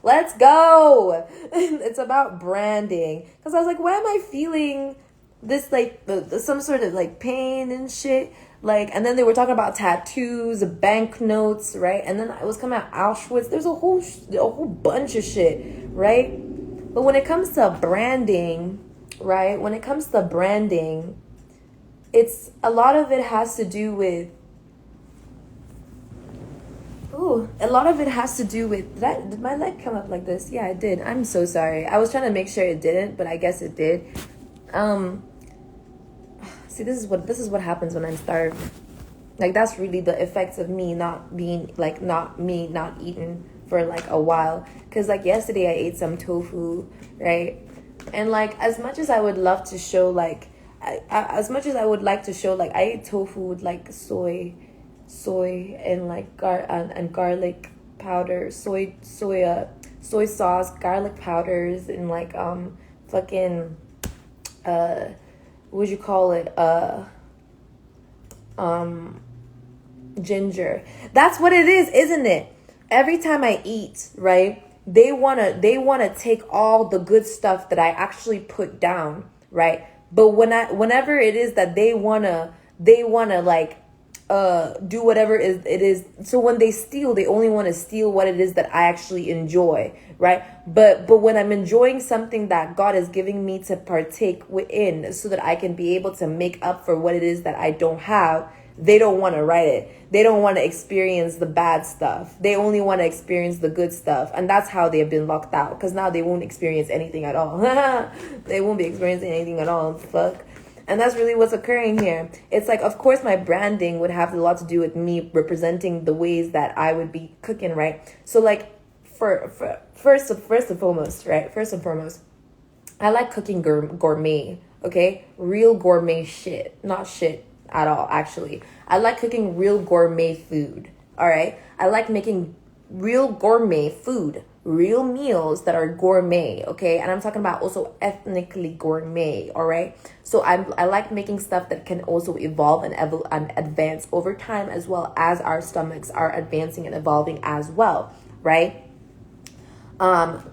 Let's go. It's about branding. Because I was like, why am I feeling this, like, some sort of, like, pain and shit? Like, and then they were talking about tattoos, banknotes, right? And then I was coming out Auschwitz. There's a whole bunch of shit, right? But when it comes to branding, right? When it comes to branding, it's a lot of it has to do with, did my leg come up like this? Yeah, it did. I'm so sorry. I was trying to make sure it didn't, but I guess it did. See, this is what happens when I'm starved. Like, that's really the effects of me not eating for like a while. Because like yesterday I ate some tofu, right? And like, as much as I would love to show, like, as much as I would like to show, like, I ate tofu with like soy and like garlic powder, soy sauce, garlic powders, and like fucking what would you call it, ginger. That's what it is, isn't it? Every time I eat, right, they wanna take all the good stuff that I actually put down, right? But whenever it is that they wanna like do whatever it is. So when they steal, they only want to steal what it is that I actually enjoy, right? But when I'm enjoying something that God is giving me to partake within, so that I can be able to make up for what it is that I don't have, they don't want to write it. They don't want to experience the bad stuff. They only want to experience the good stuff. And that's how they have been locked out, because now they won't experience anything at all. They won't be experiencing anything at all. Fuck. And that's really what's occurring here. It's like, of course, my branding would have a lot to do with me representing the ways that I would be cooking, right? So, like, first and foremost, right? First and foremost, I like cooking gourmet, okay? Real gourmet shit. Not shit at all, actually. I like cooking real gourmet food, all right? I like making real gourmet food, real meals that are gourmet, okay? And I'm talking about also ethnically gourmet, all right? So I like making stuff that can also evolve and advance over time, as well as our stomachs are advancing and evolving as well, right? And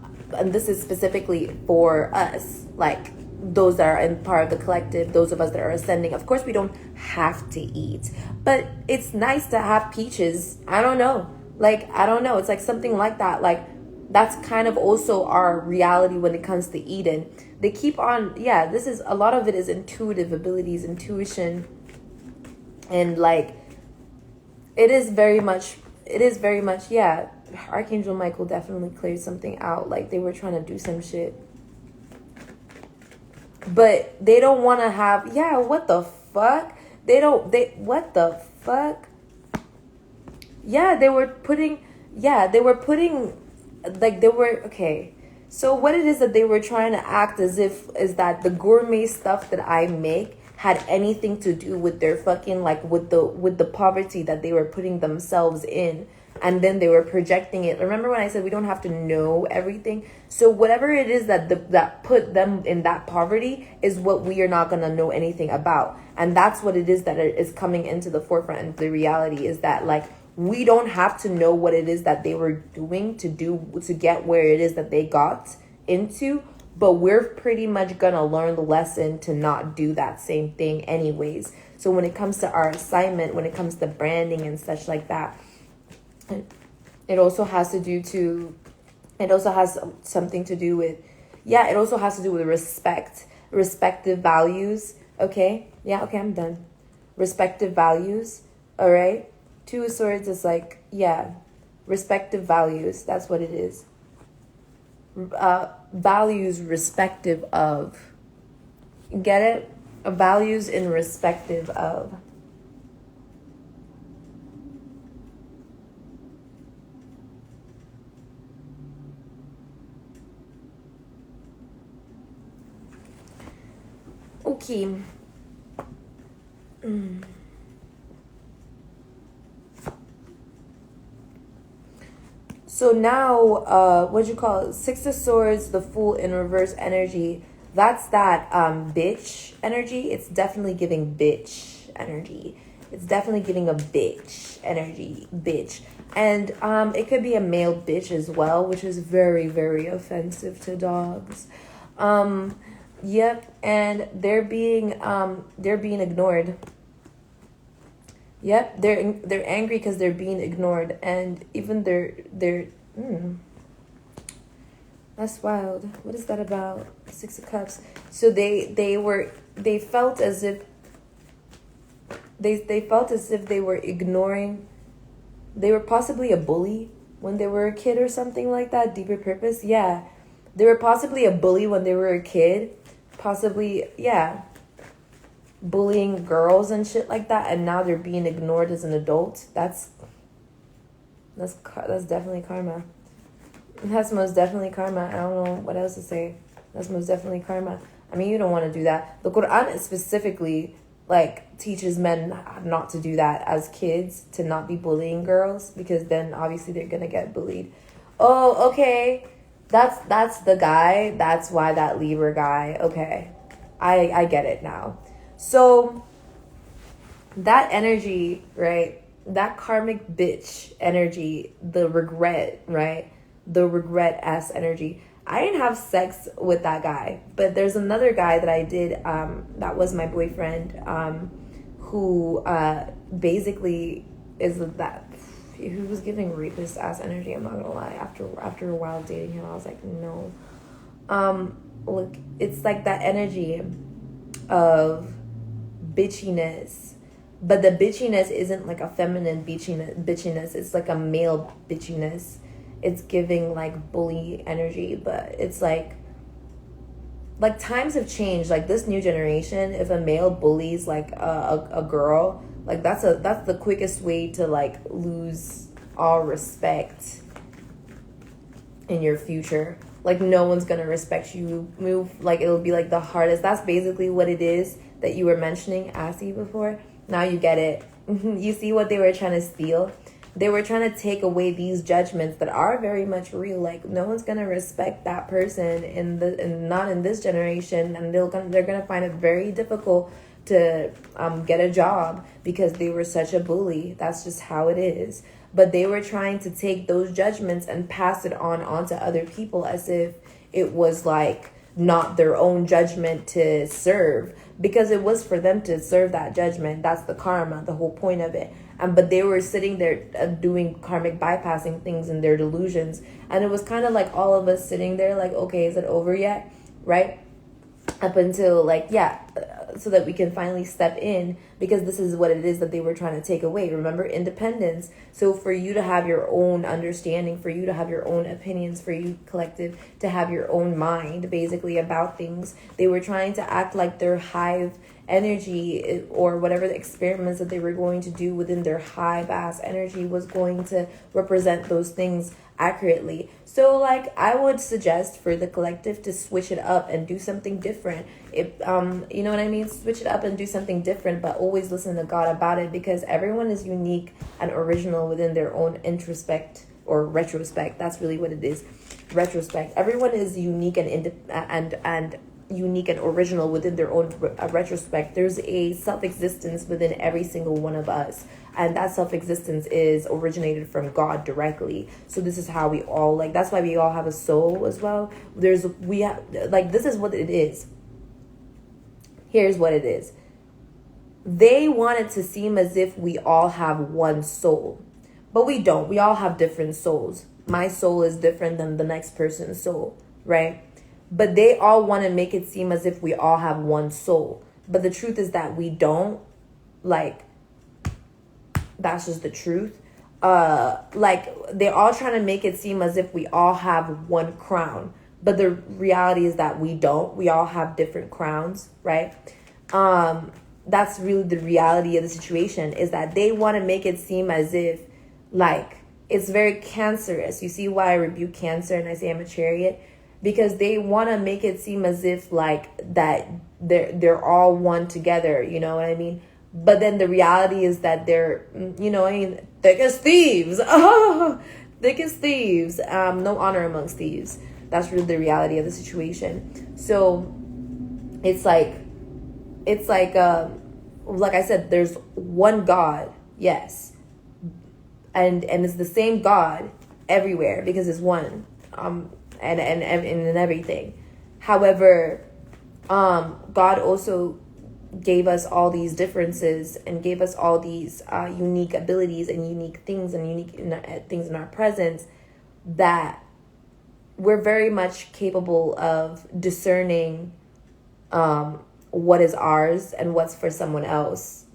this is specifically for us, like those that are in part of the collective, those of us that are ascending. Of course, we don't have to eat, but it's nice to have peaches. I don't know. It's like something like that. Like, that's kind of also our reality when it comes to eating. They keep on, this is, a lot of it is intuitive abilities, intuition. And like, it is very much, Archangel Michael definitely cleared something out. Like, they were trying to do some shit. But they don't want to have, what the fuck? What the fuck? Okay. So what it is that they were trying to act as if is that the gourmet stuff that I make had anything to do with their fucking, like, with the poverty that they were putting themselves in. And then they were projecting it. Remember when I said we don't have to know everything? So whatever it is that put them in that poverty is what we are not going to know anything about. And that's what it is that is coming into the forefront. And the reality is that, like, we don't have to know what it is that they were doing to get where it is that they got into. But we're pretty much going to learn the lesson to not do that same thing anyways. So when it comes to our assignment, when it comes to branding and such like that, it also has something to do with, it also has to do with respective values. Okay. I'm done. Respective values. All right. Two of Swords is like, respective values. That's what it is. Values respective of. Get it? Values in respective of. Okay. So now, what you call it? Six of Swords, the Fool in reverse energy. That's that bitch energy. It's definitely giving bitch energy. It's definitely giving a bitch energy, bitch. And it could be a male bitch as well, which is very, very offensive to dogs. Yep, and they're being ignored. Yep, they're angry because they're being ignored, and even that's wild. What is that about? Six of Cups. So they felt as if they were ignoring. They were possibly a bully when they were a kid or something like that. Deeper purpose, yeah. They were possibly a bully when they were a kid. Possibly, bullying girls and shit like that, and now they're being ignored as an adult. That's definitely karma. That's most definitely karma. I don't know what else to say. That's most definitely karma. I mean, you don't want to do that. The Quran specifically, like, teaches men not to do that as kids, to not be bullying girls, because then obviously they're gonna get bullied. Oh, okay. That's the guy. That's why that Libra guy. Okay. I get it now. So that energy, right? That karmic bitch energy, the regret, right? The regret ass energy. I didn't have sex with that guy, but there's another guy that I did, that was my boyfriend, who basically is that. He was giving rapist ass energy. I'm not gonna lie. After a while dating him, I was like, no. Look, it's like that energy of bitchiness, But the bitchiness isn't like a feminine bitchiness. It's like a male bitchiness. It's giving like bully energy, but it's like times have changed. Like this new generation, if a male bullies like a girl, like that's the quickest way to like lose all respect in your future. Like no one's gonna respect you. Move like it'll be like the hardest. That's basically what it is that you were mentioning, Assy, before. Now you get it. You see what they were trying to steal? They were trying to take away these judgments that are very much real. Like no one's gonna respect that person not in this generation, and they're gonna find it very difficult to get a job because they were such a bully. That's just how it is. But they were trying to take those judgments and pass it onto other people as if it was like not their own judgment to serve, because it was for them to serve that judgment. That's the karma, the whole point of it. But they were sitting there doing karmic bypassing things in their delusions. And it was kind of like all of us sitting there like, okay, is it over yet? Right? Up until like, yeah, so that we can finally step in, because this is what it is that they were trying to take away. Remember, independence. So for you to have your own understanding, for you to have your own opinions, for you collective to have your own mind basically about things, they were trying to act like their hive energy or whatever the experiments that they were going to do within their hive ass energy was going to represent those things accurately. So like I would suggest for the collective to switch it up and do something different. If you know what I mean, switch it up and do something different, but always listen to God about it, because everyone is unique and original within their own introspect or retrospect. That's really what it is. Retrospect. Everyone is unique and unique and original within their own retrospect. There's a self-existence within every single one of us, and that self-existence is originated from God directly. So this is how we all, like, that's why we all have a soul as well. This is what it is. Here's what it is. They want it to seem as if we all have one soul, but we don't. We all have different souls. My soul is different than the next person's soul, right? But they all want to make it seem as if we all have one soul. But the truth is that we don't. Like, that's just the truth. Like, they're all trying to make it seem as if we all have one crown. But the reality is that we don't. We all have different crowns, right? That's really the reality of the situation, is that they want to make it seem as if, like, it's very cancerous. You see why I rebuke Cancer and I say I'm a chariot? Because they want to make it seem as if like that they're all one together, you know what I mean? But then the reality is that they're, you know, I mean, thick as thieves. Oh, thick as thieves. No honor amongst thieves. That's really the reality of the situation. So it's like I said, there's one God, yes, and it's the same God everywhere because it's one. And everything. However, God also gave us all these differences and gave us all these unique abilities and unique things and unique things in our presence that we're very much capable of discerning what is ours and what's for someone else.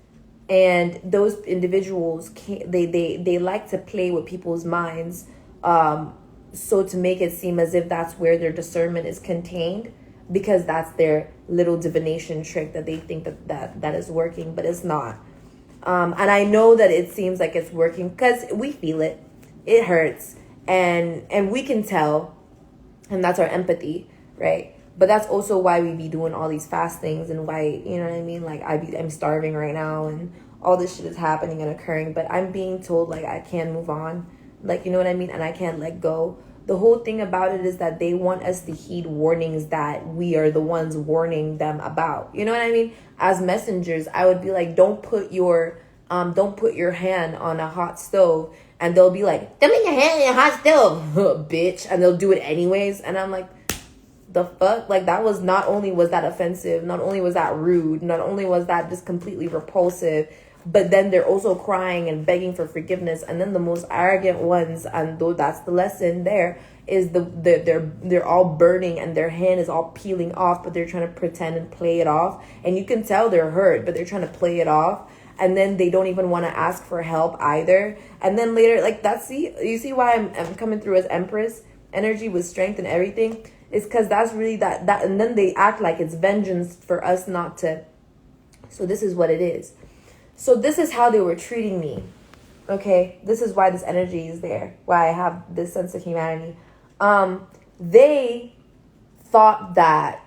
And those individuals, they like to play with people's minds, so to make it seem as if that's where their discernment is contained, because that's their little divination trick that they think that is working, but it's not. And I know that it seems like it's working because we feel it. It hurts, and we can tell, and that's our empathy, right? But that's also why we be doing all these fastings, and why, you know what I mean? Like I'm starving right now, and all this shit is happening and occurring, but I'm being told like I can't move on. Like, you know what I mean? And I can't let go. The whole thing about it is that they want us to heed warnings that we are the ones warning them about. You know what I mean? As messengers, I would be like, don't put your hand on a hot stove. And they'll be like, don't put your hand in a hot stove, bitch. And they'll do it anyways. And I'm like, the fuck? Like, that was, not only was that offensive, not only was that rude, not only was that just completely repulsive, but then they're also crying and begging for forgiveness. And then the most arrogant ones, and though that's the lesson there, is they're all burning and their hand is all peeling off, but they're trying to pretend and play it off. And you can tell they're hurt, but they're trying to play it off. and then they don't even want to ask for help either. And then later, like, you see why I'm coming through as Empress energy with strength and everything? It's because that's really that, and then they act like it's vengeance for us not to. So this is what it is. So this is how they were treating me. Okay, this is why this energy is there, why I have this sense of humanity. They thought that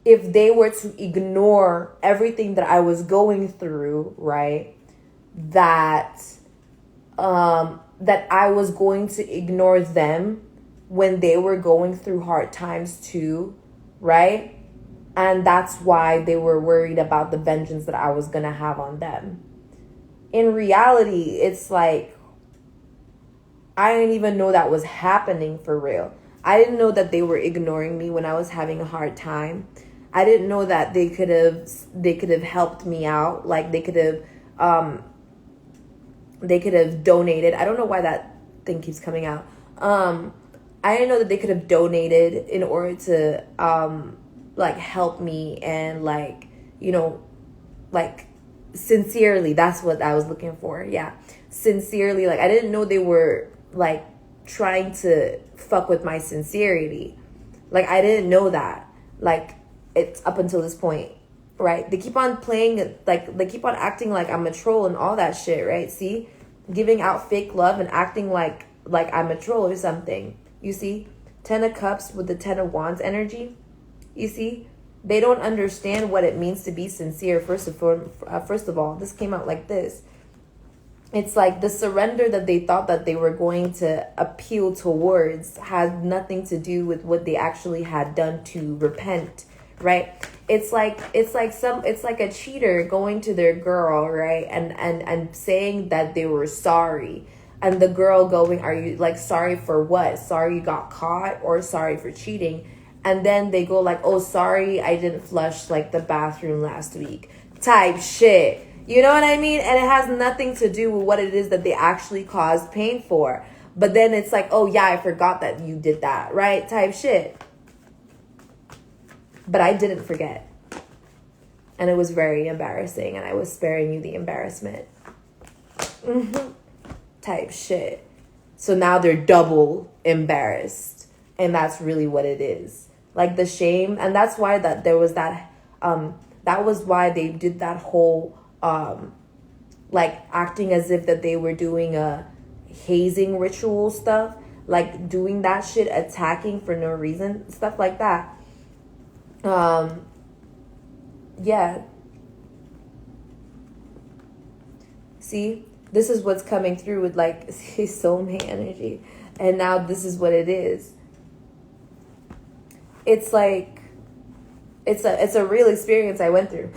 if they were to ignore everything that I was going through, right, that I was going to ignore them when they were going through hard times too, right? And that's why they were worried about the vengeance that I was going to have on them. In reality, it's like, I didn't even know that was happening for real. I didn't know that they were ignoring me when I was having a hard time. I didn't know that they could have helped me out. Like they could have donated. I don't know why that thing keeps coming out. I didn't know that they could have donated in order to like help me and like, you know, like sincerely. That's what I was looking for. Yeah. Sincerely. Like I didn't know they were like trying to fuck with my sincerity. Like I didn't know that. Like it's up until this point, right? They keep on playing, like they keep on acting like I'm a troll and all that shit, right? See, giving out fake love and acting like I'm a troll or something. You see, 10 of Cups with the 10 of Wands energy. You see, they don't understand what it means to be sincere. First of all, this came out like this. It's like the surrender that they thought that they were going to appeal towards had nothing to do with what they actually had done to repent, right? It's like a cheater going to their girl, right? And saying that they were sorry. And the girl going, are you like sorry for what? Sorry you got caught or sorry for cheating? And then they go like, oh, sorry, I didn't flush like the bathroom last week type shit. You know what I mean? And it has nothing to do with what it is that they actually caused pain for. But then it's like, oh yeah, I forgot that you did that, right? Type shit. But I didn't forget. And it was very embarrassing. And I was sparing you the embarrassment. Type shit. So now they're double embarrassed. And that's really what it is. Like the shame. And that's why that there was that was why they did that whole like acting as if that they were doing a hazing ritual stuff. Like doing that shit, attacking for no reason, stuff like that. Yeah. See? This is what's coming through with like soulmate energy. And now this is what it is. It's like, it's a real experience I went through.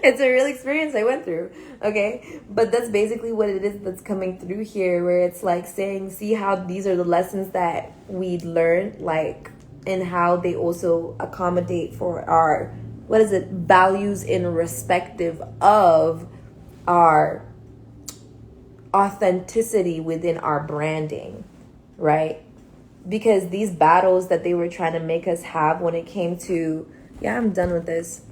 It's a real experience I went through. Okay. But that's basically what it is that's coming through here, where it's like saying, see how these are the lessons that we learned, like, and how they also accommodate for our, values in respective of our authenticity within our branding, right? Because these battles that they were trying to make us have when it came to, I'm done with this.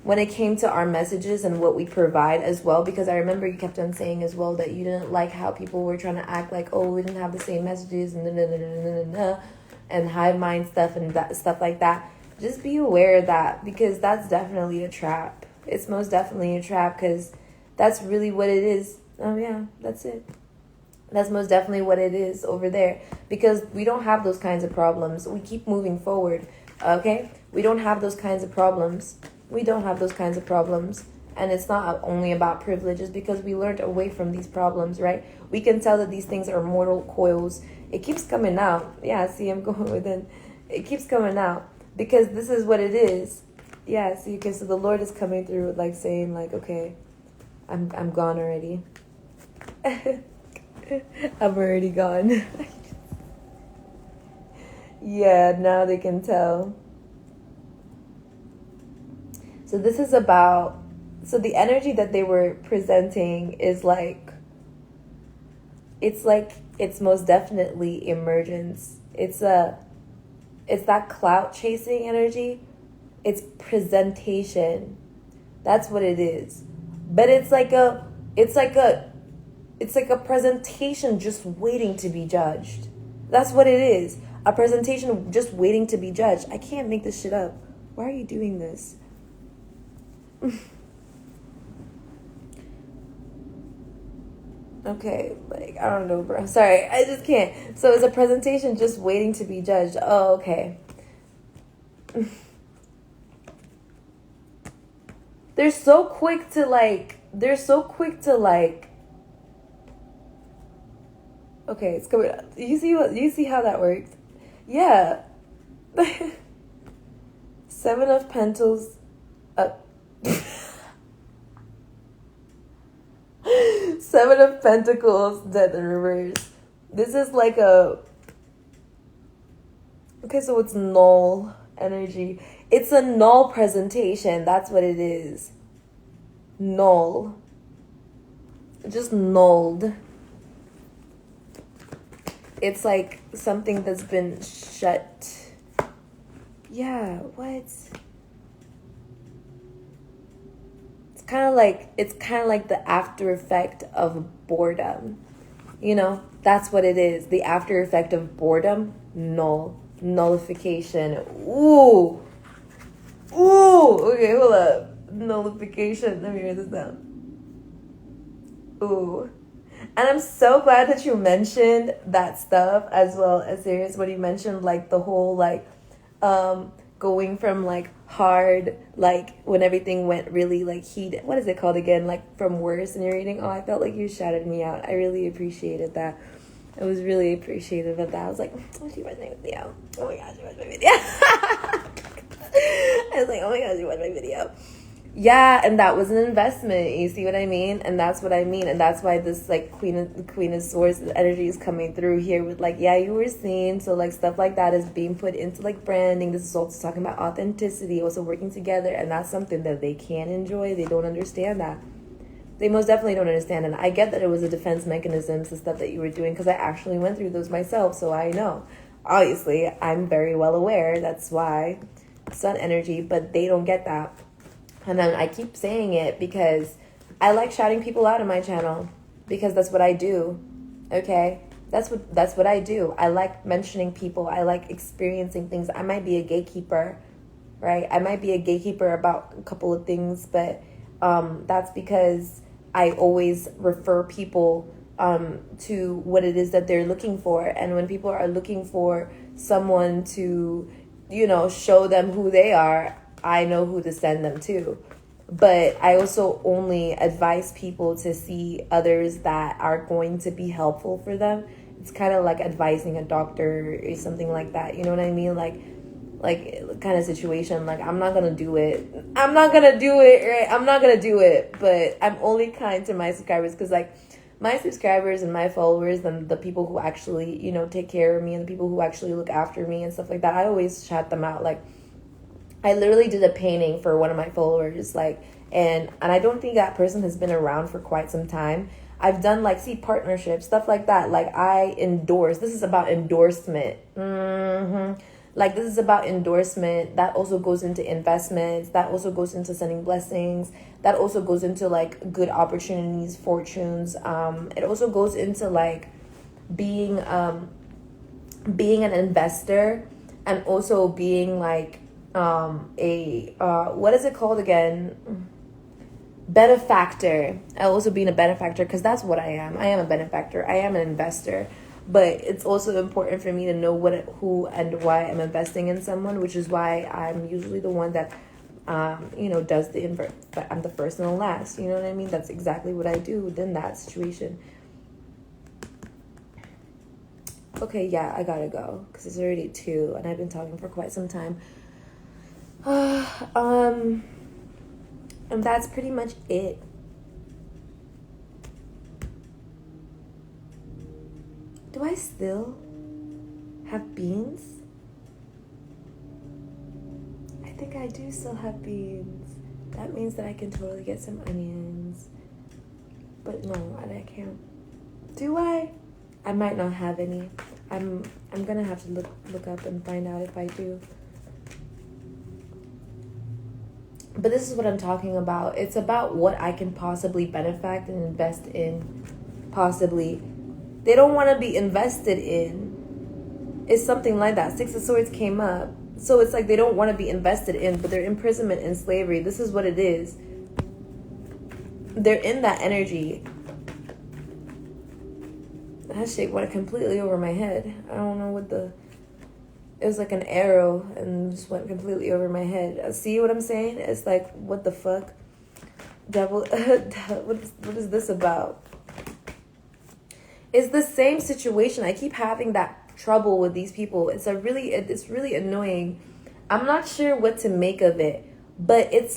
When it came to our messages and what we provide as well, because I remember you kept on saying as well that you didn't like how people were trying to act like, oh, we didn't have the same messages and hive mind stuff and that stuff like that. Just be aware of that, because that's definitely a trap. It's most definitely a trap, because that's really what it is. Oh yeah, that's it. That's most definitely what it is over there, because we don't have those kinds of problems. We keep moving forward, okay? We don't have those kinds of problems. We don't have those kinds of problems. And it's not only about privileges, because we learned away from these problems, right? We can tell that these things are mortal coils. It keeps coming out. Yeah, see, I'm going within. It keeps coming out, because this is what it is. Yeah, see, okay, so the Lord is coming through, like saying, like, okay, I'm gone already. I'm already gone. Yeah, now they can tell. So this is about, so the energy that they were presenting is like, it's most definitely emergence. It's that clout chasing energy. It's presentation. That's what it is. But it's like a presentation just waiting to be judged. That's what it is. A presentation just waiting to be judged. I can't make this shit up. Why are you doing this? Okay, like, I don't know, bro. Sorry, I just can't. So it's a presentation just waiting to be judged. Oh, okay. They're so quick to like, okay, it's coming up. You see how that works? Yeah. Seven of Pentacles. Seven of Pentacles, Death in reverse. This is like a... Okay, so it's null energy. It's a null presentation. That's what it is. Null. Just nulled. It's like something that's been shut. Yeah, what? It's kind of like the after effect of boredom. You know, that's what it is. The after effect of boredom, null. Nullification. Ooh. Okay, hold up. Nullification. Let me write this down. Ooh. And I'm so glad that you mentioned that stuff as well as serious when you mentioned like the whole like going from like hard, like when everything went really like heated. What is it called again? Like from worse in your reading. Oh, I felt like you shouted me out. I really appreciated that. I was really appreciative of that. I was like, oh, she watched my video. Oh my gosh, she watched my video. I was like, oh my gosh, she watched my video. Yeah, and that was an investment. You see what I mean? And that's what I mean. And that's why this like Queen of Swords energy is coming through here with like, yeah, you were seen. So like stuff like that is being put into like branding. This is also talking about authenticity, also working together. And that's something that they can't enjoy. They don't understand that. They most definitely don't understand. And I get that it was a defense mechanisms, the stuff that you were doing, because I actually went through those myself. So I know. Obviously, I'm very well aware. That's why sun energy, but they don't get that. And then I keep saying it because I like shouting people out on my channel because that's what I do. Okay? That's what I do. I like mentioning people. I like experiencing things. I might be a gatekeeper, right? I might be a gatekeeper about a couple of things, but that's because I always refer people to what it is that they're looking for. And when people are looking for someone to, you know, show them who they are, I know who to send them to. But I also only advise people to see others that are going to be helpful for them. It's kind of like advising a doctor or something like that. You know what I mean? Like kind of situation. Like, I'm not going to do it. Right? I'm not going to do it. But I'm only kind to my subscribers because, like, my subscribers and my followers and the people who actually, you know, take care of me and the people who actually look after me and stuff like that, I always shout them out. Like, I literally did a painting for one of my followers, like, and I don't think that person has been around for quite some time. I've done like, partnerships, stuff like that. Like, I endorse. This is about endorsement. Like, this is about endorsement. That also goes into investments. That also goes into sending blessings. That also goes into like good opportunities, fortunes. It also goes into like being an investor and also being like what is it called again? Benefactor. Also being a benefactor, because that's what I am. I am a benefactor. I am an investor. But it's also important for me to know who and why I'm investing in someone, which is why I'm usually the one that you know, does the invert. But I'm the first and the last. You know what I mean? That's exactly what I do within that situation. Okay, yeah, I gotta go because it's already 2 and I've been talking for quite some time. And that's pretty much it. Do I still have beans? I think I do still have beans. That means that I can totally get some onions. But no, I can't. Do I? I might not have any. I'm gonna have to look up and find out if I do. But this is what I'm talking about. It's about what I can possibly benefit and invest in. Possibly. They don't want to be invested in. It's something like that. Six of Swords came up. So it's like they don't want to be invested in, but their imprisonment in slavery. This is what it is. They're in that energy. That shit went completely over my head. I don't know what the... It was like an arrow and just went completely over my head. See what I'm saying? It's like, what the fuck? Devil, what is this about? It's the same situation. I keep having that trouble with these people. It's really annoying. I'm not sure what to make of it, but it's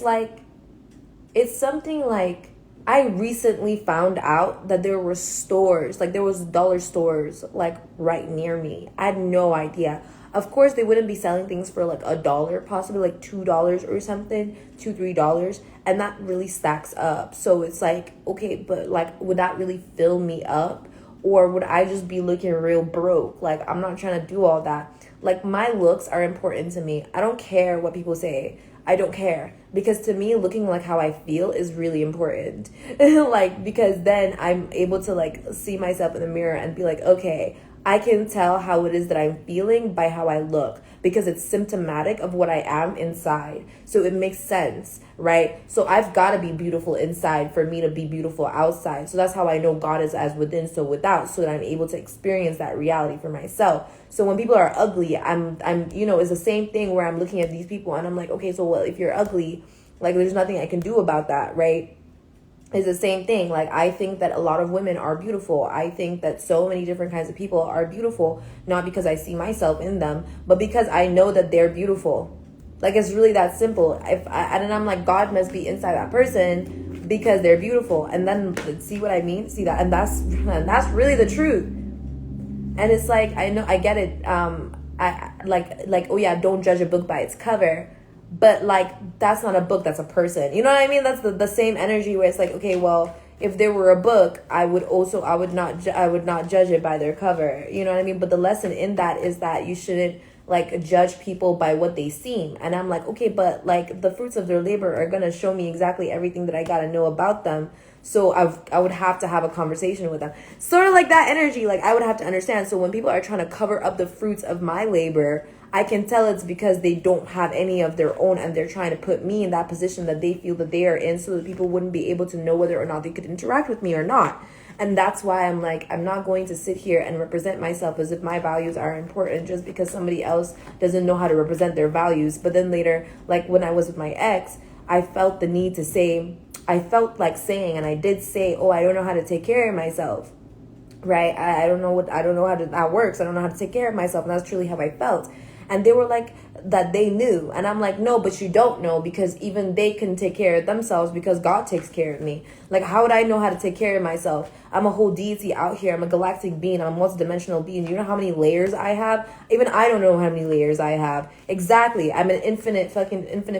something like, I recently found out that there were stores, like there was dollar stores like right near me. I had no idea. Of course, they wouldn't be selling things for like $1, possibly like $2 or something, $2-3, and that really stacks up. So it's like, okay, but like, would that really fill me up, or would I just be looking real broke? Like, I'm not trying to do all that. Like, my looks are important to me. I don't care what people say. I don't care, because to me, looking like how I feel is really important. Like, because then I'm able to like see myself in the mirror and be like, okay, I can tell how it is that I'm feeling by how I look, because it's symptomatic of what I am inside. So it makes sense, right? So I've got to be beautiful inside for me to be beautiful outside. So that's how I know God is as within, so without, so that I'm able to experience that reality for myself. So when people are ugly, I'm it's the same thing where I'm looking at these people and I'm like, okay, so well, if you're ugly, like there's nothing I can do about that, right? Is the same thing. Like, I think that a lot of women are beautiful. I think that so many different kinds of people are beautiful, not because I see myself in them, but because I know that they're beautiful. Like, it's really that simple. And I'm like, God must be inside that person because they're beautiful. And then, see what I mean? See that? And that's really the truth. And it's like, I know, I get it. I like, oh yeah, don't judge a book by its cover. But like, that's not a book, that's a person. You know what I mean? That's the same energy where it's like, okay, well, if there were a book, I would not judge it by their cover. You know what I mean? But the lesson in that is that you shouldn't like judge people by what they seem. And I'm like, okay, but like the fruits of their labor are going to show me exactly everything that I got to know about them. So I would have to have a conversation with them. Sort of like that energy. Like, I would have to understand. So when people are trying to cover up the fruits of my labor, I can tell it's because they don't have any of their own, and they're trying to put me in that position that they feel that they are in, so that people wouldn't be able to know whether or not they could interact with me or not. And that's why I'm like, I'm not going to sit here and represent myself as if my values are important just because somebody else doesn't know how to represent their values. But then later, like when I was with my ex, I felt the need to say, I felt like saying, and I did say, oh, I don't know how to take care of myself. Right? I don't know how that works. I don't know how to take care of myself. And that's truly how I felt. And they were like, that they knew. And I'm like, no, but you don't know, because even they can take care of themselves because God takes care of me. Like, how would I know how to take care of myself? I'm a whole deity out here. I'm a galactic being. I'm a multidimensional being. You know how many layers I have? Even I don't know how many layers I have. Exactly. I'm an infinite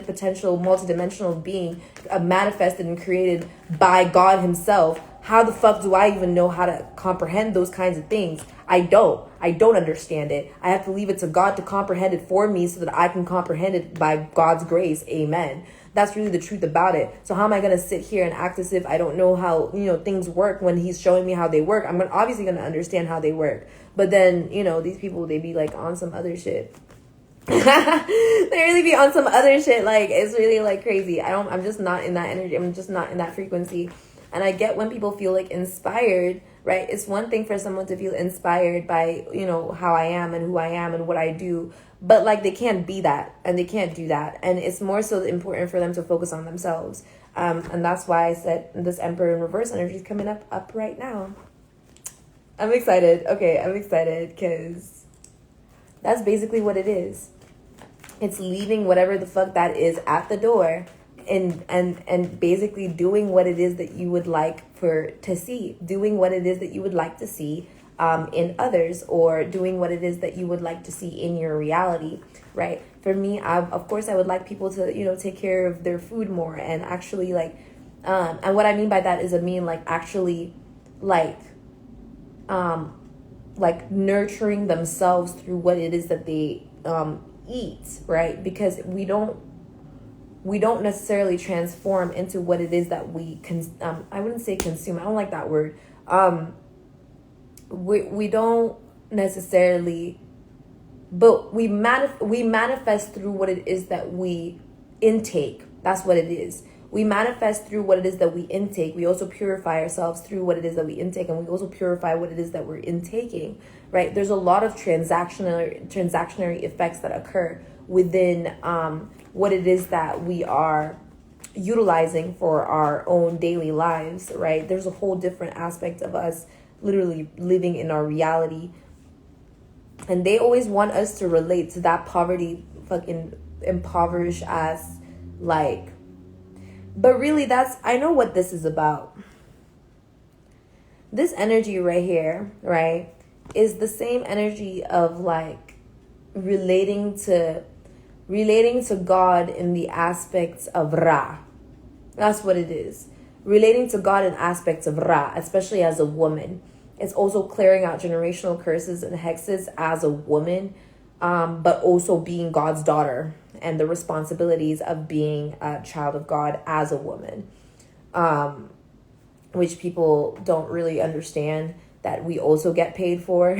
potential multidimensional being, manifested and created by God himself. How the fuck do I even know how to comprehend those kinds of things? I don't understand it. I have to leave it to God to comprehend it for me so that I can comprehend it by God's grace. Amen. That's really the truth about it. So how am I going to sit here and act as if I don't know how, things work when he's showing me how they work? I'm obviously going to understand how they work. But then, these people, they be like on some other shit. They really be on some other shit. Like, it's really like crazy. I'm just not in that energy. I'm just not in that frequency. And I get when people feel like inspired, right? It's one thing for someone to feel inspired by, how I am and who I am and what I do. But like, they can't be that and they can't do that. And it's more so important for them to focus on themselves. And that's why I said this Emperor in reverse energy is coming up right now. I'm excited. Okay, I'm excited because that's basically what it is. It's leaving whatever the fuck that is at the door. And basically doing what it is that you would like to see, doing what it is that you would like to see in others, or doing what it is that you would like to see in your reality, right? For me, of course, I would like people to, take care of their food more, and actually and what I mean by that is actually nurturing themselves through what it is that they eat, right? Because we don't we don't necessarily transform into what it is that we I wouldn't say consume. I don't like that word. We don't necessarily, but we manifest through what it is that we intake. That's what it is. We manifest through what it is that we intake. We also purify ourselves through what it is that we intake, and we also purify what it is that we're intaking, right? There's a lot of transactionary effects that occur within what it is that we are utilizing for our own daily lives, right? There's a whole different aspect of us literally living in our reality. And they always want us to relate to that poverty, fucking impoverished ass, like, but really I know what this is about. This energy right here, right, is the same energy of like relating to God in the aspects of Ra. That's what it is. Relating to God in aspects of Ra, especially as a woman. It's also clearing out generational curses and hexes as a woman, but also being God's daughter and the responsibilities of being a child of God as a woman, which people don't really understand that we also get paid for.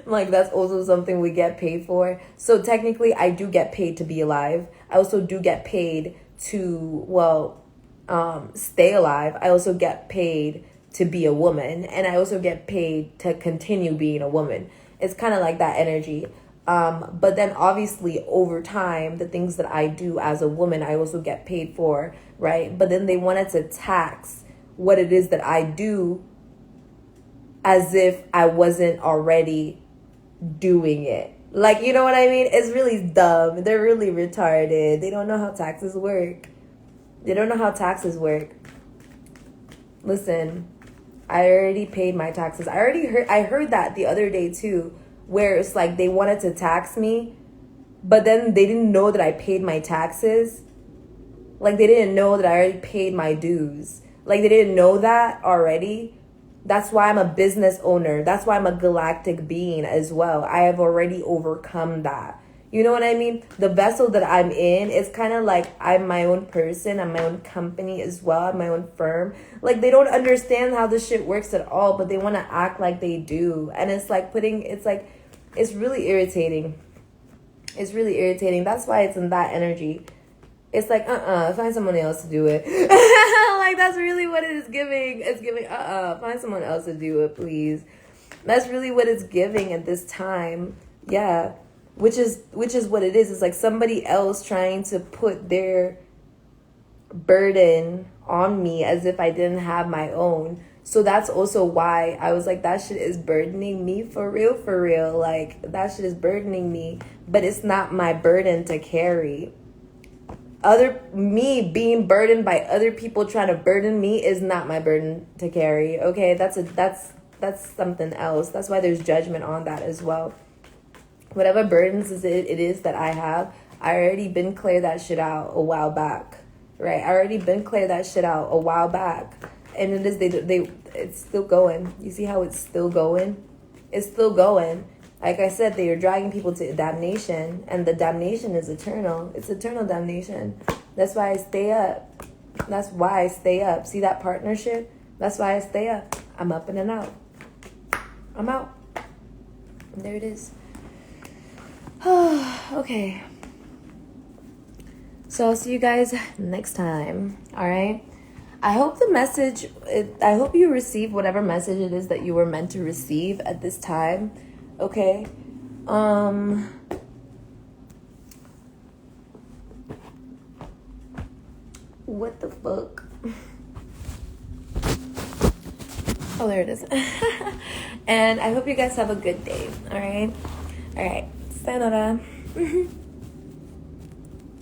Like, that's also something we get paid for. So technically, I do get paid to be alive. I also do get paid to, stay alive. I also get paid to be a woman. And I also get paid to continue being a woman. It's kind of like that energy. But then obviously over time, the things that I do as a woman, I also get paid for, right? But then they wanted to tax what it is that I do as if I wasn't already doing it. Like, you know what I mean? It's really dumb. They're really retarded. They don't know how taxes work. Listen, I already paid my taxes. I heard that the other day too, where it's like they wanted to tax me, but then they didn't know that I paid my taxes. Like, they didn't know that I already paid my dues. Like, they didn't know that already. That's why I'm a business owner. That's why I'm a galactic being as well. I have already overcome that. You know what I mean? The vessel that I'm in is kind of like I'm my own person. I'm my own company as well. I'm my own firm. Like, they don't understand how this shit works at all, but they want to act like they do. And it's really irritating. It's really irritating. That's why it's in that energy. It's like, find someone else to do it. Like, that's really what it is giving. It's giving, find someone else to do it, please. That's really what it's giving at this time. Yeah. Which is what it is. It's like somebody else trying to put their burden on me as if I didn't have my own. So that's also why I was like, that shit is burdening me for real. Like, that shit is burdening me, but it's not my burden to carry. Me being burdened by other people trying to burden me is not my burden to carry. Okay, that's something else. That's why there's judgment on that as well. Whatever burdens it is that I have, I already been clear that shit out a while back, right? I already been clear that shit out a while back, and it is it's still going. You see how it's still going? It's still going. Like I said, they are dragging people to damnation, and the damnation is eternal. It's eternal damnation. That's why I stay up. That's why I stay up. See that partnership? That's why I stay up. I'm up and out. I'm out. There it is. Okay. So I'll see you guys next time. All right. I hope I hope you receive whatever message it is that you were meant to receive at this time. Okay. What the fuck? Oh, there it is. And I hope you guys have a good day. All right. Sayonara.